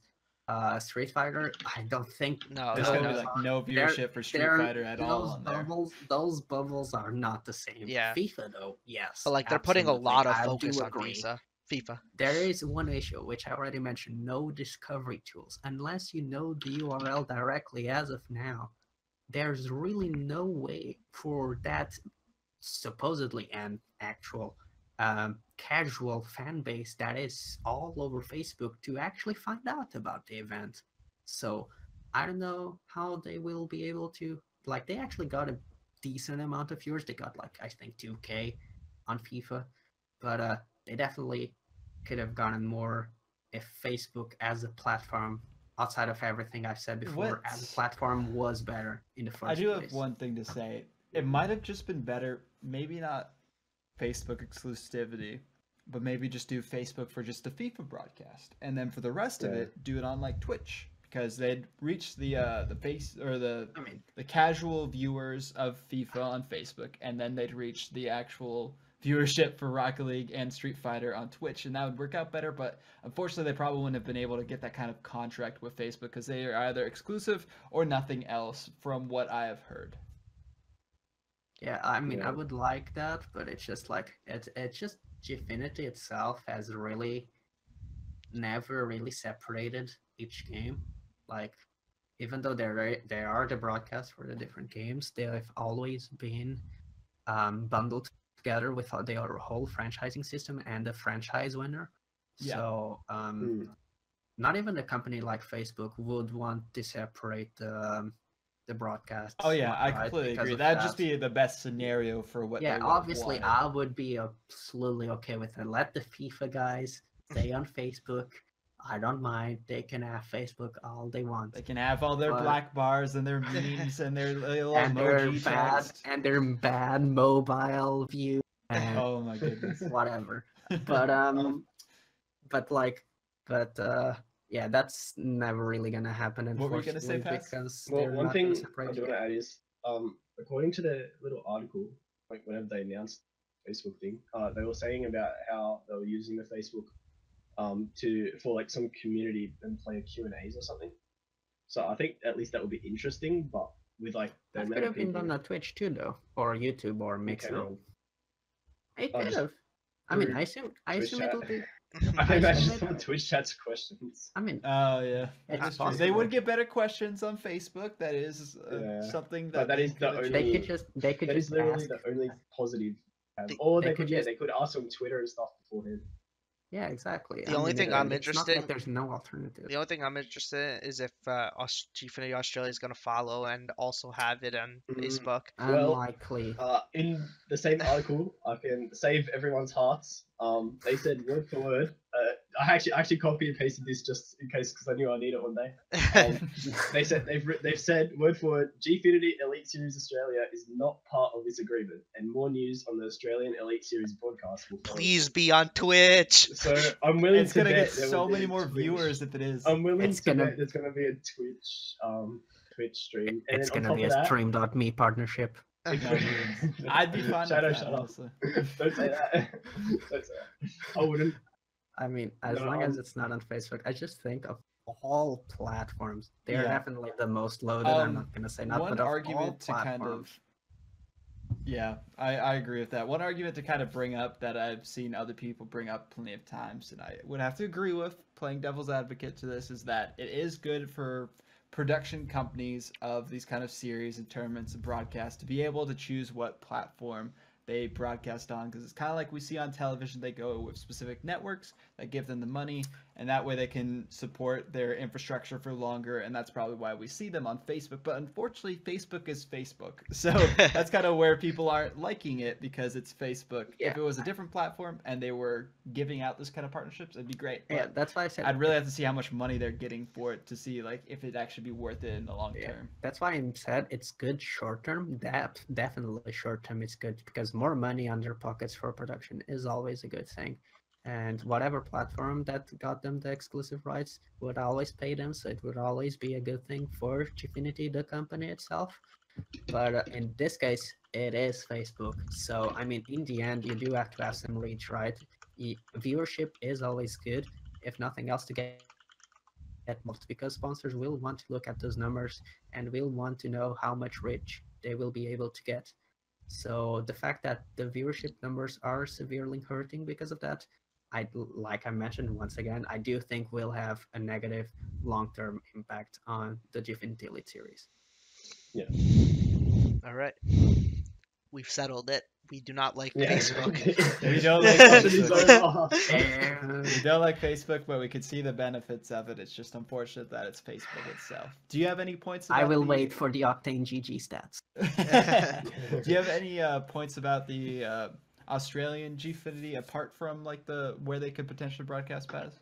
S4: Street Fighter. I don't think
S2: there's gonna be like no viewership for Street Fighter at all on there.
S4: Those bubbles are not the same.
S1: Yeah.
S4: FIFA though, yes.
S1: But like they're putting a lot of focus on FIFA.
S4: There is one issue which I already mentioned: no discovery tools. Unless you know the URL directly, as of now, there's really no way for that supposedly an actual casual fan base that is all over Facebook to actually find out about the event. So I don't know how they will be able to, like, they actually got a decent amount of viewers. They got like, I think 2K on FIFA, but they definitely could have gotten more if Facebook as a platform, outside of everything I've said before, as a platform was better in the first place.
S2: I do have one thing to say. It might have just been better, maybe not Facebook exclusivity, but maybe just do Facebook for just the FIFA broadcast, and then for the rest of it, do it on like Twitch, because they'd reach the casual viewers of FIFA on Facebook, and then they'd reach the actual viewership for Rocket League and Street Fighter on Twitch, and that would work out better. But unfortunately, they probably wouldn't have been able to get that kind of contract with Facebook because they are either exclusive or nothing else, from what I have heard.
S4: Yeah, I mean, I would like that, but it's just like it's just Gfinity itself has really never really separated each game. Like, even though they are the broadcast for the different games, they have always been bundled together with their whole franchising system and the franchise winner. Yeah. So not even a company like Facebook would want to separate the broadcast.
S2: Oh yeah, I completely agree. That'd just be the best scenario for what.
S4: Yeah, obviously, I would be absolutely okay with it. Let the FIFA guys stay on Facebook. I don't mind. They can have Facebook all they want.
S2: They can have all their black bars and their memes and their little emoji text.
S4: And their bad mobile view. And
S2: oh my goodness.
S4: Whatever. Yeah, that's never really gonna happen.
S2: What were you gonna say, Pat?
S4: Because
S3: one thing I do want to add is, according to the little article, like whenever they announced Facebook thing, they were saying about how they were using the Facebook for like some community and play Q&As or something. So I think at least that would be interesting, but with like
S4: that could have been done on Twitch too, though, or YouTube or Mixer. It could have. I mean, I assume it'll be.
S3: I think I just want Twitch chat's questions.
S4: I mean,
S2: oh yeah, they would get better questions on Facebook. That is something that.
S3: But that is the only.
S4: They could just
S3: literally the only positive. Or they could ask on Twitter and stuff beforehand.
S4: Yeah, exactly.
S1: The only thing I'm interested in,
S4: there's no alternative.
S1: The only thing I'm interested in is if Gfinity Australia is going to follow and also have it on Facebook.
S4: Unlikely.
S3: In the same article, I can save everyone's hearts. They said word for word. I actually copied and pasted this just in case because I knew I need it one day. They said they've said word for word, Gfinity Elite Series Australia is not part of this agreement, and more news on the Australian Elite Series broadcast will follow.
S1: Please be on Twitch.
S3: So I'm willing
S2: It's
S3: to
S2: gonna
S3: bet
S2: get
S3: there
S2: so
S3: will be
S2: many
S3: a
S2: more
S3: Twitch.
S2: viewers if it is.
S3: I'm willing
S4: It's
S3: to
S4: gonna-
S3: bet there's gonna be a Twitch stream, and
S4: It's
S3: then on
S4: gonna
S3: top
S4: be
S3: of
S4: a
S3: that,
S4: stream.me partnership.
S2: No, I'd be fine
S3: Shadow,
S2: with that,
S3: shut up.
S2: honestly.
S3: Don't say that. Don't say that. I wouldn't.
S4: I mean, as
S3: No,
S4: long as it's not on Facebook, I just think of all platforms. They're
S2: Yeah.
S4: definitely the most loaded. I'm not gonna say not,
S2: One
S4: but of all
S2: argument to kind of,
S4: platforms.
S2: yeah, I agree with that. One argument to kind of bring up that I've seen other people bring up plenty of times, and I would have to agree with, playing devil's advocate to this, is that it is good for production companies of these kind of series and tournaments and broadcasts to be able to choose what platform they broadcast on, because it's kind of like we see on television. They go with specific networks that give them the money, and that way they can support their infrastructure for longer, and that's probably why we see them on Facebook. But unfortunately, Facebook is Facebook, so that's kind of where people aren't liking it, because it's Facebook.
S4: Yeah.
S2: If it was a different platform and they were giving out this kind of partnerships, it'd be great.
S4: Yeah,
S2: But
S4: that's why I said
S2: I'd really have to see how much money they're getting for it to see like if it'd actually be worth it in the long
S4: Yeah.
S2: term.
S4: That's why I said it's good short term. Definitely short term it's good, because more money on their pockets for production is always a good thing. And whatever platform that got them the exclusive rights would always pay them, so it would always be a good thing for Gfinity, the company itself. But in this case, it is Facebook. So I mean, in the end, you do have to have some reach, right? Viewership is always good, if nothing else, to get most, because sponsors will want to look at those numbers and will want to know how much reach they will be able to get. So the fact that the viewership numbers are severely hurting because of that, like I mentioned once again, I do think will have a negative long-term impact on the Gfinity Elite Series.
S3: Yeah.
S1: All right. We've settled it. We do not like
S3: Yeah.
S1: Facebook.
S2: We don't like
S3: Discussion is
S2: Facebook.
S3: over.
S2: We don't like Facebook, but we can see the benefits of it. It's just unfortunate that it's Facebook itself. Do you have any points about
S4: I will wait for the Octane GG stats.
S2: Do you have any points about the Australian Gfinity apart from like the where they could potentially broadcast pass?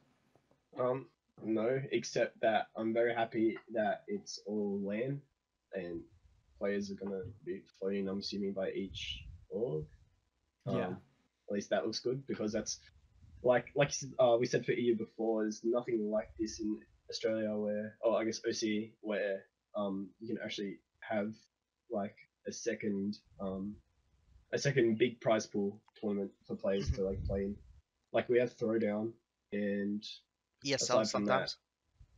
S3: No, except that I'm very happy that it's all LAN and players are gonna be floating, I'm assuming, by each org.
S2: Yeah.
S3: At least that looks good, because that's like we said for EU before, there's nothing like this in Australia where, I guess OC, where you can actually have like a second big prize pool tournament for players to like play in. Like we have Throwdown and
S1: ESL
S3: aside from
S1: sometimes.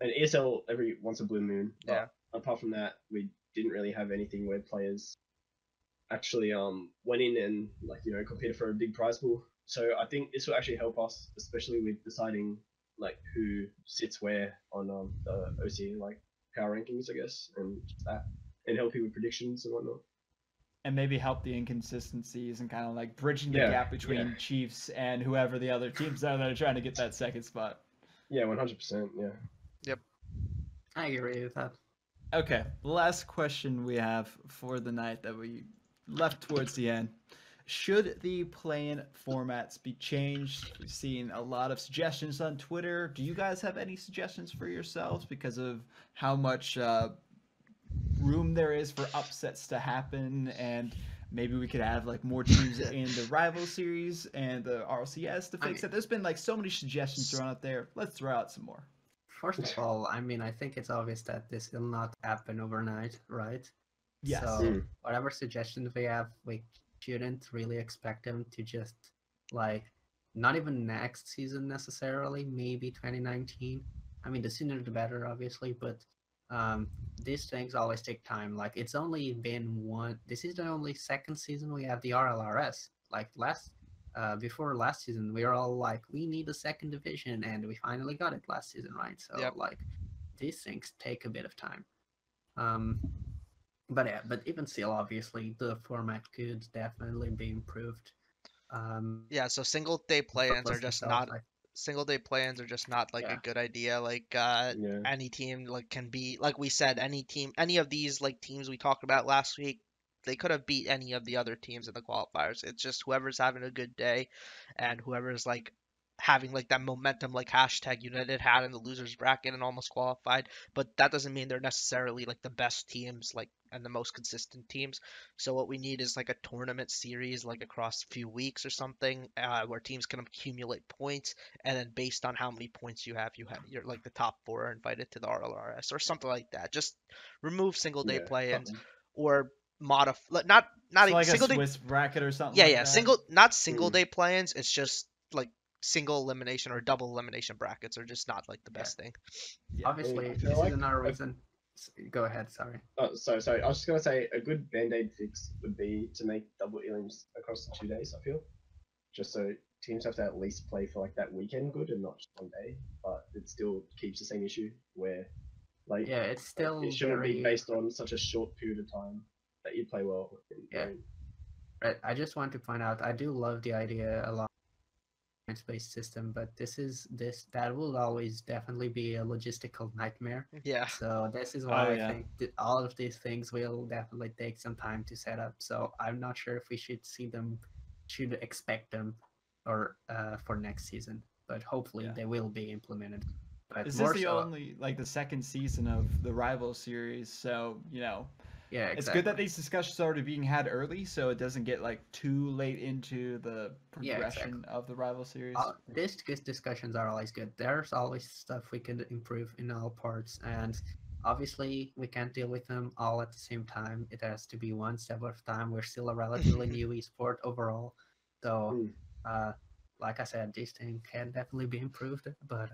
S3: and ESL every once a blue moon. But
S1: Yeah.
S3: apart from that, we didn't really have anything where players actually went in and like competed for a big prize pool. So I think this will actually help us, especially with deciding like who sits where on the OC like power rankings, I guess, and that, and helping with predictions and whatnot.
S2: And maybe help the inconsistencies and kind of like bridging the
S3: Yeah,
S2: gap between
S3: yeah.
S2: Chiefs and whoever the other teams are that are trying to get that second spot.
S3: Yeah, 100%. Yeah.
S4: I agree with that.
S2: Okay, last question we have for the night that we left towards the end. Should the play-in formats be changed? We've seen a lot of suggestions on Twitter. Do you guys have any suggestions for yourselves because of how much room there is for upsets to happen, and maybe we could have like more teams in the rival series and the RLCS to fix it? There's been like so many suggestions thrown out there. Let's throw out some more.
S4: First of all, I mean, I think it's obvious that this will not happen overnight, right?
S2: Yes.
S4: So whatever suggestions we have, we shouldn't really expect them to just like, not even next season necessarily, maybe 2019. I mean, the sooner the better, obviously, but these things always take time. Like, it's only been this is the only second season we have the RLRS. Like before last season, we were all like, we need a second division, and we finally got it last season, right? So like, these things take a bit of time. But yeah, but even still, obviously, the format could definitely be improved.
S1: Yeah, so single day play-ins are just not
S4: like,
S1: single day play-ins are just not like a good idea. Like any team like can be, like we said, any of these like teams we talked about last week, they could have beat any of the other teams in the qualifiers. It's just whoever's having a good day and whoever's like having like that momentum like hashtag United had in the losers bracket and almost qualified, but that doesn't mean they're necessarily like the best teams like and the most consistent teams. So what we need is like a tournament series like across a few weeks or something, where teams can accumulate points, and then based on how many points you're like the top four are invited to the RLRS or something like that. Just remove single day
S3: Yeah,
S1: play-ins
S3: something.
S1: or modify not
S2: So
S1: even
S2: like a
S1: single day.
S2: Swiss bracket or something
S1: Yeah,
S2: like
S1: yeah,
S2: that.
S1: not single day play-ins. It's just like single elimination or double elimination brackets are just not like the best thing.
S2: Yeah.
S4: Obviously,
S3: I feel
S4: this
S3: like
S4: is another reason. Go ahead. Sorry.
S3: Oh, sorry. I was just gonna say a good band-aid fix would be to make double elims across the 2 days. I feel, just so teams have to at least play for like that weekend good and not just one day. But it still keeps the same issue where, like,
S4: Yeah, it's still
S3: it shouldn't
S4: very.
S3: be based on such a short period of time that you play well.
S4: Yeah. Right. I just want to point out, I do love the idea a lot points-based system, but that will always definitely be a logistical nightmare.
S1: Yeah.
S4: So this is why I think that all of these things will definitely take some time to set up. So I'm not sure if we should expect them or for next season, but hopefully they will be implemented. But
S2: is this the only like the second season of the rival series? So yeah, exactly. It's good that these discussions are already being had early, so it doesn't get like too late into the progression of the rival series.
S4: These discussions are always good. There's always stuff we can improve in all parts, and obviously we can't deal with them all at the same time. It has to be one step at a time. We're still a relatively new esport overall, so like I said, these things can definitely be improved, but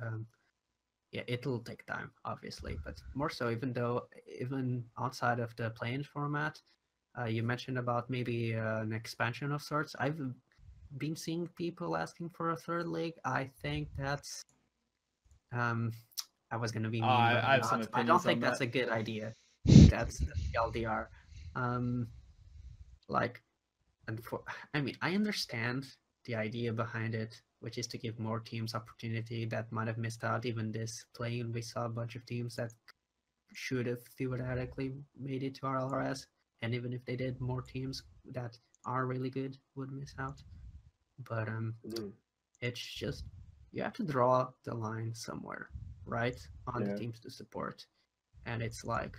S4: yeah, it'll take time, obviously, but more so, even outside of the play-in format, you mentioned about maybe an expansion of sorts. I've been seeing people asking for a third league. I think that's, I was gonna be mean, but
S2: I have some opinions.
S4: I don't think that's a good idea. That's the LDR. I understand the idea behind it, which is to give more teams opportunity that might have missed out. Even this play-in, we saw a bunch of teams that should have theoretically made it to RLRS, and even if they did, more teams that are really good would miss out. But it's just, you have to draw the line somewhere, right, on the teams to support. And it's like,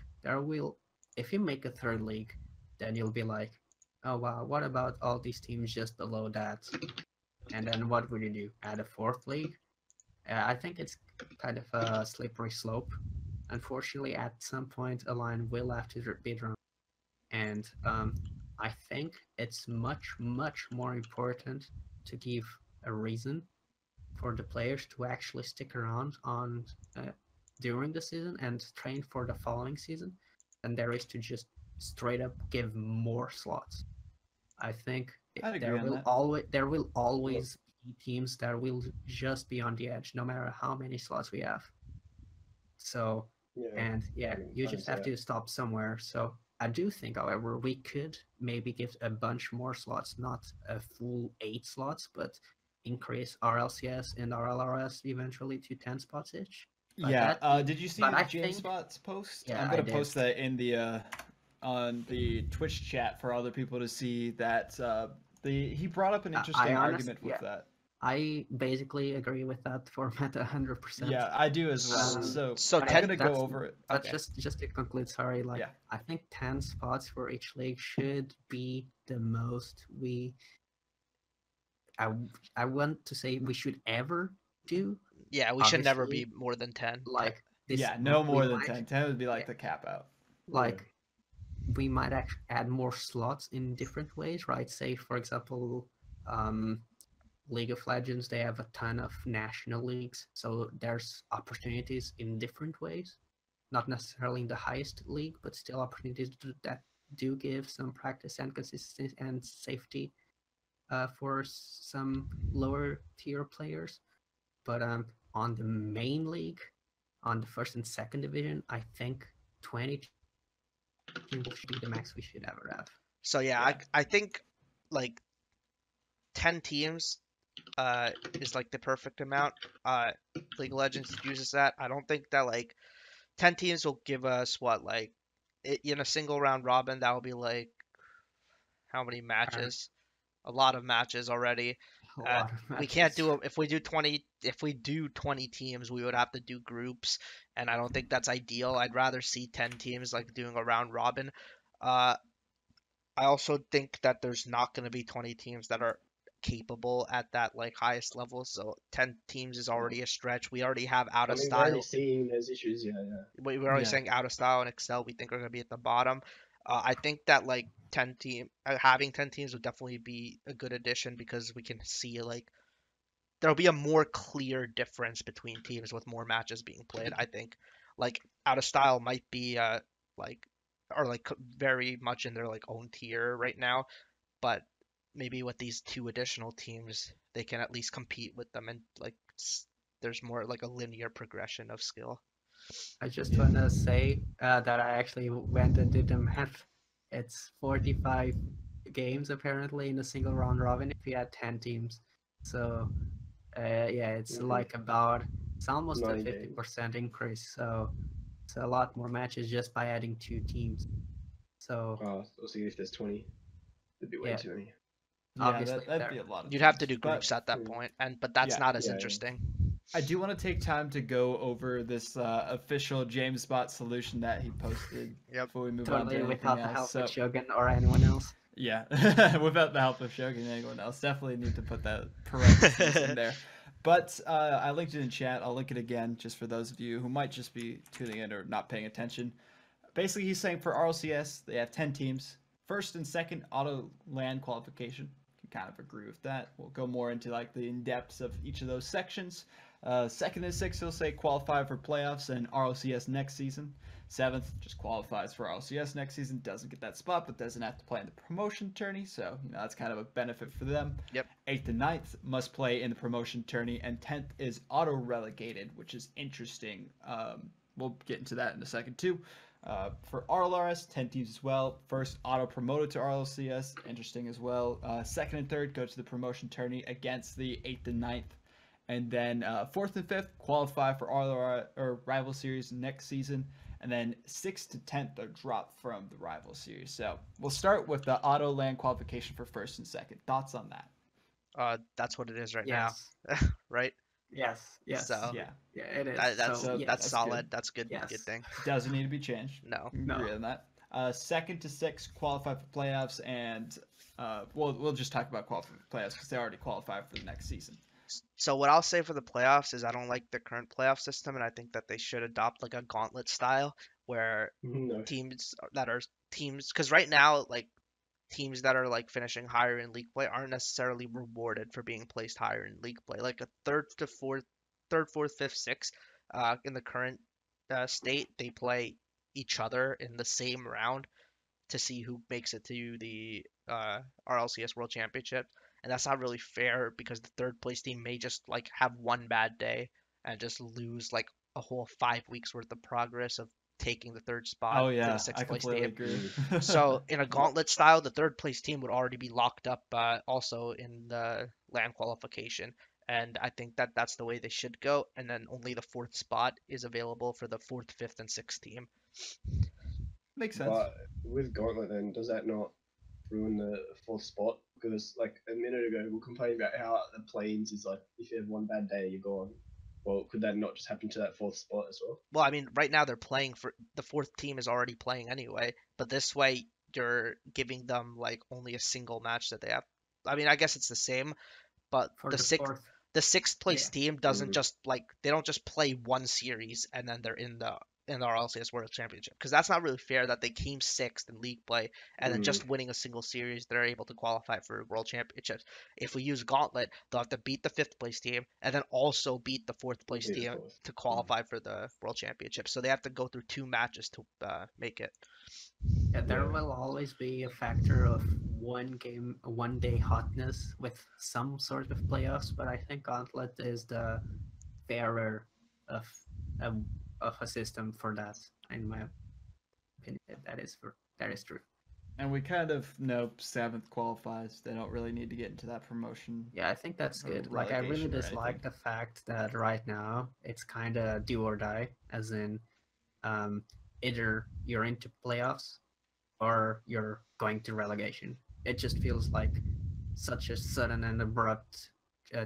S4: if you make a third league, then you'll be like, oh wow, what about all these teams just below that? And then what would you do? Add a fourth league? I think it's kind of a slippery slope. Unfortunately, at some point, a line will have to be drawn. And I think it's much, much more important to give a reason for the players to actually stick around during the season and train for the following season than there is to just straight up give more slots. I think there will always be teams that will just be on the edge no matter how many slots we have. So you just have to stop somewhere. So I do think, however, we could maybe give a bunch more slots, not a full 8 slots, but increase RLCS and RLRS eventually to 10 spots each.
S2: Did you see James Spot's post?
S4: Yeah,
S2: I'm gonna post that in the on the Twitch chat for other people to see. That he brought up an interesting argument with that.
S4: I basically agree with that format 100%.
S2: Yeah, I do as well. So I'm gonna go over it.
S4: But just to conclude, sorry, I think 10 spots for each league should be the most I want to say we should ever do.
S1: Yeah, we should never be more than 10.
S2: No more than 10. 10 would be like the cap out.
S4: We might actually add more slots in different ways, right? Say, for example, League of Legends, they have a ton of national leagues, so there's opportunities in different ways. Not necessarily in the highest league, but still opportunities that do give some practice and consistency and safety for some lower tier players. But on the main league, on the first and second division, I think 20 teams should be the max we should ever have.
S1: So I think like 10 teams is like the perfect amount. League of Legends uses that. I don't think that like 10 teams will give us in a single round robin, that will be like how many matches? A lot of matches already.
S4: A lot of
S1: We can't
S4: matches.
S1: do if we do 20 teams, we would have to do groups, and I don't think that's ideal. I'd rather see 10 teams like doing a round robin. Uh, I also think that there's not going to be 20 teams that are capable at that like highest level. So 10 teams is already a stretch. We already have out
S3: I
S1: of
S3: mean, we're already
S1: style.
S3: seeing those issues. Yeah, yeah.
S1: We're already saying out of style and Excel. We think are going to be at the bottom. I think that like having 10 teams would definitely be a good addition because we can see like there'll be a more clear difference between teams with more matches being played. I think like out of style might be like or like very much in their like own tier right now, but maybe with these two additional teams, they can at least compete with them and like there's more like a linear progression of skill.
S4: I just want to say that I actually went and did the math. It's 45 games apparently in a single round robin if you had 10 teams. So yeah, it's like it's almost a 50% increase. So it's a lot more matches just by adding 2 teams. So
S3: also if there's 20, it'd be way too many.
S2: Obviously, that'd be a lot of
S1: You'd have to do groups at that point, but that's not as interesting.
S2: I do want to take time to go over this official JamesBot solution that he posted before we move on to anything
S4: without the
S2: else.
S4: help of Shogun or anyone else.
S2: Yeah, without the help of Shogun and anyone else. Definitely need to put that parentheses in there. But I linked it in chat. I'll link it again just for those of you who might just be tuning in or not paying attention. Basically, he's saying for RLCS, they have 10 teams. First and second auto LAN qualification. Can kind of agree with that. We'll go more into like the in-depths of each of those sections. Second and sixth, he'll say qualify for playoffs and RLCS next season. Seventh just qualifies for RLCS next season, doesn't get that spot, but doesn't have to play in the promotion tourney, so that's kind of a benefit for them. Eighth and ninth must play in the promotion tourney, and 10th is auto relegated, which is interesting. We'll get into that in a second too. For RLRS, 10 teams as well. First auto promoted to RLCS, interesting as well. Second and third go to the promotion tourney against the 8th and 9th. And then 4th and 5th qualify for RLR or Rival Series next season. And then 6th to 10th are dropped from the Rival Series. So we'll start with the auto LAN qualification for first and second. Thoughts on that?
S1: That's what it is right now, right?
S4: Yes.
S1: So
S4: yeah, it is.
S1: That's solid.
S2: Good.
S1: That's good. Good thing.
S2: Doesn't need to be changed.
S1: No.
S2: Agree on that. 2nd to 6th qualify for playoffs, and we'll just talk about qualifying for playoffs because they already qualified for the next season.
S1: So what I'll say for the playoffs is I don't like the current playoff system, and I think that they should adopt like a gauntlet style where teams, because right now like teams that are like finishing higher in league play aren't necessarily rewarded for being placed higher in league play. Like a third, fourth, fifth, sixth, in the current state, they play each other in the same round to see who makes it to the RLCS World Championship. And that's not really fair because the third place team may just like have one bad day and just lose like a whole 5 weeks worth of progress of taking the third spot to the sixth place team.
S2: Agree.
S1: So in a gauntlet style, the third place team would already be locked up also in the LAN qualification. And I think that that's the way they should go. And then only the 4th spot is available for the 4th, 5th, and 6th team.
S2: Makes sense.
S3: But with gauntlet, then does that not ruin the 4th spot? Because like a minute ago, we were complaining about how the Playins is like if you have one bad day, you're gone. Well, could that not just happen to that 4th spot as well?
S1: Well, I mean, right now they're playing for the 4th team is already playing anyway, but this way you're giving them like only a single match that they have. I mean, I guess it's the same, but the 6th place team doesn't just like they don't just play one series and then they're in the RLCS World Championship, because that's not really fair that they came 6th in league play and then just winning a single series they're able to qualify for World Championships. If we use Gauntlet, they'll have to beat the 5th place team and then also beat the 4th place team to qualify for the World Championship. So they have to go through 2 matches to make it.
S4: Yeah, there will always be a factor of one day hotness with some sort of playoffs, but I think Gauntlet is the fairer of a system for that, in my opinion. That is true.
S2: And we kind of know 7th qualifies. They don't really need to get into that promotion.
S4: Yeah, I think that's good. Like, I really dislike the fact that right now it's kind of do or die, as in either you're into playoffs or you're going to relegation. It just feels like such a sudden and abrupt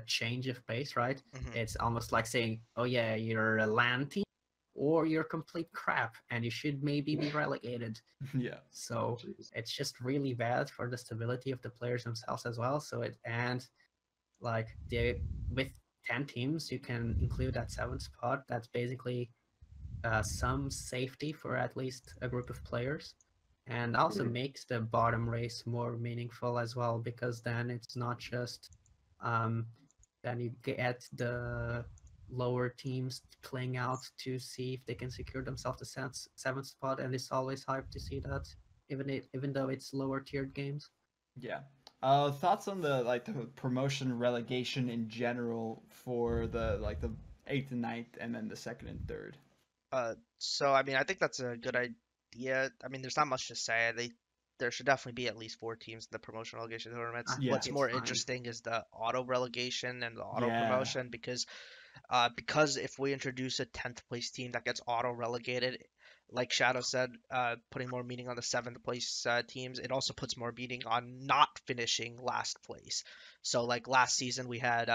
S4: change of pace, right?
S1: Mhm.
S4: It's almost like saying, "Oh yeah, you're a LAN team, or you're complete crap, and you should maybe be relegated."
S2: Yeah.
S4: So
S3: Jeez.
S4: it's just really bad for the stability of the players themselves as well. So like with 10 teams, you can include that 7th spot. That's basically some safety for at least a group of players, and also makes the bottom race more meaningful as well, because then it's not just um, then you get the lower teams playing out to see if they can secure themselves the 7th spot, and it's always hype to see that, even though it's lower tiered games.
S2: Yeah. Thoughts on the promotion relegation in general for the 8th and 9th, and then the 2nd and 3rd.
S1: So I mean, I think that's a good idea. I mean, there's not much to say. There should definitely be at least 4 teams in the promotion relegation tournaments.
S4: I
S2: Yeah.
S1: What's
S4: think
S1: more
S4: it's fine.
S1: interesting is the auto relegation and the auto
S2: Yeah.
S1: promotion, because if we introduce a 10th place team that gets auto relegated, like Shadow said, putting more meaning on the 7th place teams, it also puts more meaning on not finishing last place. So like last season we had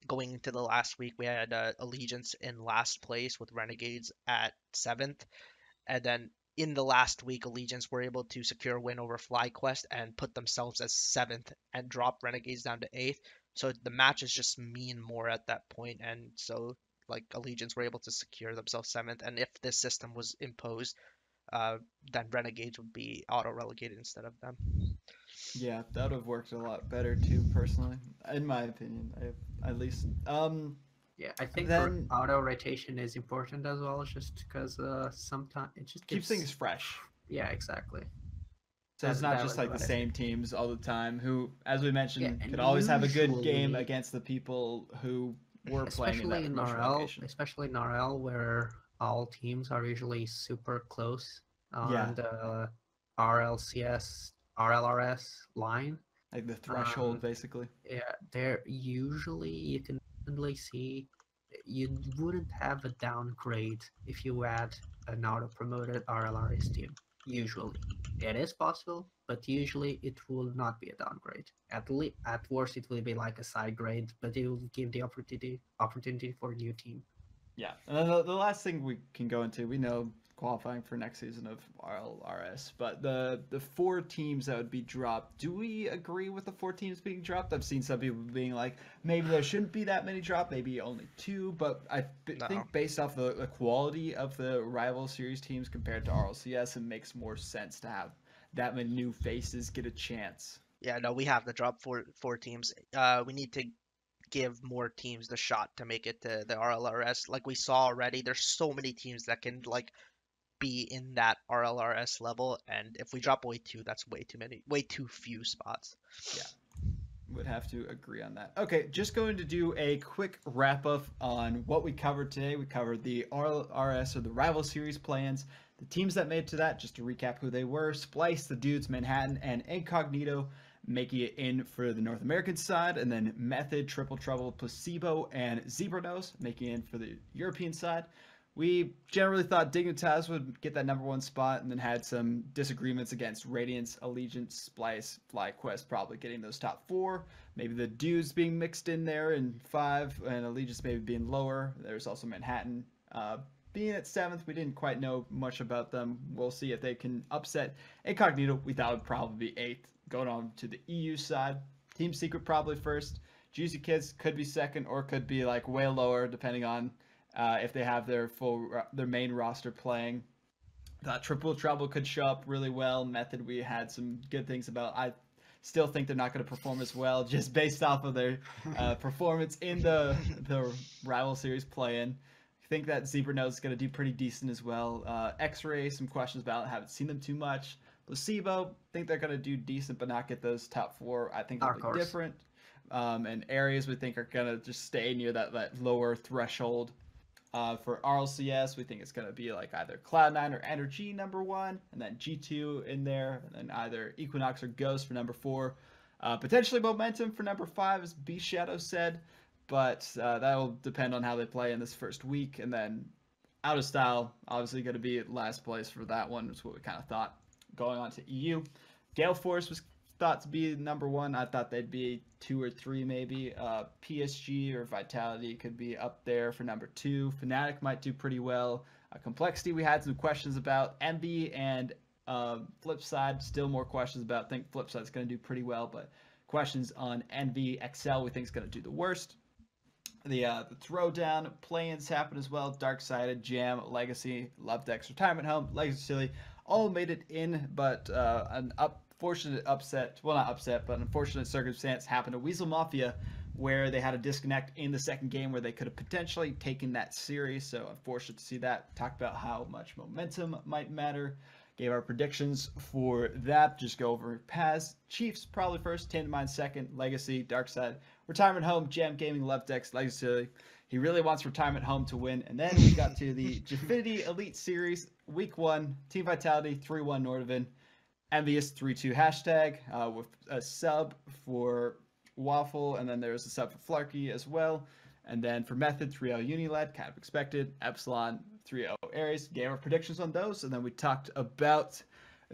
S1: going into the last week we had Allegiance in last place with Renegades at 7th, and then in the last week Allegiance were able to secure a win over FlyQuest and put themselves as 7th and drop Renegades down to 8th. So the matches just mean more at that point, and so like Allegiance were able to secure themselves 7th. And if this system was imposed, then Renegades would be auto relegated instead of them.
S2: Yeah, that would have worked a lot better too, personally, in my opinion. At least.
S4: Yeah, I think
S2: Then
S4: auto rotation is important as well, just because sometimes it just
S2: keeps things fresh.
S4: Yeah, exactly.
S2: So it's not
S4: That
S2: just
S4: was
S2: like the
S4: what I
S2: same teams all the time who, as we mentioned,
S4: and
S2: could always have a good game
S4: usually-
S2: against the people who were playing in that
S4: especially in
S2: promotion
S4: RL,
S2: relegation.
S4: especially in RL, where all teams are usually super close
S2: Yeah.
S4: on the RLCS, RLRS line.
S2: Like the threshold, basically.
S4: Yeah, there usually you can definitely see you wouldn't have a downgrade if you add an auto-promoted RLRS team. Usually, it is possible, but usually it will not be a downgrade. At worst, it will be like a side grade, but it will give the opportunity for a new team.
S2: Yeah, and then the last thing we can go into, we know qualifying for next season of RLRS, but the 4 teams that would be dropped, do we agree with the 4 teams being dropped? I've seen some people being like, maybe there shouldn't be that many dropped, maybe only 2, but I think based off the quality of the rival series teams compared to RLCS, it makes more sense to have that many new faces get a chance.
S1: Yeah, no, we have to drop 4 teams. We need to give more teams the shot to make it to the RLRS. Like we saw already, there's so many teams that can like be in that RLRS level, and if we drop away 2, that's way too few spots.
S2: Yeah, would have to agree on that. Okay, just going to do a quick wrap up on what we covered today. We covered the RLRS, or the Rival Series Play-ins, the teams that made it to that, just to recap who they were: Splice, the Dudes, Manhattan, and Incognito making it in for the North American side, and then Method, Triple Trouble, Placebo, and Zebra Nose making it in for the European side. We generally thought Dignitas would get that number 1 spot, and then had some disagreements against Radiance, Allegiance, Splice, FlyQuest probably getting those top 4. Maybe the Dudes being mixed in there in 5, and Allegiance maybe being lower. There's also Manhattan being at 7th. We didn't quite know much about them. We'll see if they can upset Incognito. We thought it would probably be 8th. Going on to the EU side, Team Secret probably first. Juicy Kids could be 2nd, or could be like way lower, depending on if they have their main roster playing. Thought Triple Trouble could show up really well. Method, we had some good things about. I still think they're not going to perform as well, just based off of their performance in the Rival Series play-in. I think that Zebra Nose is going to do pretty decent as well. X-Ray, some questions about it. Haven't seen them too much. Placebo, think they're going to do decent but not get those top 4. I think they'll be different. And areas we think are going to just stay near that lower threshold. For RLCS, we think it's going to be like either Cloud9 or Energy number 1, and then G2 in there, and then either Equinox or Ghost for number 4. Potentially Momentum for number 5, as B Shadow said, but that'll depend on how they play in this first week. And then Out of Style, obviously going to be last place for that one, is what we kind of thought. Going on to EU, Gale Force was thought to be number one. I thought they'd be 2 or 3 maybe. PSG or Vitality could be up there for number 2. Fnatic might do pretty well. Complexity we had some questions about. Envy and Flipside, still more questions about. I think Flipside's going to do pretty well, but questions on Envy. Excel we think is going to do the worst. The Throwdown Play-ins happen as well. Dark-Sided, Jam, Legacy, Love Dex, Retirement Home, Legacy Silly, all made it in, but an unfortunate upset, well not upset, but unfortunate circumstance happened to Weasel Mafia, where they had a disconnect in the second game where they could have potentially taken that series. So unfortunate to see that. Talked about how much momentum might matter. Gave our predictions for that. Just go over Paz. Chiefs probably first, Tandemine second, Legacy, Darkside, Retirement Home, Jam Gaming, Love Dex, Legacy. He really wants Retirement Home to win. And then we got to the Gfinity Elite Series, Week 1, Team Vitality, 3-1 Nordovan, Envious 3-2 hashtag, with a sub for Waffle, and then there's a sub for Flarky as well. And then for Method, 3-0 Unilad, kind of expected. Epsilon, 3-0 Aries. Gave our predictions on those, and then we talked about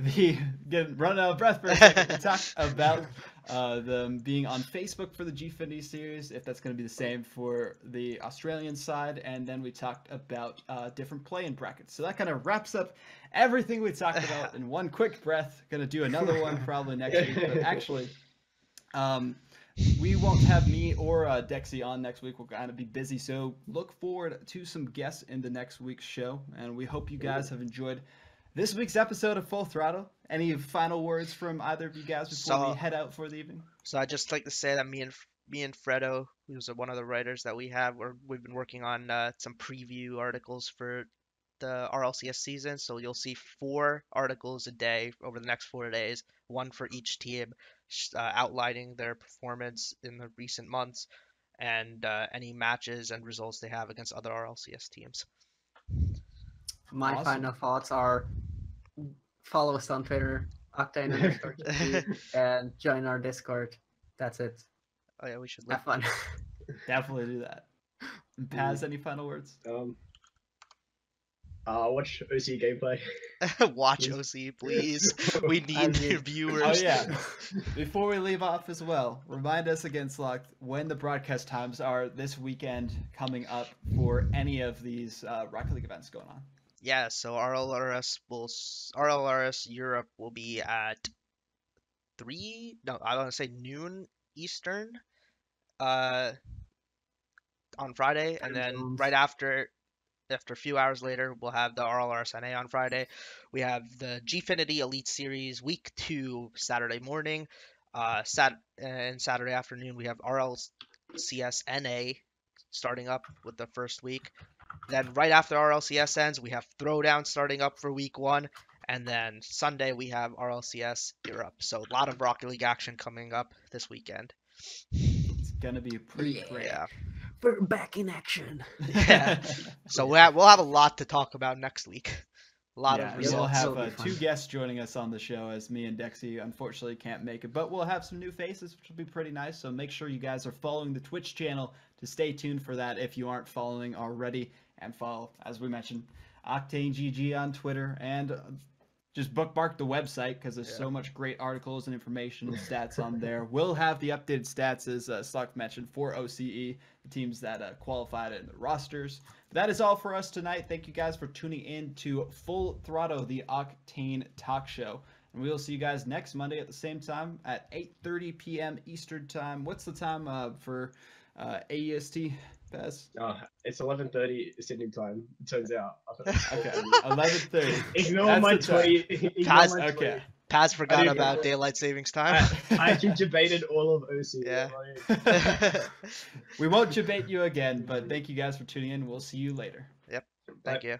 S2: getting running out of breath for a second. We talked about them being on Facebook for the Gfinity series, if that's going to be the same for the Australian side, and then we talked about different play-in brackets. So that kind of wraps up everything we talked about in one quick breath. Going to do another one probably next week, but actually, we won't have me or Dexy on next week. We'll kind of be busy, so look forward to some guests in the next week's show, and we hope you guys have enjoyed this week's episode of Full Throttle. Any final words from either of you guys before we head out for the evening?
S1: So I'd just like to say that me and Fredo, who's one of the writers that we have, we've been working on some preview articles for the RLCS season. So you'll see 4 articles a day over the next 4 days, one for each team, outlining their performance in the recent months and any matches and results they have against other RLCS teams.
S4: My
S2: Awesome.
S4: final thoughts are follow us on Twitter, Octane_TV, and join our Discord. That's it.
S1: Oh yeah, we should
S4: Have fun.
S2: Definitely do that. And Paz, any final words?
S3: Watch OC gameplay.
S1: Watch OC, please. We need viewers.
S2: Oh yeah. Before we leave off as well, remind us again, Slock, when the broadcast times are this weekend coming up for any of these Rocket League events going on.
S1: Yeah, so RLRS Europe will be at noon Eastern on Friday, and then right after a few hours later, we'll have the RLRS NA on Friday. We have the Gfinity Elite Series Week 2 Saturday morning. And Saturday afternoon, we have RLCS NA starting up with the first week. Then right after RLCS ends, we have Throwdown starting up for Week 1. And then Sunday, we have RLCS Europe. So a lot of Rocket League action coming up this weekend.
S2: It's going to be pretty great.
S1: Yeah.
S4: We're back in action.
S1: Yeah. So we'll have a lot to talk about next week. A lot of results.
S2: We'll have 2 guests joining us on the show, as me and Dexy unfortunately can't make it. But we'll have some new faces, which will be pretty nice. So make sure you guys are following the Twitch channel to stay tuned for that if you aren't following already. And follow, as we mentioned, Octane GG on Twitter, and just bookmark the website because there's so much great articles and information and stats on there. We'll have the updated stats, as Slock mentioned, for OCE, the teams that qualified in the rosters. But that is all for us tonight. Thank you guys for tuning in to Full Throttle, the Octane Talk Show. And we will see you guys next Monday at the same time at 8:30 p.m. Eastern Time. What's the time for AEST, Paz?
S3: It's 11:30 Sydney time, it turns out.
S2: Okay, 11:30.
S3: Ignore my tweet.
S2: Okay.
S1: Paz forgot about daylight savings time.
S3: I actually debated all of OC.
S1: Yeah.
S2: We won't debate you again, but thank you guys for tuning in. We'll see you later.
S1: Yep. Thank you.